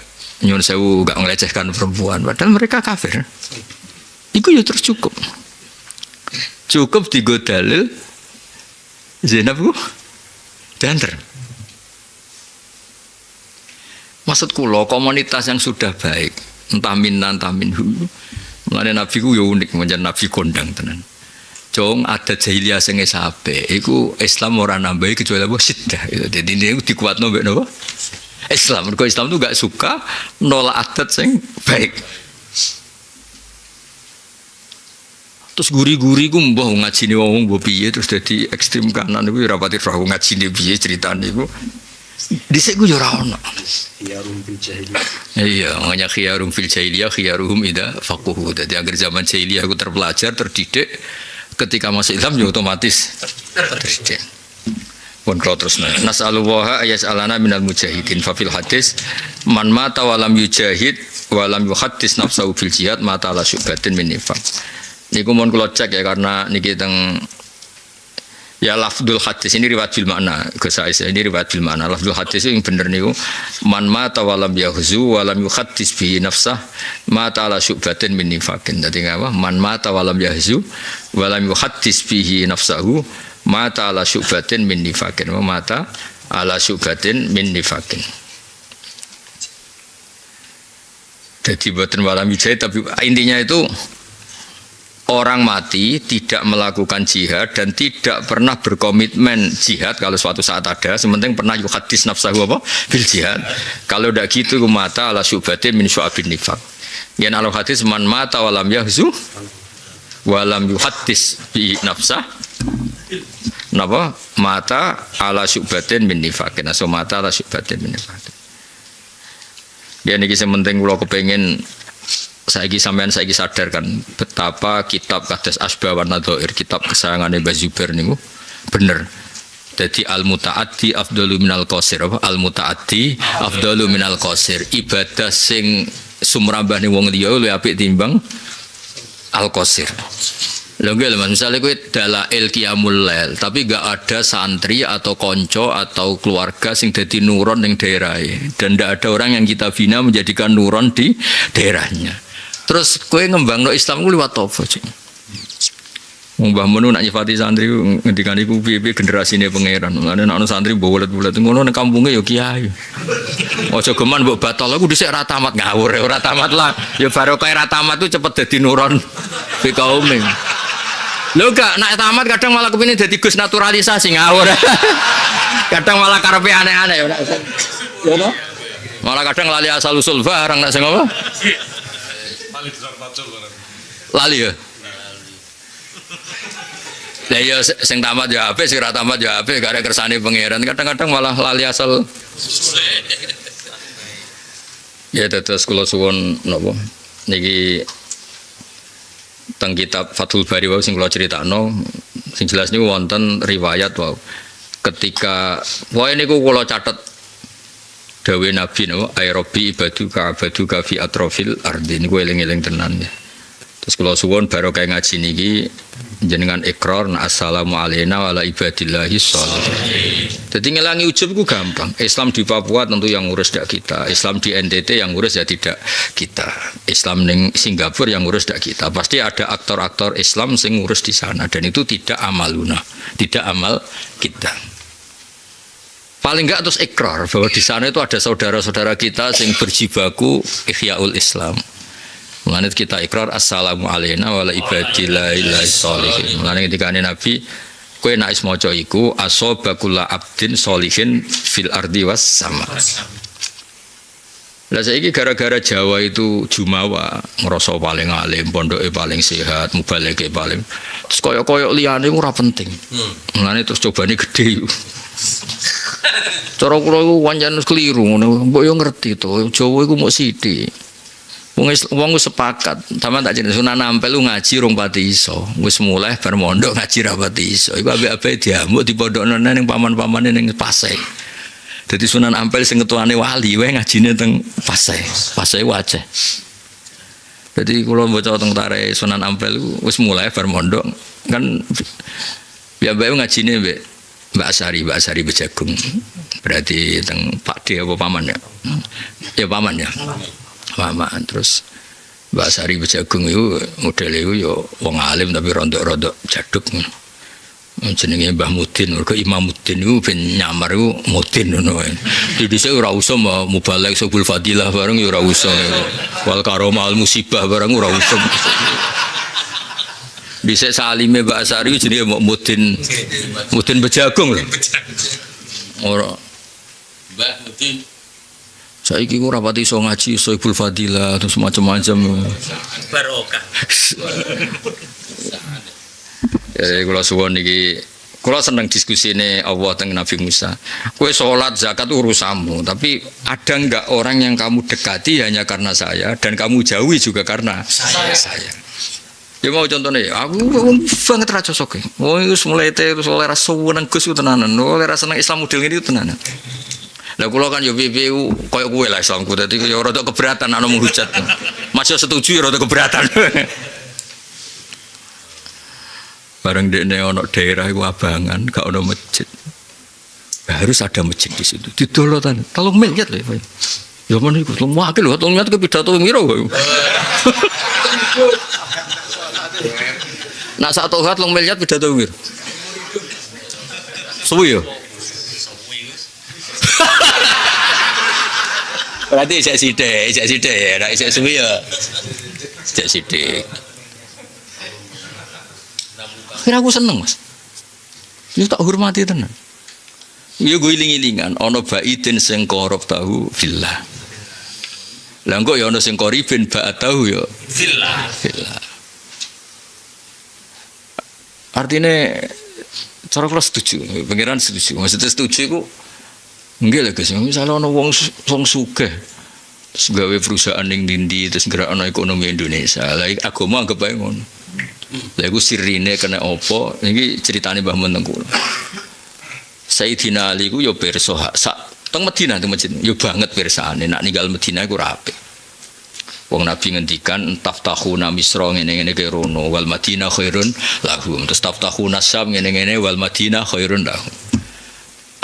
nyuwun sewu enggak melecehkan perempuan padahal mereka kafir. Iku ya terus cukup. Cukup digo dalil Zainab ku danter. Maksud kula komunitas yang sudah baik, entah minna entah minhu. Mulane Nabi ku yo unik menjen Nabi kondang tenan. Jong adat jahiliyah sing apik iku Islam ora nambahi kecuali apa siddah. Dadi niku dikuatno mbek napa? Islam. Mergo Islam tuh gak suka nolak adat sing baik. Terus guri-guri ku mbah ngajine wong mbah piye terus dadi ekstrem kanan iku ora pati roh ngajine piye critane iku. Dhisik ku yo ora ono. Khiyarum fil jahiliyah. Iya, makanya khiyarum fil jahiliyah khiyaruhum idza faquhu. Dadi agar zaman jahiliyah ku terpelajar, terdidik, ketika masuk Islam ya otomatis terdidik. Pun kalau terus nas'alullaha ayas'alana minal mujahidin fa fil hadis man mata wa lam yujahid wa lam yuhaddis nafsahu fil jihad mata ala syubatin min nifaq. Niku mohon kula cek ya karena niki teng ya lafdzul hadis ini riwayat bil makna ini riwayat bil makna lafdzul hadis yang bener niku man mata wa lam yahzu wa lam yuhaddis bi nafsah mata ala syubatin min nifaqin. Dadi apa man mata wa lam yahzu wa lam yuhaddis bihi nafsahu mata ala syubatin min nifaqin wa mata ala syubatin min nifaqin. Jadi buatan walam jihad, tapi intinya itu orang mati tidak melakukan jihad dan tidak pernah berkomitmen jihad kalau suatu saat ada, sementing pernah yuhadis nafsahu apa bil jihad. Kalau tidak gitu mata ala syubatin min syu'abin nifaq. Yan al hadis man mata walam yahzu walam yuhadis bi nafsah napa mata ala syubatin min nifaq. Nah, so mata ala syubatin min nifaq. Ya niki sementing kula kepengin saiki sadar kan betapa kitab kados Asbah wa Nadhair, kitab kesayangane Mbah Zubair niku bener. Jadi al mutaaddi afdalu minal qasir, apa al mutaaddi afdalu minal qasir. Ibadah sing sumrambane wong liya luwih apik timbang al qasir. Lho nggih Mas, misale kowe dalail qiyamul lail tapi enggak ada santri atau konco atau keluarga sing dadi nuron ning daerahe dan ndak ada orang yang kita bina menjadikan nuron di daerahnya. Terus kowe ngembangno Islam ku liwat apa, Cik? Mbah Mun nak nyifati santri ngendikan iku piye-piye generasine pangeran. Ngene nek ana santri bulet-bulet ngono ning kampunge ya kiai. Aja geman mbok batal aku dhisik ra tamat ngawur ora tamat lah. Ya barokah ra tamat tuh cepet dadi nuron fi kaume. Lho gak nak tamat kadang malah kepengin dadi gus naturalisasi ngawur. Kadang malah karepe aneh-aneh ya. Ya no? Malah kadang lali asal usul barang nak sing apa? Lali ya. Lah ya sing tamat ya apik, sing ora tamat ya apik, gak ada kersane pangeran. Kadang-kadang malah lali asal. Ya terus kula suwun napa niki teng kitab Fathul Bari wau sing kula critakno sing jelas niku wonten riwayat wau ketika wae niku kula catet dawuh Nabi napa aerobi ibaduka fi atrofil ardi niku eling-eling tenan ya. Terus kula suwun barokah ngaji niki jenengan ikrar assalamu alayna wa ala ibadillahi sholihin. Jadi ngelangi ujub itu gampang. Islam di Papua tentu yang ngurus tidak kita. Islam di NTT yang ngurus ya tidak kita. Islam di Singapura yang ngurus tidak kita. Pasti ada aktor-aktor Islam yang ngurus di sana dan itu tidak amaluna, tidak amal kita. Paling enggak terus ikrar bahwa di sana itu ada saudara-saudara kita yang berjibaku ihyaul Islam. Mulane kita ikrar assalamu alayna wa ala ibadillahi sholihin. Mulane ketika Nabi kowe nek is maca iku asobakula abdin sholihin fil ardi was sama. Lah saiki gara-gara Jawa itu jumawa, ngrasa paling alim, pondoke paling sehat, mubaleke paling. Terus koyok-koyok liyane ora penting. Mulane terus cobane gede. Cara kula iku pancen keliru ngono. Mbok yo ngerti to, Jawa iku mok sithik. Wong sepakat, sama tak jeneng Sunan Ampel lu ngaji rong pati iso. Wis mulai bar mondok ngaji ra pati iso. Iku ambek-ambek diamuk di pondokno ning paman-pamane ning Pasai. Dadi Sunan Ampel sing ketuane wali wae ngajine teng Pasai. Pasai wajah. Dadi kula maca teng tare Sunan Ampel wis mulai bar mondok kan ya mbak ngajine Mbak Asari Bejagung. Berarti teng Pak D apa paman ya? Ya paman ya. Paman terus Mbak Sari Bejagung itu model itu ya wong alim tapi rontok-rontok jaduk jenenge Mbah Mudin mergo Imam Mudin itu ben nyamar itu Mudin ngono wae. Dhisik ora usah mubalek subul fadilah bareng ya ora usah. Wal karomah al musibah bareng ora usah. Dhisik salime Mbak Sari jenenge Mudin Bejagung lho. Ora Mbah Mudin saiki ku rapati iso ngaji iso Ibul Fadilah terus macam-macam barokah. Kula suwun niki kula seneng diskusine Allah teng Nabi Musa. Kowe salat zakat urusanmu, tapi ada enggak orang yang kamu dekati hanya karena saya dan kamu jauhi juga karena saya. Ya mau contohnya aku banget ra cocok. Oh wis mulai terus oleh ra seneng Gus tenanan, oleh ra seneng Islam model ini tenanan. Lah kula kan yo piye koyo kowe lah Islamku dadi yo rada keberatan ana menghujat. Masih setuju yo rada keberatan. Bareng dekne ana daerah iku abangan, gak ana masjid. Harus ada masjid di situ. Didolotan 3 miliar lho. Ya men iku wakil lho 3 miliar ke pidato piro kok. Nak sak tohat 3 miliar pidato piro? Suwi yo. Berarti ijek sithik ya, nek ijek suwi ya. Ijek sithik. Akhirnya aku seneng Mas. Ini tak hormati tenan. Ya gue iling-ilingan, ono baidin sing korup tahu fillah. Lah engko ya ono sing koribin ba tahu ya Fillah. fillah. Artinya cara kula setuju, pengiran setuju. Maksudnya setuju iku nggih lho Gus, misalnya ono wong sugih terus gawe perusahaan ning ndi terus gerakno ekonomi Indonesia. Lah agama anggap bae ngono. Lah iku sirine kena apa? Iki ceritane Mbah Mun teng kula. Sayyidina Ali ku yo pirsa sak teng Madinah teng masjid. Yo banget pirsane nak ninggal Madinah iku rapi. Wong Nabi ngendikan taftahuna Misra ngene-ngene ke rono wal Madinah khairun lahum. Terus taftahuna Syam ngene-ngene wal Madinah khairun lahum.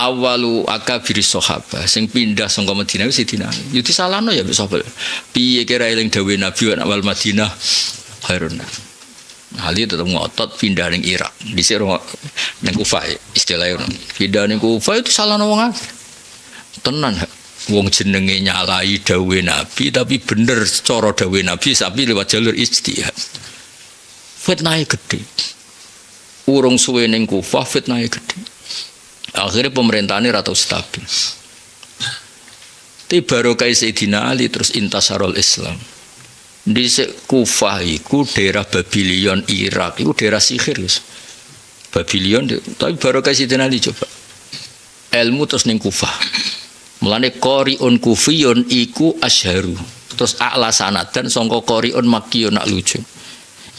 Awalu akabiri sahabat sing pindah saka Madinah wis Sayyidina Ali. Yo disalahno ya sahabat. Piye kira eling dawuh Nabi wal Madinah khairun lahum. Ali tetap ngotot pindah ning Irak. Dhisik ning Kufah istilahnya. Pindah ning Kufah itu salah wong akeh. Tenan wong jenenge nyalai dawuhe Nabi tapi bener cara dawuhe Nabi tapi lewat jalur ijtihad. Fitnahe gede. Urung suwe ning Kufah fitnahe gede. Akhirnya pemerintahane ra tau stabil. Ti barokah Sayyidina Ali terus intasarul Islam. Di Kufah iku daerah Babylon Irak iku daerah sihir guys. Babylon tapi baru kasih Ali coba ilmu terus ning Kufah mulane qari'un kufiyun iku asyharu terus a'la sanadan sangka qari'un makkiyun nak lucu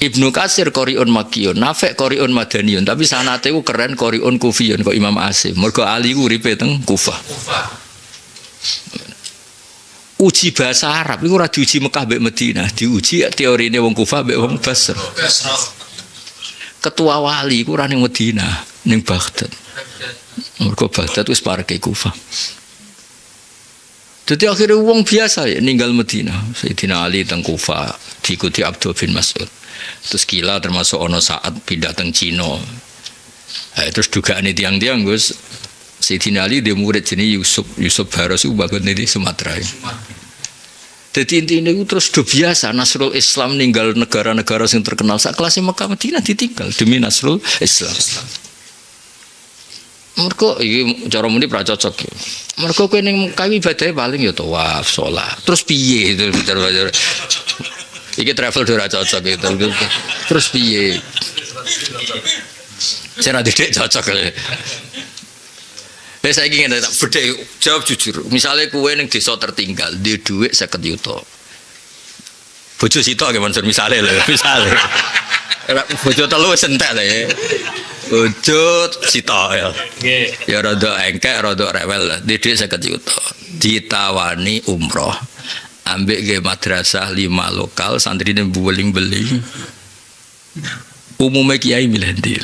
Ibnu Katsir qari'un makkiyun Nafi' qari'un madaniyun tapi sanate iku keren qari'un kufiyun kok Imam Asim mergo Ali ku uripe teng Kufah. Uji bahasa Arab itu ora diuji Mekah mbek Madinah, diuji teorine wong Kufah mbek wong Basra. Ketua wali iku ora ning Madinah, ning Baghdad. Mergo Baghdad wis parke Kufah. Jadi akhirnya wong biasa ya ninggal Madinah. Sayyidina Ali teng Kufah, diikuti Abdul bin Mas'ud. Terus kila termasuk ono saat pindah teng Cina. Terus dugaane tiang-tiang Gus Sayyidina Ali dia murid jenis Yusuf Baros itu bagus di Sumatera. Jadi intinya itu terus udah biasa Nasrul Islam ninggal negara-negara yang terkenal saat kelasnya Mekah Madinah ditinggal demi Nasrul Islam. Mereka ini cara muni pra cocok. Mereka kowe ning Mekah ibadah paling ya tawaf, salat. Terus piye itu cara iki travel ora cocok itu. Terus piye? Cara tidak cocok. Saya ingin beda jawab jujur. Misalnya kue neng desa tertinggal, dia duit 50 juta. Bojo sito nggih Mansur misalnya lho, misalnya. Bojo telu sentek lho ya. Bojo sito ya. Nggih. Ya rada engkek, rada rewel lah. Dia duit 50 juta. Ditawani umroh. Ambek ke madrasah 5 lokal, santrine beling-beling. Umumnya kiai milih ndi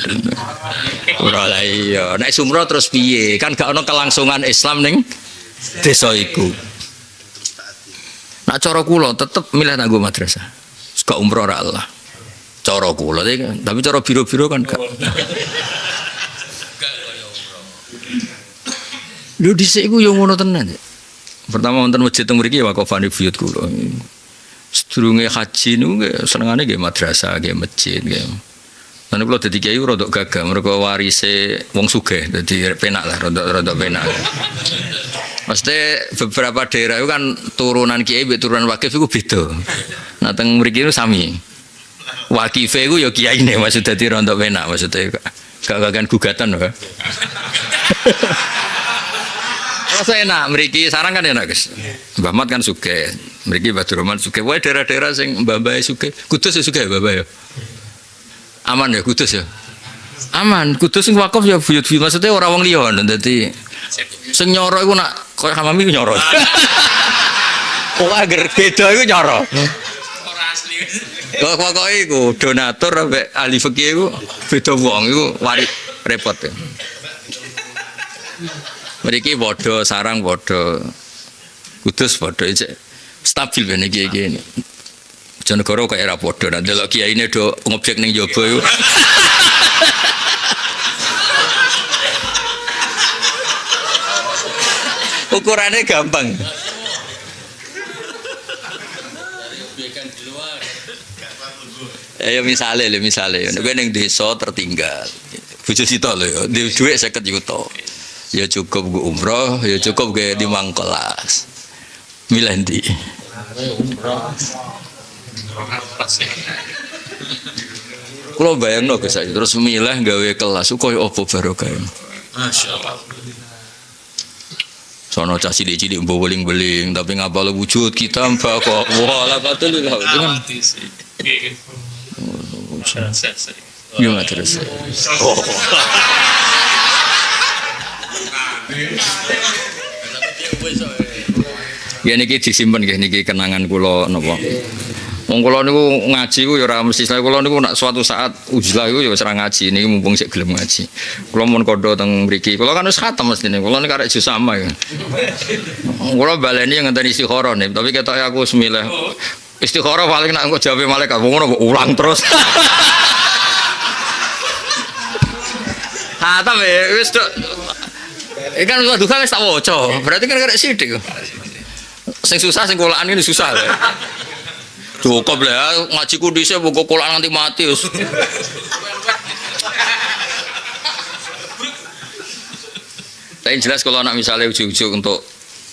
ora lah iya nek sumroh terus piye kan gak ono kelangsungan Islam ning desa iku nak cara kula tetep milih nanggo madrasah gak umroh ora Allah cara kula tapi cara biro-biro kan gak lho dhisik iku yo ngono tenan pertama wonten masjid teng mriki wakofane buyut kula sedurunge haji niku senengane nggih madrasah nggih masjid nggih. Lan kula dadi kiai rodok gagah mergo warise wong sugih dadi penak lah rodok penak. Mesti beberapa daerah itu kan turunan kiai mbek turunan wakif iku beda. Nah teng mriki itu sami. Wakif iku ya kiyaine maksud dadi rodok penak maksudnya gak gugatan lho. Rasa enak mriki sarang kan enak guys. Mbah Mat kan sugih. Mriki Badur Rahman sugih. Wae daerah-daerah sing mbah-mbah sugih. Kudus sugih mbah-mbah ya. Aman ya Kudus ya. Aman, Kudus sing wakaf ya buyut-buyut maksudnya ora wong liya dadi sing nyoro iku nak koyo Hamami ku nyoro. Kok agar beda iku nyoro. Ora asli. Kok pokoke iku donatur ambek ahli fikih iku beda wong iku wari repot ya. Mriki padha sarang padha Kudus padha stabil ben iki iki. Negara kok era padha nek delok kiyaine do ngobjek ning njaba iku. Ukurane gampang. Ya misalnya gue neng desa tertinggal, bojo sito lho ya, di duit 50 juta, ya cukup gue umroh, ya cukup gue di mangkelas, milih ndi? Kalau bayang no Gus terus milih gawe kelas, koyo opo barokah? Masya Allah. Sono cah cilik-cilik beling-beling tapi ngapal wujud kita mbak kok wala katul lho dengan Mati sih. Saya. gimana terus ya niki disimpen nggih niki kenangan kula napa wong kula niku ngaji ku ya ora mesti saya kula niku nak suatu saat uzlah iku ya wis ora ngaji niki mumpung sik gelem ngaji kula mun kondo teng mriki kula kan wis khatam mestine kula niku arek juz sama ya kula baleni ngenteni istikharah nih tapi ketok aku semilih istikharah paling nak engko jawabe malaikat wong ngono ulang terus khatam ya wis tok kan duha wis tak waca berarti kan karek sithik sing susah sing kulaan ini susah lho cukup lah ngaji ku dhisik buku kulaan nganti mati wis tapi jelas kalau anak misalnya ujuk-ujuk untuk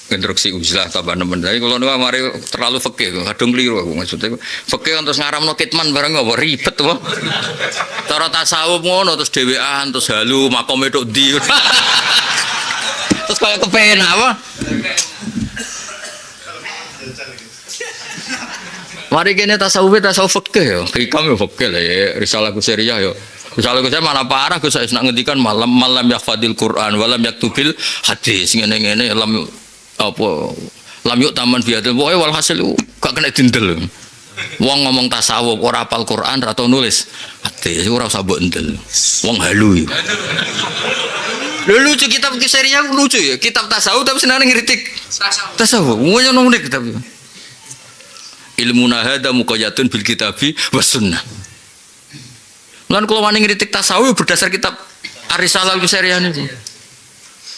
instruksi uzlah tambah nemen tapi kalau niku mari terlalu fikih kadung keliru aku maksudnya fikih terus ngaramno kitman barang apa ribet apa cara tasawuf ngono terus dhewean terus halu makome tok ndi terus kayak kepen apa mari kene tasawuf fikih ya hikam ya fikih lah ya risalah kusiriyah ya risalah kusiriyah mana parah Gus nak ngendikan malam yahfadil Quran walam yaktubil hadis ngene-ngene apa lam yuk taman biadil pokoke walhasil gak kena dindel wong ngomong tasawuf ora hafal Quran ora tau nulis hadis ora usah mbok ndel wong halu lho lucu kitab kiseriah lucu ya kitab tasawuf tapi seneng ngritik tasawuf ngono unik kitab ilmu nahada muqayyadun bil kitabi was sunnah lan kalau wani ngritik tasawuf berdasar kitab Ar-Risalah kiseriah niku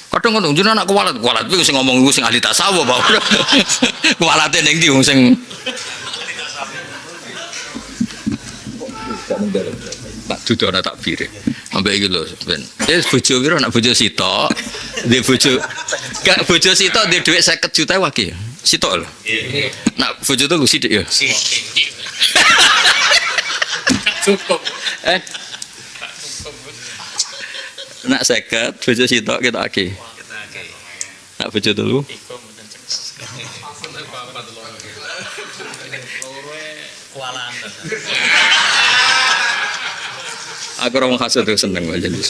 kadang ngono jenengan anak kuwalat kuwi sing ngomong iku sing ahli tasawuf apa kuwalate ning ndi wong sing tak dudu ana takbir ambek iki lho ben bojo piro nak bojo sitok ndek bojo gak bojo sitok ndek dhuwit 50 juta wae sitok lho nak bojo tuh sithik ya Cukup. nak 50 bojo sitok kita aki nak bojo telu aku orang khas itu seneng majelis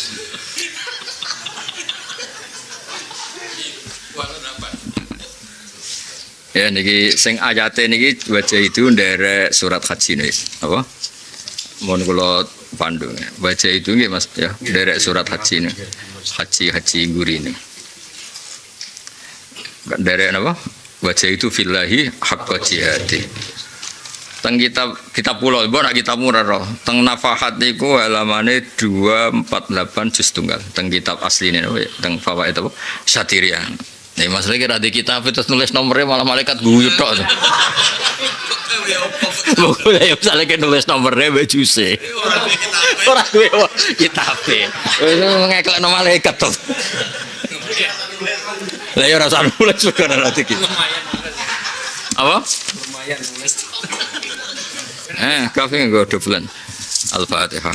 ya niki sing ayate niki baca itu dari surat haji nih apa mohon kula pandu baca itu nggih Mas ya dari surat haji nih haji gurine dari apa baca itu fillahi haqqa jihadi teng kitab pulau mbok nak kitab murah roh teng nafahat niku halamane 248 juz tunggal teng kitab asline teng fawaid apa Syatiria nek masalah kira di kitab itu nulis nomornya malah malaikat guyut tok pokoknya ya misalnya kita nulis nomornya bejuse orang duwe kitabe ngeklek no malaikat tuh lah ya rasa nulis bukan nanti gitu apa? lumayan nulis kafe nggak ada bulan Al-Fatihah.